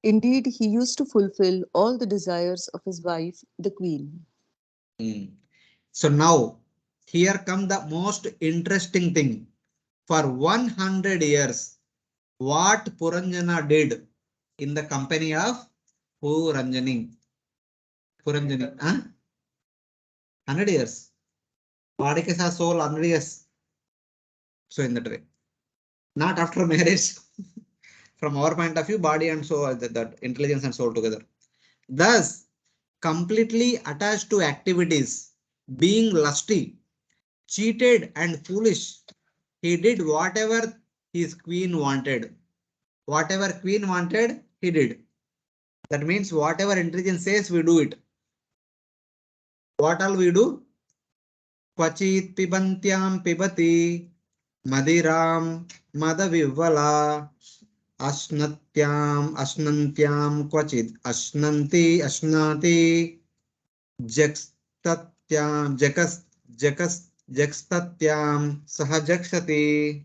Indeed, he used to fulfill all the desires of his wife, the queen. So now, here come the most interesting thing. For 100 years, what Puranjana did in the company of Puranjani. 100 years. Body ke saath soul 100 years. So in that way. Not after marriage. From our point of view, body and soul, that intelligence and soul together. Thus, completely attached to activities, being lusty, cheated and foolish, he did whatever his queen wanted. Whatever queen wanted, he did. That means whatever intelligence says, we do it. What all we do? Kvachit pibantyam pibati madiram madavivala ashnantyam kvachit ashnati jakstatyam jakstatyam sahajakshati.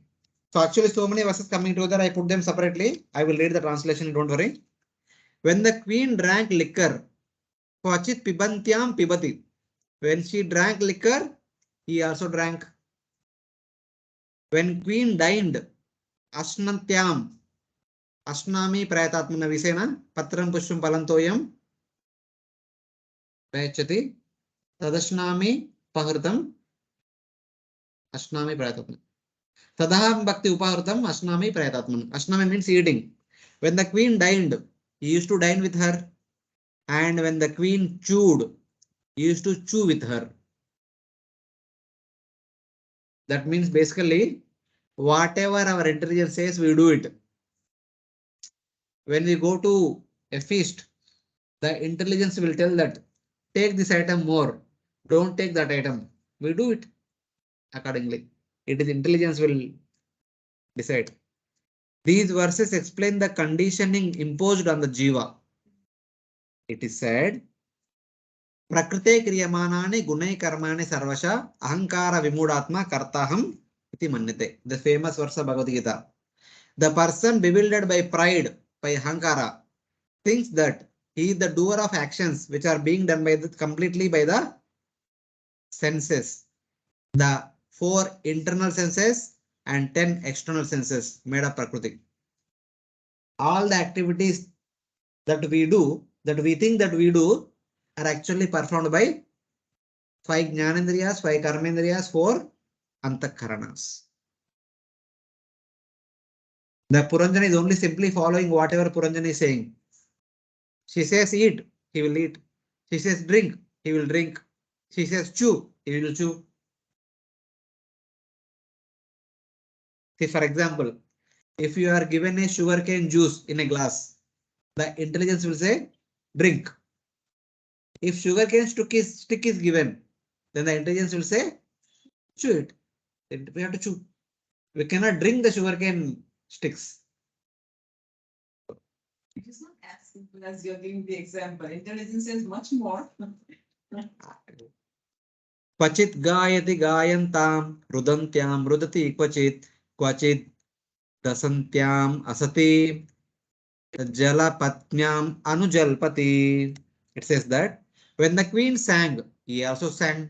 So actually so many verses coming together, I put them separately. I will read the translation, don't worry. When the queen drank liquor, Kvachit pibantyam pibati. When she drank liquor, he also drank. When queen dined, Ashnantyam, Ashnami prayatatmana visena, Patram pushpam palantoyam, Prayachati, Tadashnami pahritam, Ashnami prayatatmana. Tadaham bhakti upahritam, Ashnami prayatatmana. Ashnami means eating. When the queen dined, he used to dine with her. And when the queen chewed, he used to chew with her. That means basically, whatever our intelligence says, we do it. When we go to a feast, the intelligence will tell that take this item more, don't take that item. We do it accordingly. It is intelligence will decide. These verses explain the conditioning imposed on the jiva. It is said, Prakrite kriyamanani gunai karmani sarvasha ahankara vimudatma kartaham iti manyate. The famous verse of Bhagavad Gita. The person bewildered by pride, by ahankara, thinks that he is the doer of actions which are being done by completely by the senses. The 4 internal senses and 10 external senses made of Prakriti. All the activities that we do, that we think that we do, are actually performed by 5 Jnanendriyas, 5 Karmendriyas, 4 Antakaranas. The Puranjana is only simply following whatever Puranjana is saying. She says eat, he will eat. She says drink, he will drink. She says chew, he will chew. See, for example, if you are given a sugarcane juice in a glass, the intelligence will say drink. If sugarcane stick is given, then the intelligence will say chew it. We have to chew. We cannot drink the sugarcane sticks. It is not as simple as you're giving the example. Intelligence is much more. Kvachit gayati gayantam, rudantyam rudati kvachit dasantyam asati, jalapatnyam anujalpati. It says that when the queen sang, he also sang.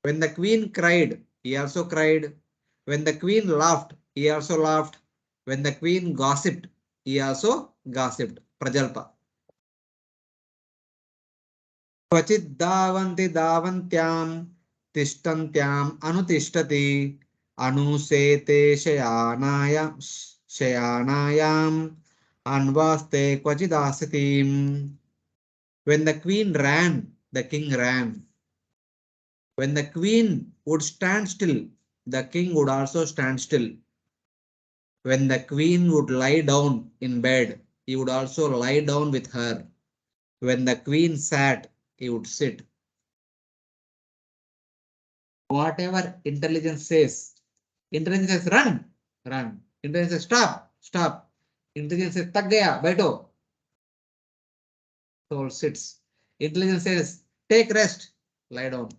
When the queen cried, he also cried. When the queen laughed, he also laughed. When the queen gossiped, he also gossiped. Prajalpa. Kvachit davanti davantyam, tishtantyam anutishhtati, anusete shayanayam, anvaste kvachidasitim. When the queen ran, the king ran. When the queen would stand still, the king would also stand still. When the queen would lie down in bed, he would also lie down with her. When the queen sat, he would sit. Whatever intelligence says run, run. Intelligence says stop, stop. Intelligence says tak gaya, baito. Soul sits. Intelligence says take rest, lie down.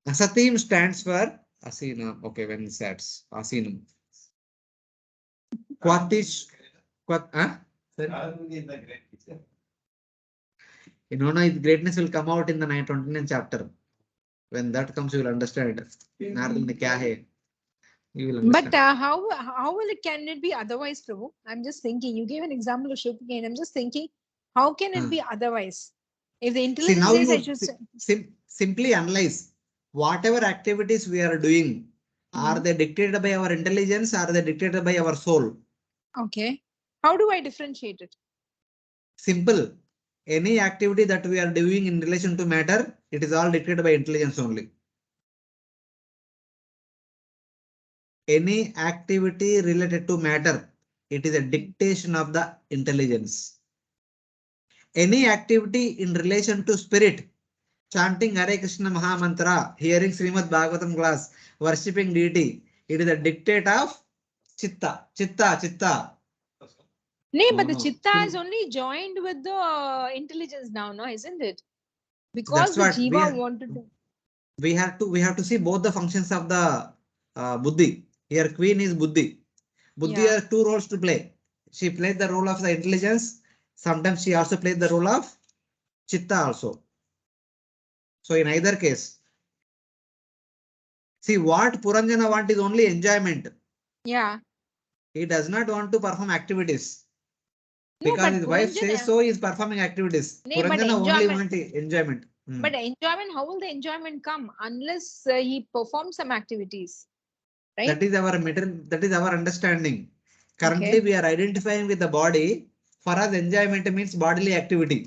Asatim stands for Asina. Okay, when it sets Asinam. Quatish. You know, greatness will come out in the 29th chapter. When that comes, you will understand. Nardan ne kya hai? You will understand. But how will can it be otherwise, Prabhu? I'm just thinking. You gave an example of sugarcane. I'm just thinking, how can it be otherwise? If the See, intelligence now says I you should simply analyze whatever activities we are doing. Are they dictated by our intelligence? Are they dictated by our soul? Okay. How do I differentiate it? Simple. Any activity that we are doing in relation to matter, it is all dictated by intelligence only. Any activity related to matter, it is a dictation of the intelligence. Any activity in relation to spirit, chanting Hare Krishna Mahamantra, hearing Srimad Bhagavatam class, worshipping deity, it is a dictate of chitta. No, but the No. chitta is only joined with the intelligence now, no, isn't it? Because the what we jiva are- wanted to. we have to see both the functions of the buddhi. Here queen is buddhi. Buddhi Yeah. has two roles to play. She plays the role of the intelligence. Sometimes she also plays the role of chitta also. So in either case, see what Puranjana want is only enjoyment. Yeah. He does not want to perform activities. No, Because but his wife says Puranjana. so, he is performing activities. Nee, but Puranjana only enjoyment. want enjoyment. But enjoyment, how will the enjoyment come unless he performs some activities? Right? That is our material, that is our understanding. Currently, Okay. we are identifying with the body. For us, enjoyment means bodily activity.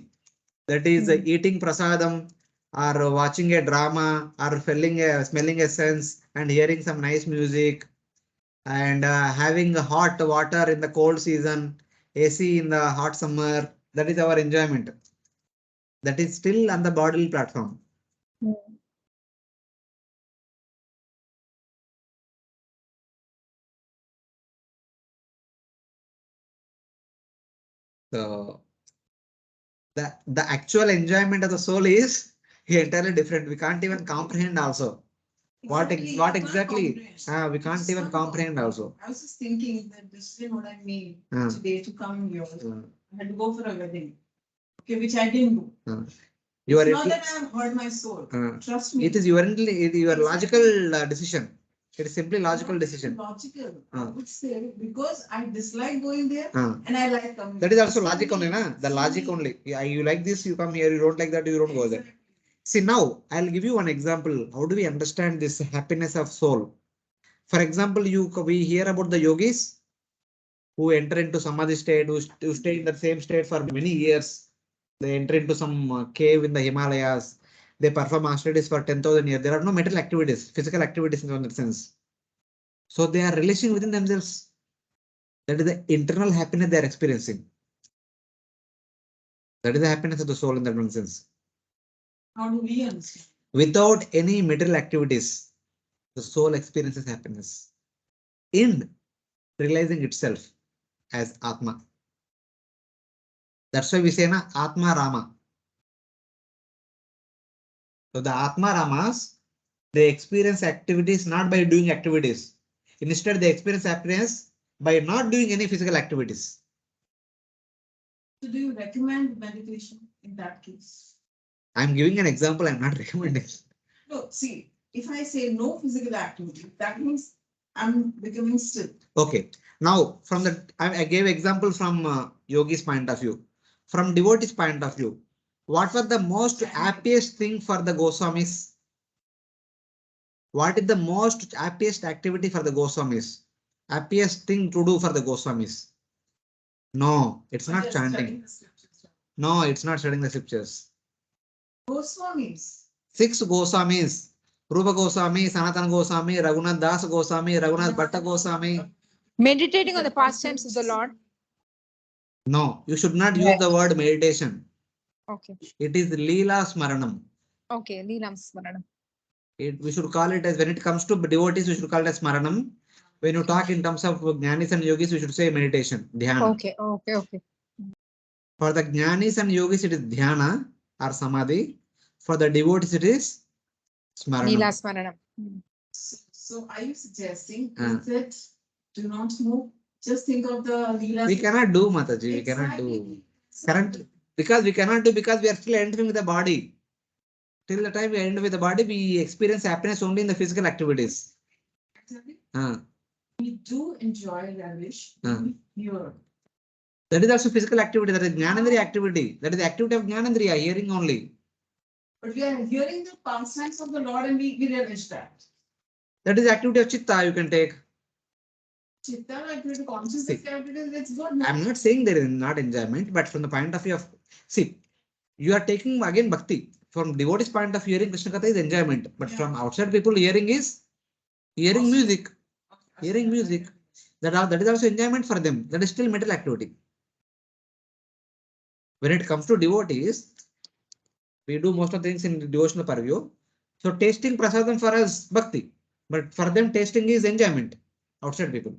That is eating prasadam, or watching a drama, or smelling a sense, and hearing some nice music, and having hot water in the cold season, AC in the hot summer. That is our enjoyment. That is still on the bodily platform. So the actual enjoyment of the soul is entirely different. We can't even comprehend also. What you can't exactly? comprehend. We You can't just even can't comprehend also. I was just thinking that this is what I made Ah. today to come here. Ah. I had to go for a wedding. Okay, which I didn't do. You It's are not that I have hurt my soul. Trust me. It is your logical decision. It is simply logical Not decision. Logical. I would say because I dislike going there Ah. and I like coming. That is also So logic only, na? The logic so only. Yeah, you like this, you come here. You don't like that, you don't go there. Exactly. See, now I'll give you one example. How do we understand this happiness of soul? For example, we hear about the yogis who enter into samadhi state, who stay in the same state for many years. They enter into some cave in the Himalayas. They perform austerities for 10,000 years. There are no material activities, physical activities in that sense. So they are relishing within themselves. That is the internal happiness they are experiencing. That is the happiness of the soul in that one sense. How do we understand? Without any material activities, the soul experiences happiness in realizing itself as Atma. That's why we say na Atma Rama. So the Atma Ramas, they experience activities not by doing activities. Instead, they experience happiness by not doing any physical activities. So do you recommend meditation in that case? I'm giving an example, I'm not recommending. No, see, if I say no physical activity, that means I'm becoming still. Okay. Now, from the I gave example from yogi's point of view. From devotee's point of view, what was the most happiest thing for the Goswamis? What is the most happiest activity for the Goswamis? Happiest thing to do for the Goswamis? No, it's not Just chanting. studying the scriptures. No, it's not studying the scriptures. Goswamis. 6 Goswamis. Rupa Goswami, Sanatana Goswami, Raghunath Das Goswami, Raghunath Bhatta Goswami. Meditating on the pastimes of the Lord. No, you should not use the word meditation. Okay. It is Leela Smaranam. Okay. Leelam Smaranam. We should call it as, when it comes to devotees, we should call it as Smaranam. When you talk in terms of Jnanis and Yogis, we should say meditation, Dhyana. Okay. Okay. Okay. For the Jnanis and Yogis, it is Dhyana or Samadhi. For the devotees, it is Leela Smaranam. Smaranam. So are you suggesting is that do not move? Just think of the Leela. We cannot do, Mataji. We cannot do. Current. Because we cannot do, because we are still entering with the body. Till the time we end with the body, we experience happiness only in the physical activities. Exactly. Uh, We do enjoy relish here. That is also physical activity. That is Jnanandriya activity. That is the activity of Jnanandriya, hearing only. But we are hearing the pastimes of the Lord and we relish that. That is the activity of Chitta you can take. Chitta activity, consciousness activity, it's good. I'm not saying there is not enjoyment, but from the point of view of, see, you are taking again Bhakti. From devotee's point of view, hearing Krishna Katha is enjoyment. But from outside people, hearing is hearing music. Hearing music. That is also enjoyment for them. That is still mental activity. When it comes to devotees, we do most of the things in devotional purview. So tasting prasadam for us bhakti, but for them tasting is enjoyment. Outside people.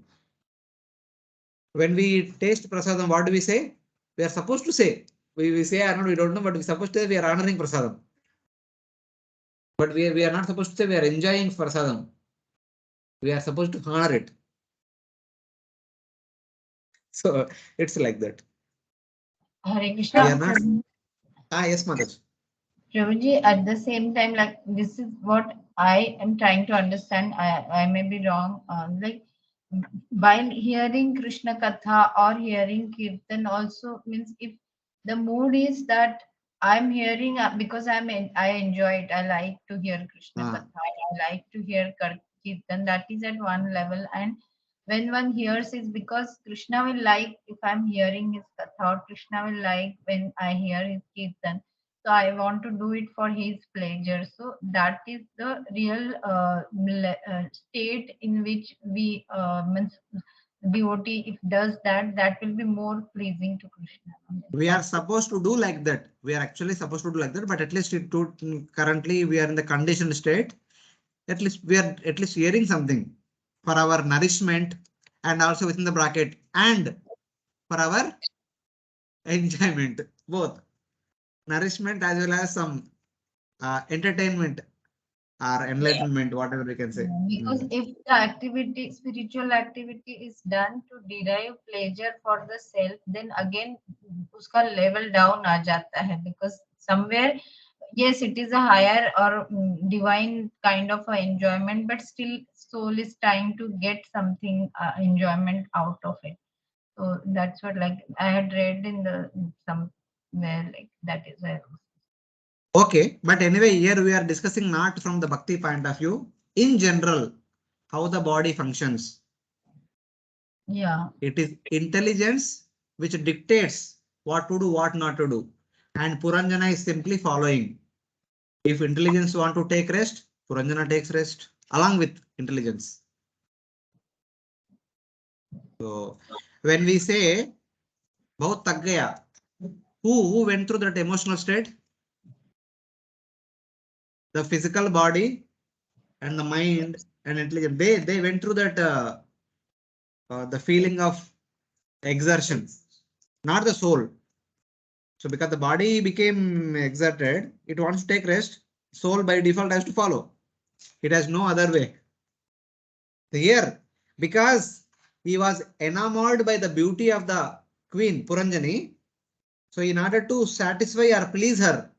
When we taste prasadam, what do we say? We are supposed to say. We say, I don't know, we don't know, but we supposed to say we are honoring prasadam. But we are not supposed to say we are enjoying prasadam. We are supposed to honor it. So it's like that. Hare We Krishna. are not. Yes, Madhaj. Prabhuji, at the same time, like this is what I am trying to understand. I may be wrong. Like while hearing Krishna Katha or hearing Kirtan also means if the mood is that I'm hearing because I enjoy it. I like to hear Krishna Ah. Katha. I like to hear Kirtan. That is at one level. And when one hears is because Krishna will like if I'm hearing his Katha or Krishna will like when I hear his Kirtan. So I want to do it for his pleasure. So that is the real state in which we means devotee if does that, that will be more pleasing to Krishna. We are supposed to do like that. We are actually supposed to do like that, but at least currently we are in the conditioned state. At least we are at least hearing something for our nourishment and also within the bracket and for our enjoyment, both nourishment as well as some entertainment or enlightenment, whatever we can say. Because if the activity, spiritual activity is done to derive pleasure for the self, then again uska level down aa jata hai because somewhere yes it is a higher or divine kind of a enjoyment, but still soul is trying to get something enjoyment out of it. So that's what like I had read in the somewhere like that is where. Okay, but anyway, here we are discussing not from the bhakti point of view. In general, how the body functions. Yeah. It is intelligence which dictates what to do, what not to do. And Puranjana is simply following. If intelligence want to take rest, Puranjana takes rest along with intelligence. So when we say bahut thak gaya, who went through that emotional state? The physical body and the mind and intelligence. They went through that the feeling of exertion, not the soul. So because the body became exerted, it wants to take rest. Soul by default has to follow. It has no other way. Here, because he was enamored by the beauty of the queen Puranjani, so in order to satisfy or please her,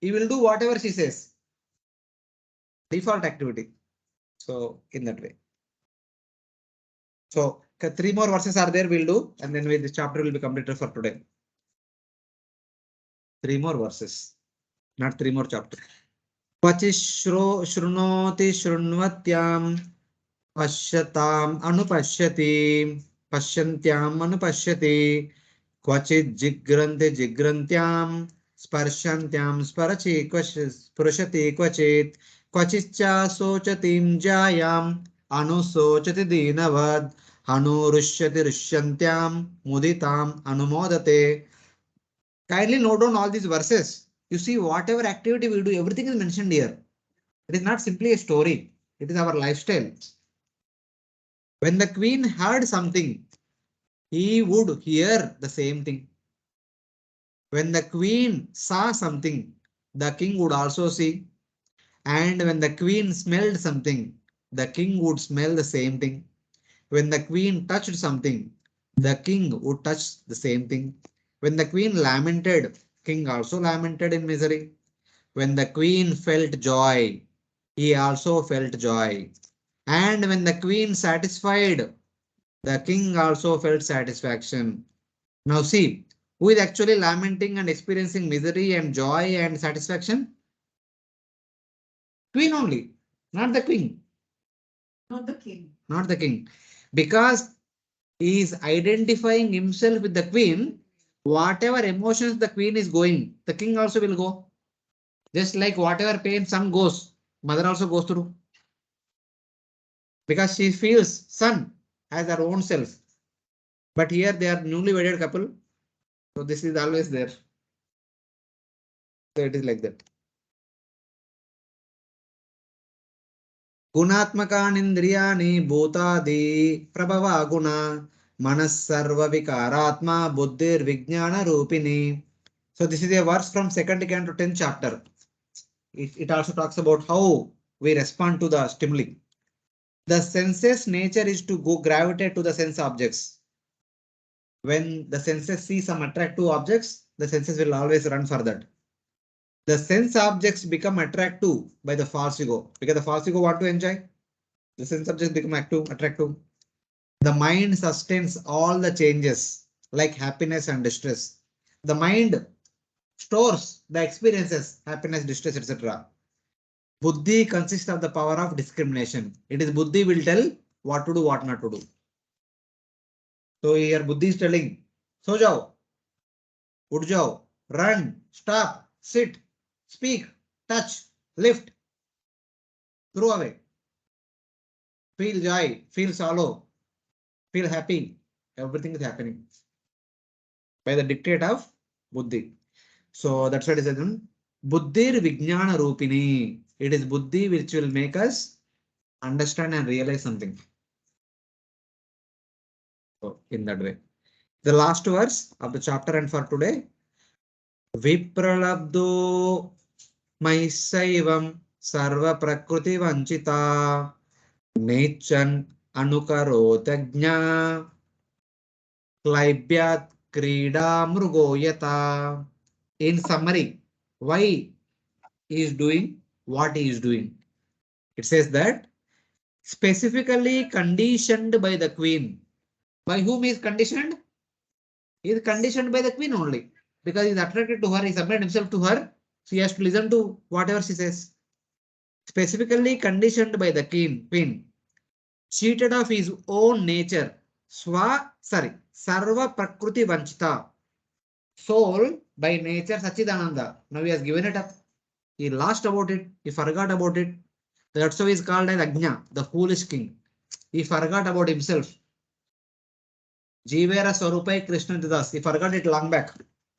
he will do whatever she says. Default activity. So in that way. So 3 more verses are there, we'll do, and then this chapter will be completed for today. 3 more verses, not 3 more chapters. Pachishro shrunoti shrunvatyam Pashyatam anupashyati, pashyantyam anupashyati, kvachit jigrantyam, sparshantyam spurashati kvachit, kvachitcha sochatim jayam, anusochati dinavad, anurushyati rushyantyam, muditam anumodate. Kindly note down all these verses. You see, whatever activity we do, everything is mentioned here. It is not simply a story. It is our lifestyle. When the queen heard something, he would hear the same thing. When the queen saw something, the king would also see. And when the queen smelled something, the king would smell the same thing. When the queen touched something, the king would touch the same thing. When the queen lamented, king also lamented in misery. When the queen felt joy, he also felt joy. And when the queen satisfied, the king also felt satisfaction. Now see, who is actually lamenting and experiencing misery and joy and satisfaction? Queen only, not the king. Not the king. Not the king. Because he is identifying himself with the queen, whatever emotions the queen is going, the king also will go. Just like whatever pain son goes, mother also goes through. Because she feels son as her own self. But here they are newly wedded couple. So this is always there. So it is like that. गुणात्मकानिन्द्रियाणि भूतादि प्रभवा गुण मनः सर्व विकारात्मा बुद्धिर्विज्ञान रूपिणी. So this is a verse from 2nd canto 10th chapter. it also talks about how we respond to the stimuli. The senses nature is to go gravitate to the sense objects. When the senses see some attractive objects, the senses will always run for that. The sense objects become attractive by the false ego because the false ego want to enjoy. The sense objects become attractive. The mind sustains all the changes like happiness and distress. The mind stores the experiences, happiness, distress, etc. Buddhi consists of the power of discrimination. It is Buddhi will tell what to do, what not to do. So here Buddhi is telling, so jao, ud jao, run, stop, sit, speak, touch, lift, throw away, feel joy, feel sorrow, feel happy. Everything is happening by the dictate of Buddhi. So that's what it says. Buddhir Vijnana Rupini. It is Buddhi which will make us understand and realize something. So in that way. The last verse of the chapter and for today. Vipralabdo Maisaivam Sarva Prakriti Vanchita Nechan Anukarotagnya Klaibyat Krida Mrugoyata. In summary, why he is doing what he is doing? It says that specifically conditioned by the queen. By whom he is conditioned? He is conditioned by the queen only. Because he is attracted to her, he submitted himself to her. So he has to listen to whatever she says. Specifically conditioned by the queen. Cheated of his own nature. Sarva Prakriti Vanchita. Soul by nature Sachidananda. Now he has given it up. He lost about it. He forgot about it. That's why he is called as Ajna, the foolish king. He forgot about himself. Jivera Swarupai Krishna Das. He forgot it long back.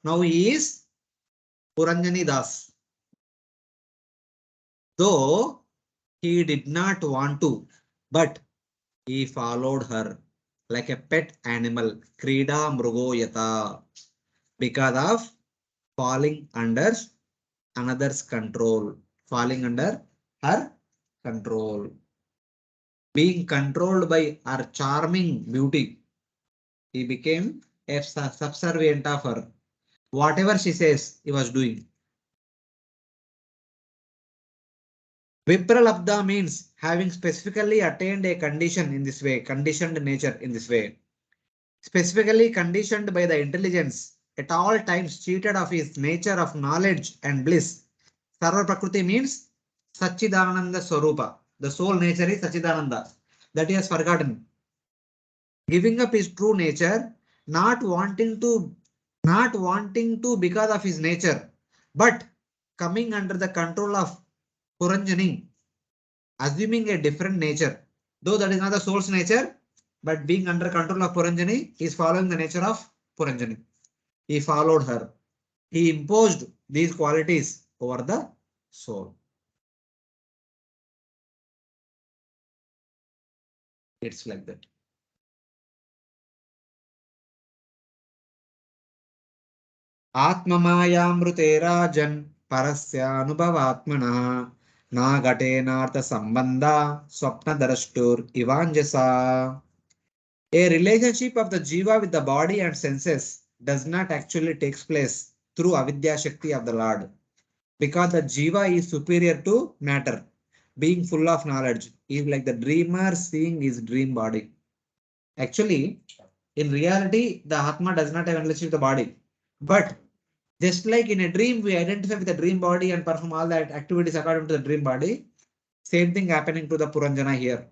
Now he is Puranjani Das. Though he did not want to, but he followed her like a pet animal. Krida Mrugoyata. Because of falling under another's control. Falling under her control. Being controlled by her charming beauty. He became a subservient of her. Whatever she says, he was doing. Vipralabdha means having specifically attained a condition in this way, conditioned nature in this way. Specifically conditioned by the intelligence, at all times cheated of his nature of knowledge and bliss. Sarva Prakriti means Sachidananda Swarupa. The soul nature is Sachidananda. That he has forgotten. Giving up his true nature, not wanting to because of his nature, but coming under the control of Puranjani, assuming a different nature. Though that is not the soul's nature, but being under control of Puranjani, he is following the nature of Puranjani. He followed her. He imposed these qualities over the soul. It's like that. Atmamayamrute rajan parasya anubhavatmana nagatena sambandha swapna darashtur ivanjasa. A relationship of the jiva with the body and senses does not actually take place through avidya shakti of the Lord, because the jiva is superior to matter, being full of knowledge, is like the dreamer seeing his dream body. Actually, in reality, the Atma does not have a relationship with the body, but just like in a dream, we identify with the dream body and perform all that activities according to the dream body. Same thing happening to the Puranjana here.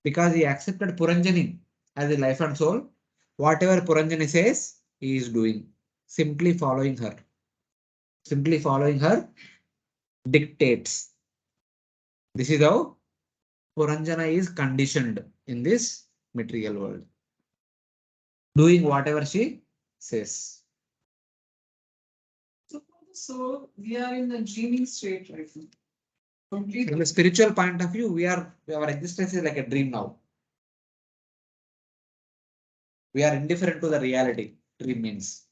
Because he accepted Puranjani as a life and soul, whatever Puranjani says, he is doing. Simply following her. Simply following her dictates. This is how Puranjana is conditioned in this material world. Doing whatever she says. So we are in the dreaming state right now. Completely. From a spiritual point of view, our existence is like a dream now. We are indifferent to the reality. Dream means.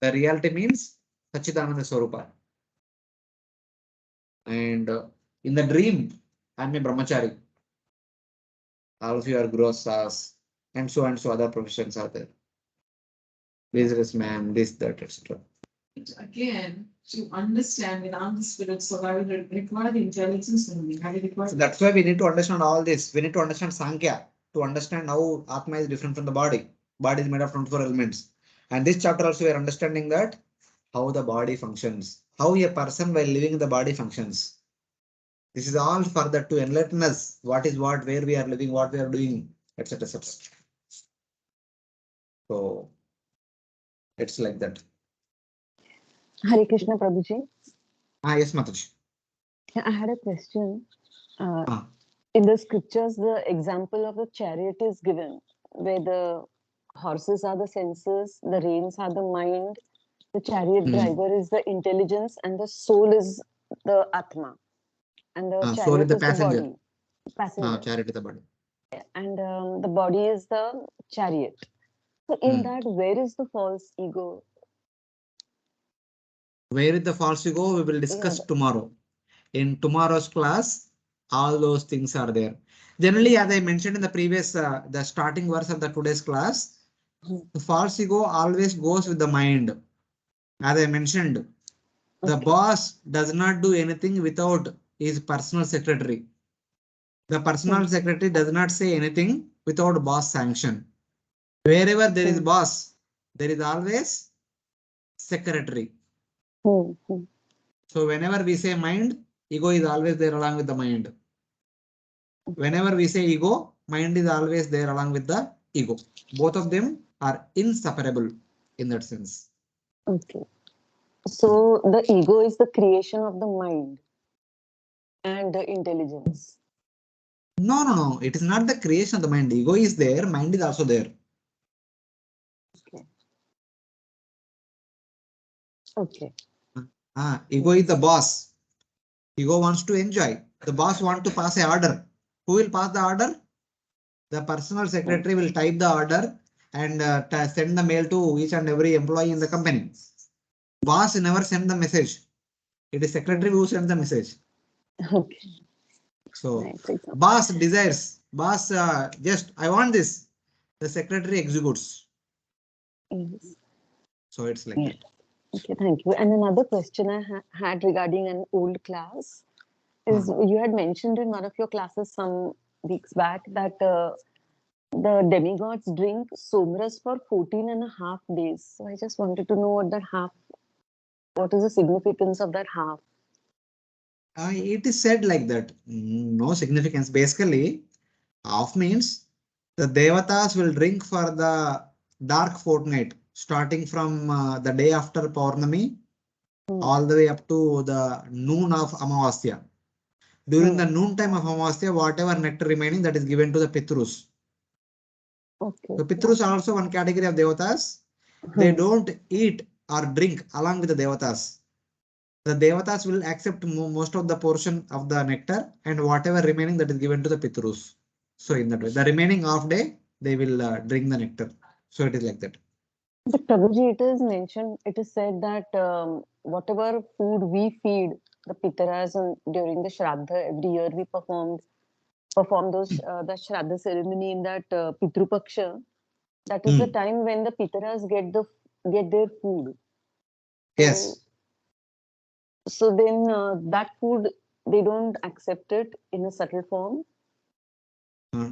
The reality means Sachidananda Swarupa. And in the dream, I'm a brahmachari. All of you are grosas, and so other professions are there. Businessman, this, that, etc. Again, to understand Vedanta spirit, so I will require the intelligence only. I will require. So that's why we need to understand all this. We need to understand Sankhya to understand how Atma is different from the body. Body is made of 24 elements. And this chapter also we are understanding that how the body functions, how a person while living in the body functions. This is all further to enlighten us what is what, where we are living, what we are doing, etc. etc. So it's like that. Hare Krishna Prabhuji. Yes, Mataji. I had a question. Ah. In the scriptures, the example of the chariot is given, where the horses are the senses, the reins are the mind, the chariot driver is the intelligence, and the soul is the Atma. And the Soul is chariot the is the passenger. body. Passenger. Chariot is the body. And the body is the chariot. So in that, where is the false ego? Where is the false ego? We will discuss tomorrow. In tomorrow's class, all those things are there. Generally, as I mentioned in the previous, the starting verse of the today's class, the false ego always goes with the mind. As I mentioned, the boss does not do anything without his personal secretary. The personal secretary does not say anything without boss sanction. Wherever there is boss, there is always secretary. So whenever we say mind, ego is always there along with the mind. Whenever we say ego, mind is always there along with the ego. Both of them are inseparable in that sense. Okay. So the ego is the creation of the mind and the intelligence. No. It is not the creation of the mind. Ego is there, mind is also there. Okay. Ego is the boss. Ego wants to enjoy. The boss wants to pass an order. Who will pass the order? The personal secretary will type the order and send the mail to each and every employee in the company. Boss never send the message. It is secretary who sends the message. Okay. So boss desires. Boss just I want this. The secretary executes. Yes. So it's like that. Okay, thank you. And another question I had regarding an old class is you had mentioned in one of your classes some weeks back that the demigods drink somras for 14.5 days. So I just wanted to know what is the significance of that half? It is said like that. No significance. Basically, half means the devatas will drink for the dark fortnight, starting from the day after Paurnami all the way up to the noon of Amavasya. During the noon time of Amavasya, whatever nectar remaining, that is given to the Pitrus. Okay. So Pitrus are also one category of devatas. They don't eat or drink along with the devatas. The devatas will accept most of the portion of the nectar and whatever remaining that is given to the Pitrus. So in that way, the remaining half day, they will drink the nectar. So it is like that. But Prabhuji, it is mentioned, it is said that whatever food we feed the Pitaras during the Shraddha, every year we perform those the Shraddha ceremony in that Pitru Paksha. That is the time when the Pitaras get their food. Yes. So then that food, they don't accept it in a subtle form.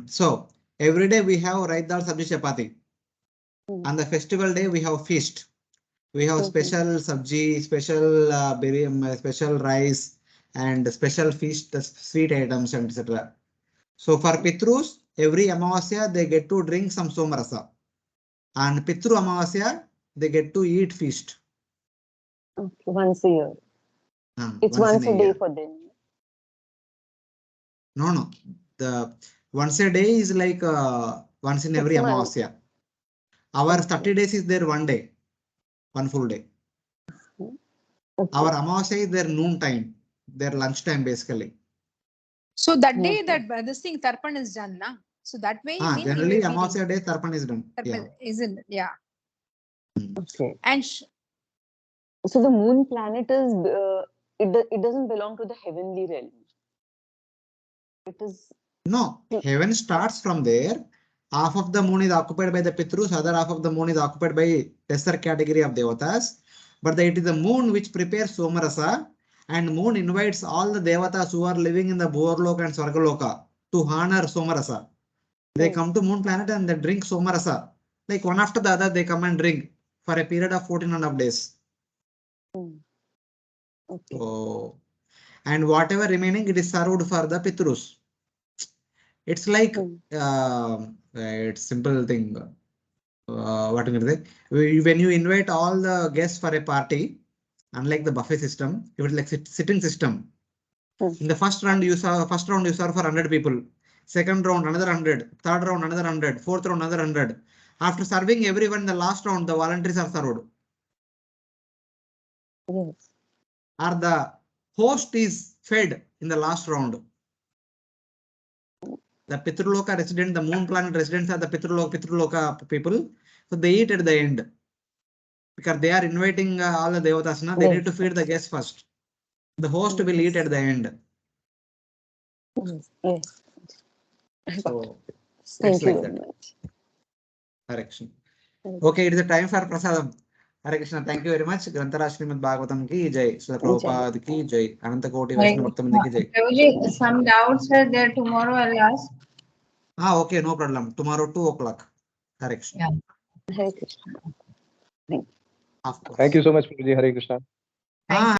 So every day we have right dal sabji chapati. On the festival day we have feast. We have special sabji, special special rice, and special feast, sweet items, and etc. So for Pitrus, every Amavasya they get to drink some somarasa. And Pitru Amavasya, they get to eat feast. Okay, once a year. It's once a day for them. No. The once a day is like once in every Amavasya. Our 30 days is there one day, one full day. Our Amavasya is their noon time, their lunch time basically. So that day that this thing Tarpan is done, na? So that way you mean generally Amavasya day Tarpan is done. Tarpan isn't, yeah. Okay. And So the moon planet is it doesn't belong to the heavenly realm. It is No, heaven starts from there. Half of the moon is occupied by the Pitrus, other half of the moon is occupied by lesser category of Devatas. But it is the moon which prepares Somarasa, and moon invites all the Devatas who are living in the Bhorloka and Swargaloka to honor Somarasa. They come to moon planet and they drink Somarasa. Like one after the other, they come and drink for a period of 14.5 days. okay. So, and whatever remaining, it is served for the Pitrus. It's like it's simple thing. What can I say? When you invite all the guests for a party, unlike the buffet system, it was like sitting system. In the first round you serve for 100 people. Second round another 100. Third round another 100. Fourth round another 100. After serving everyone in the last round, the volunteers are served. Yes. Or the host is fed in the last round. The Pitruloka resident, the moon planet residents are the Pitruloka people. So they eat at the end. Because they are inviting all the Devatas, na? They need to feed the guests first. The host will eat at the end. Yes. So Thank it's you like very that. much. Correction. Okay, it is a time for Prasadam. Hare Krishna, thank you very much. Grantara Srimad Bhagavatam ki jai. Srila Prabhupada ki jai. Ananta Koti Vaishnava Bhaktamani ki jai. Prabhuji, some doubts are there. Tomorrow I'll ask. Okay, no problem. Tomorrow 2 o'clock. Correction. Yeah. Hare Krishna. Of course. Thank you so much, Prabhuji. Hare Krishna. Thank you.